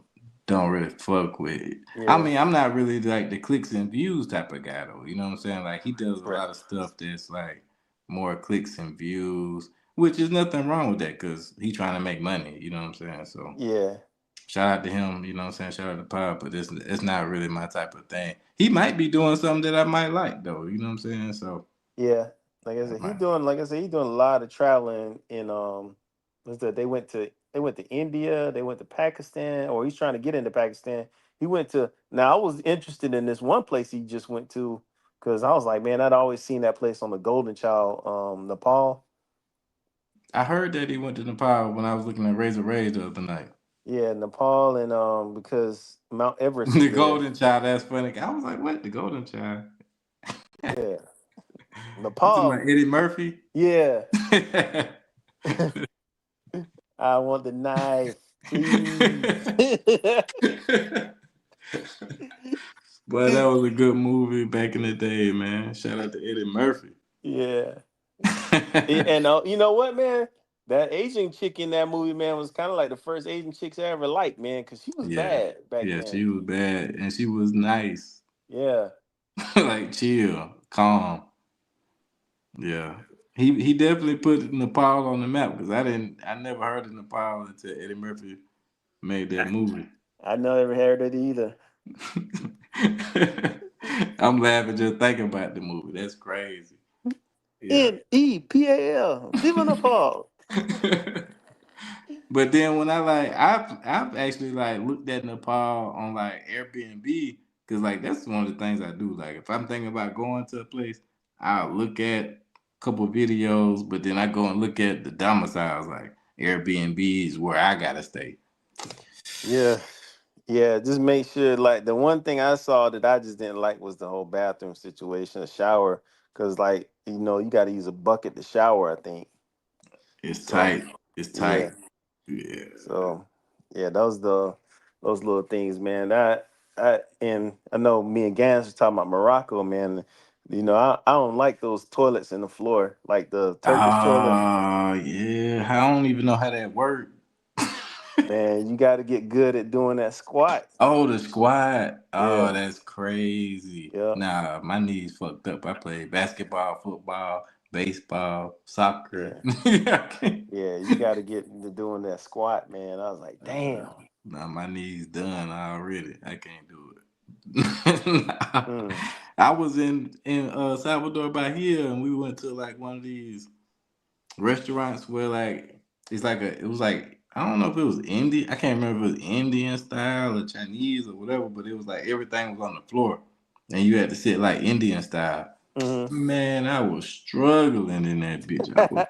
don't really fuck with. I yeah, mean, I'm not really like the clicks and views type of guy though. You know what I'm saying? Like he does a right. lot of stuff that's like more clicks and views, which is nothing wrong with that because he's trying to make money. You know what I'm saying? So Yeah, shout out to him. You know what I'm saying? Shout out to Pop, but it's not really my type of thing. He might be doing something that I might like though. You know what I'm saying? So yeah. I might. Like I said, he's doing a lot of traveling in what's that? They went to India, they went to Pakistan, or he's trying to get into Pakistan. He went to Now I was interested in this one place he just went to because I was like, man, I'd always seen that place on the Golden Child, Nepal. I heard that he went to Nepal when I was looking at Razor Ray the other night. Yeah, Nepal and because Mount Everest is The there. Golden Child, that's funny. I was like, what? The Golden Child? Yeah. You talking about Nepal. Eddie Murphy? Yeah. I want the knife, please. But that was a good movie back in the day, man. Shout out to Eddie Murphy. Yeah. And you know what, man? That Asian chick in that movie, man, was kind of like the first Asian chicks I ever liked, man, because she was Yeah. bad back Yeah, then. she was bad and she was nice. Yeah. Like chill, calm. Yeah. He definitely put Nepal on the map because I never heard of Nepal until Eddie Murphy made that movie. I never heard it either. I'm laughing just thinking about the movie. That's crazy. Yeah. NEPAL. Viva Nepal. But then when I've actually like looked at Nepal on like Airbnb because like that's one of the things I do. Like if I'm thinking about going to a place, I'll look at a couple videos, but then I go and look at the domiciles like Airbnb is where I gotta stay. Yeah. Yeah, just make sure. Like the one thing I saw that I just didn't like was the whole bathroom situation, the shower, because like you got to use a bucket to shower. I think It's so. tight. It's Yeah. tight. Yeah. So yeah, those little things, man. And I know me and Gans was talking about Morocco, man. I don't like those toilets in the floor, like the Turkish toilet. Oh yeah. I don't even know how that works. Man, you got to get good at doing that squat. Oh, the squat. Oh, Yeah, that's crazy. yeah, Nah, my knees fucked up. I played basketball, football, baseball, soccer. yeah, I can't- yeah. You got to get into doing that squat, man. I was like, damn. nah, my knees done already. I can't do it. Nah. Mm. I was in Salvador Bahia, and we went to like one of these restaurants where like it was like I don't know if it was Indian. I can't remember if it was Indian style or Chinese or whatever, but it was like everything was on the floor, and you had to sit like Indian style. Hmm. Man, I was struggling in that bitch. I was,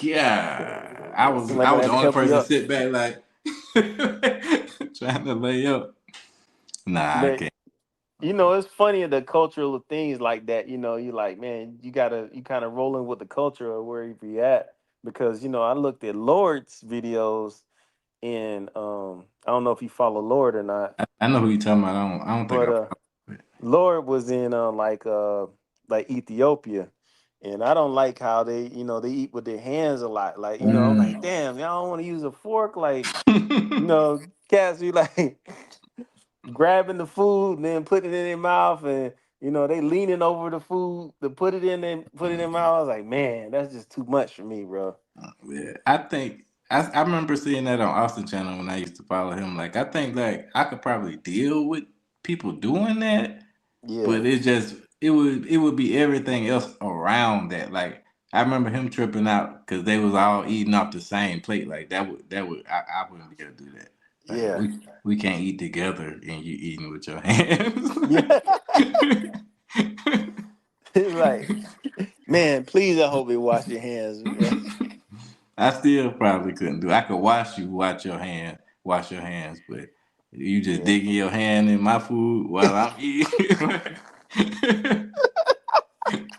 yeah, Somebody I gonna was have the to only help you person to up. sit back like trying to lay up. Nah, I But can't. it's funny the cultural things like that. You like, man, you kind of rolling with the culture of where you at because I looked at Lord's videos and I don't know if you follow Lord or not, I know who you talking about. I don't think but I. Lord was in like Ethiopia. And I don't like how they eat with their hands a lot. Like, I'm like, Mm. damn, y'all don't want to use a fork. Like, cats be like grabbing the food and then putting it in their mouth and they leaning over the food to put it in their mouth. I was like, man, that's just too much for me, bro. Yeah, I think I remember seeing that on Austin Channel when I used to follow him. Like, I think like I could probably deal with people doing that, Yeah. but it would be everything else around that. Like, I remember him tripping out because they was all eating off the same plate. Like that would I wouldn't be able to do that. Like Yeah. we can't eat together and you eating with your hands. Yeah. Like, man, please, I hope you wash your hands, bro. I still probably couldn't do. I could watch you wash your hands, but you just Yeah. digging your hand in my food while I'm eating.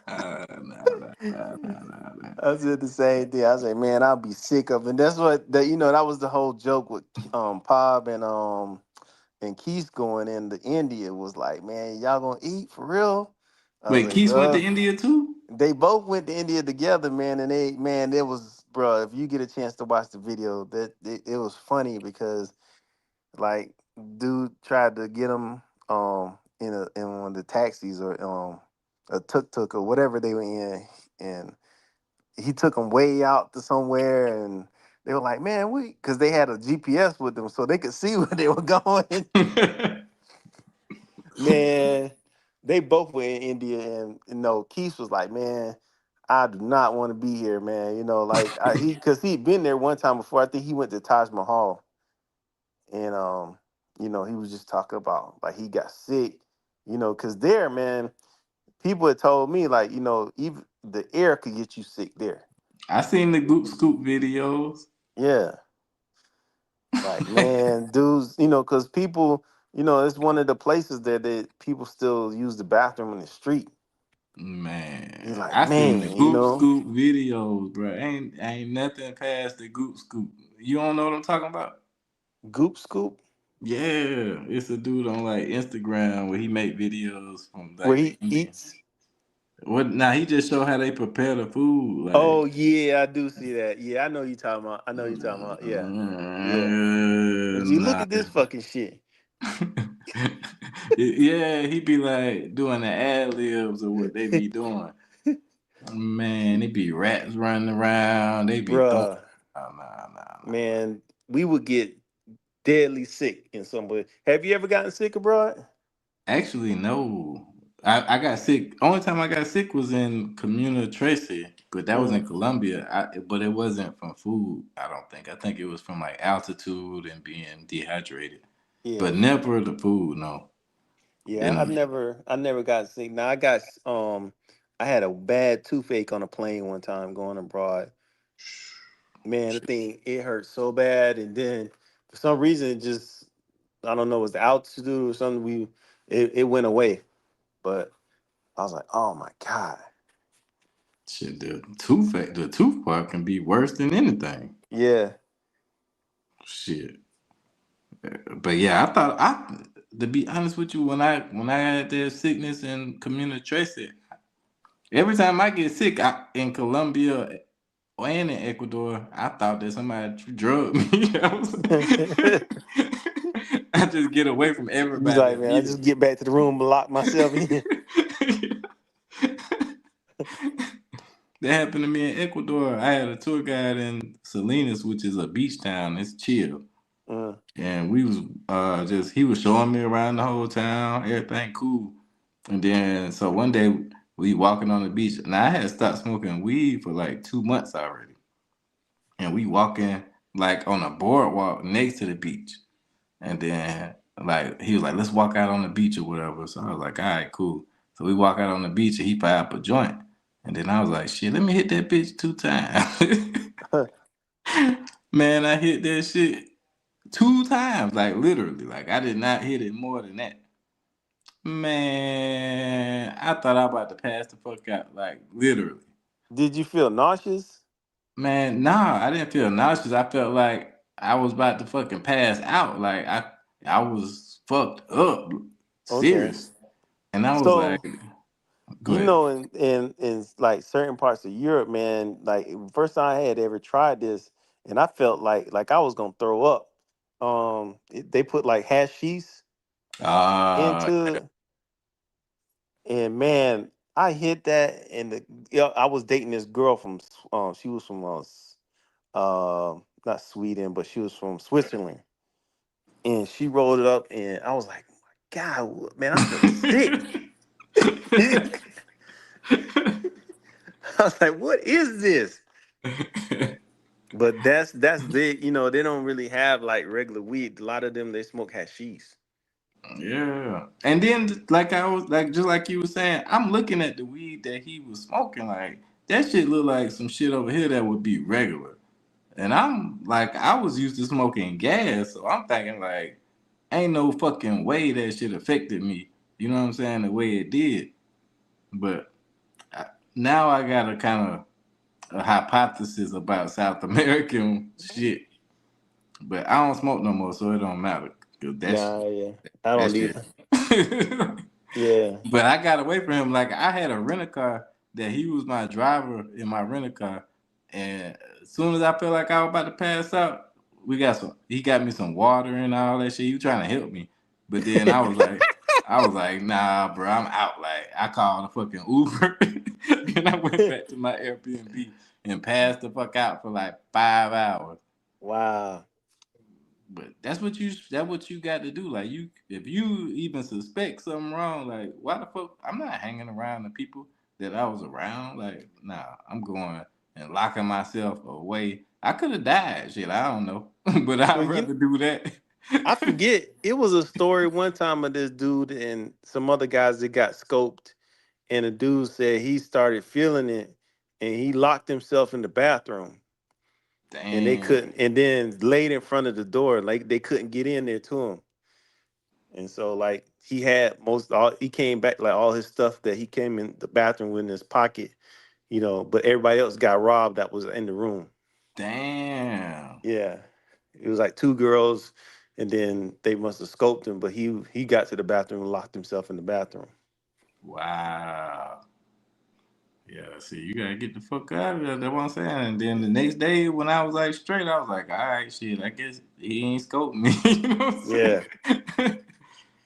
Nah. I said the same thing. I was like, man, I'll be sick of it. And that's that was the whole joke with Pob and Keith going into India was like, man, y'all gonna eat for real? I was Wait, like, Keith went to bro. India too? They both went to India together, man, and there was, bro. If you get a chance to watch the video, that it was funny because like dude tried to get him in one of the taxis or a tuk-tuk or whatever they were in, and he took them way out to somewhere, and they were like, man, because they had a GPS with them, so they could see where they were going. Man, they both were in India, and Keith was like, man, I do not want to be here, man. Like because he'd been there one time before. I think he went to Taj Mahal, and he was just talking about like he got sick, because there, man, people had told me like, even the air could get you sick there. I seen the Goop Scoop videos. Yeah. Like, man, dudes, because people, it's one of the places that people still use the bathroom in the street. Man, You're like, I seen the man, Goop Scoop videos, bro. Ain't nothing past the Goop Scoop. You don't know what I'm talking about? Goop Scoop, Yeah, it's a dude on like Instagram where he make videos from where like the he Indian. eats. What now? He just show how they prepare the food. Like, Oh yeah, I do see that. Yeah, I know you talking about. I know you talking about. Yeah, yeah. But you look nah. at this fucking shit. Yeah, he be like doing the ad libs of what they be doing. Man, they be rats running around. They be throwing. Bruh, Nah. man, we would get deadly sick in some way. Have you ever gotten sick abroad? Actually, no. I got sick. Only time I got sick was in Comuna Tracy, but that was in Mm, Colombia. But it wasn't from food. I don't think. I think it was from like altitude and being dehydrated. yeah, But never the food. No. yeah. And I never got sick. Now I had a bad toothache on a plane one time going abroad. Man, the thing it hurt so bad, and then for some reason it just I don't know, it was the altitude or something. It went away, but I was like, oh my god, shit, the tooth part can be worse than anything. yeah. Shit. But yeah, I thought to be honest with you, when I had that sickness in Comuna Tracy, every time I get sick in Colombia and in Ecuador, I thought that somebody drugged me. I just get away from He's everybody like, man, I just immediately. get back to the room and lock myself in. That happened to me in Ecuador. I had a tour guide in Salinas, which is a beach town. It's chill. Mm, And we was he was showing me around the whole town, everything cool. And then so one day we walking on the beach. Now I had stopped smoking weed for like 2 months already. And we walking like on a boardwalk next to the beach. And then like he was like, let's walk out on the beach or whatever. So I was like, all right, cool. So we walk out on the beach and he fired up a joint. And then I was like, shit, let me hit that bitch 2 times. Man, I hit that shit 2 times, like literally. Like I did not hit it more than that. Man, I thought I was about to pass the fuck out, like literally. Did you feel nauseous? Man, nah, I didn't feel nauseous. I felt like I was about to fucking pass out. Like I was fucked up, Okay. serious. And I was like, So go ahead. in like certain parts of Europe, man, like first time I had ever tried this, and I felt like I was gonna throw up. They put like hashish Uh, into, and man, I hit that, and I was dating this girl from she was from not Sweden, but she was from Switzerland, and she rolled it up, and I was like, God, man, I feel sick. I was like, what is this? But that's the they don't really have like regular weed. A lot of them they smoke hashish. yeah. And then like I was like just like you were saying, I'm looking at the weed that he was smoking, like that shit look like some shit over here that would be regular. And I'm like, I was used to smoking gas, so I'm thinking like, ain't no fucking way that shit affected me. You know what I'm saying? The way it did. But now I got a kind of a hypothesis about South American shit. But I don't smoke no more, so it don't matter. 'Cause Nah, yeah, I that don't shit. either. Yeah. But I got away from him. Like I had a rental car that he was my driver in my rental car, and as soon as I felt like I was about to pass out, he got me some water and all that shit. He was trying to help me, but then I was like, nah, bro, I'm out. Like I called a fucking Uber, and I went back to my Airbnb and passed the fuck out for like 5 hours. Wow. But that's what you got to do. Like if you even suspect something wrong, like why the fuck I'm not hanging around the people that I was around. Like, nah, I'm going and locking myself away. I could have died, shit. I don't know. But I'd Well, rather do that. I forget. It was a story one time of this dude and some other guys that got scoped, and the dude said he started feeling it, and he locked himself in the bathroom, and they Damn. couldn't. And then laid in front of the door, like they couldn't get in there to him. And so, like he had he came back like all his stuff that he came in the bathroom with in his pocket, But everybody else got robbed that was in the room. Damn. Yeah, it was like two girls, and then they must have scoped him, but he got to the bathroom and locked himself in the bathroom. Wow. Yeah, see, you gotta get the fuck out of there. That's what I'm saying. And then the next day when I was like straight, I was like, all right, shit, I guess he ain't scoping me. You know what I'm Yeah. saying?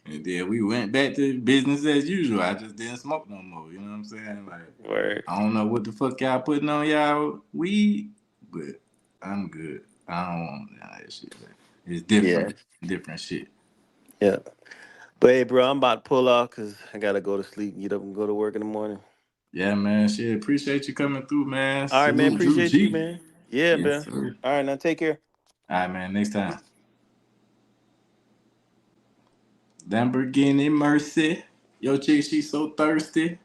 And then we went back to business as usual. I just didn't smoke no more. You know what I'm saying? Like, Word. I don't know what the fuck y'all putting on y'all weed, but I'm good. I don't want that shit. It's different shit. Yeah. But hey, bro, I'm about to pull off because I gotta go to sleep, get up, and go to work in the morning. Yeah, man. Shit, appreciate you coming through, man. All right, man. Salute Drew Appreciate you, G. man. Yeah, Yes, man. sir. All right, now take care. All right, man. Next time. Lamborghini Mercy. Yo, chick, she so thirsty.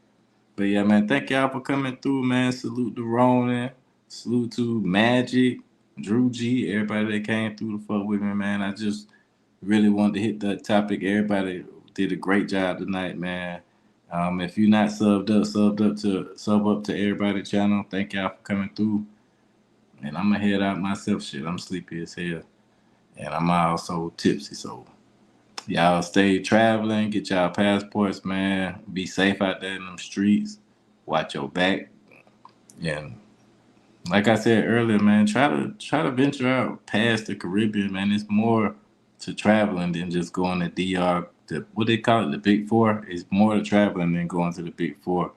But yeah, man, thank y'all for coming through, man. Salute to Ronan. Salute to Magic, Drew G, everybody that came through to fuck with me, man. I just really wanted to hit that topic. Everybody did a great job tonight, man. If you're not sub up to everybody channel. Thank y'all for coming through. And I'm gonna head out myself. Shit, I'm sleepy as hell, and I'm also tipsy. So y'all stay traveling, get y'all passports, man. Be safe out there in them streets. Watch your back. And like I said earlier, man, try to venture out past the Caribbean, man. It's more to traveling than just going to DR. What they call it, the Big Four. It's more to traveling than going to the Big Four.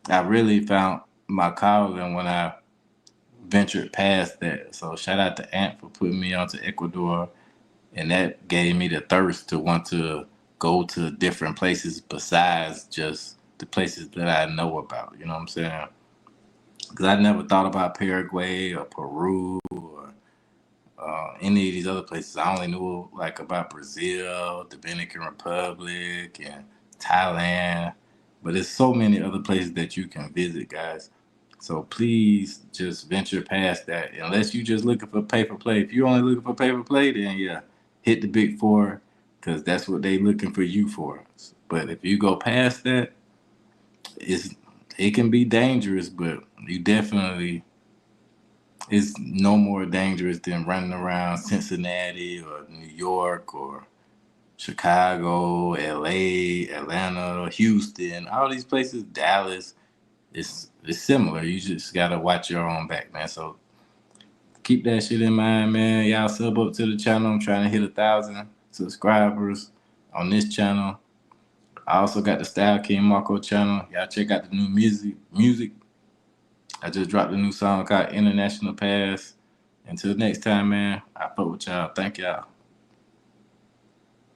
I really found my calling when I ventured past that. So shout out to Ant for putting me onto Ecuador, and that gave me the thirst to want to go to different places besides just the places that I know about. You know what I'm saying? Because I never thought about Paraguay or Peru or any of these other places. I only knew like about Brazil, Dominican Republic, and Thailand. But there's so many other places that you can visit, guys. So please just venture past that. Unless you're just looking for pay for play. If you're only looking for pay for play, then yeah, hit the Big Four because that's what they looking for you for. But if you go past that, it can be dangerous, but you definitely it's no more dangerous than running around Cincinnati or New York or Chicago, LA, Atlanta, Houston, all these places, Dallas. It's similar. You just gotta watch your own back, man. So keep that shit in mind, man. Y'all sub up to the channel. I'm trying to hit 1,000 subscribers on this channel. I also got the Style King Marco channel. Y'all check out the new music. I just dropped a new song called International Pass. Until next time, man, I fuck with y'all. Thank y'all.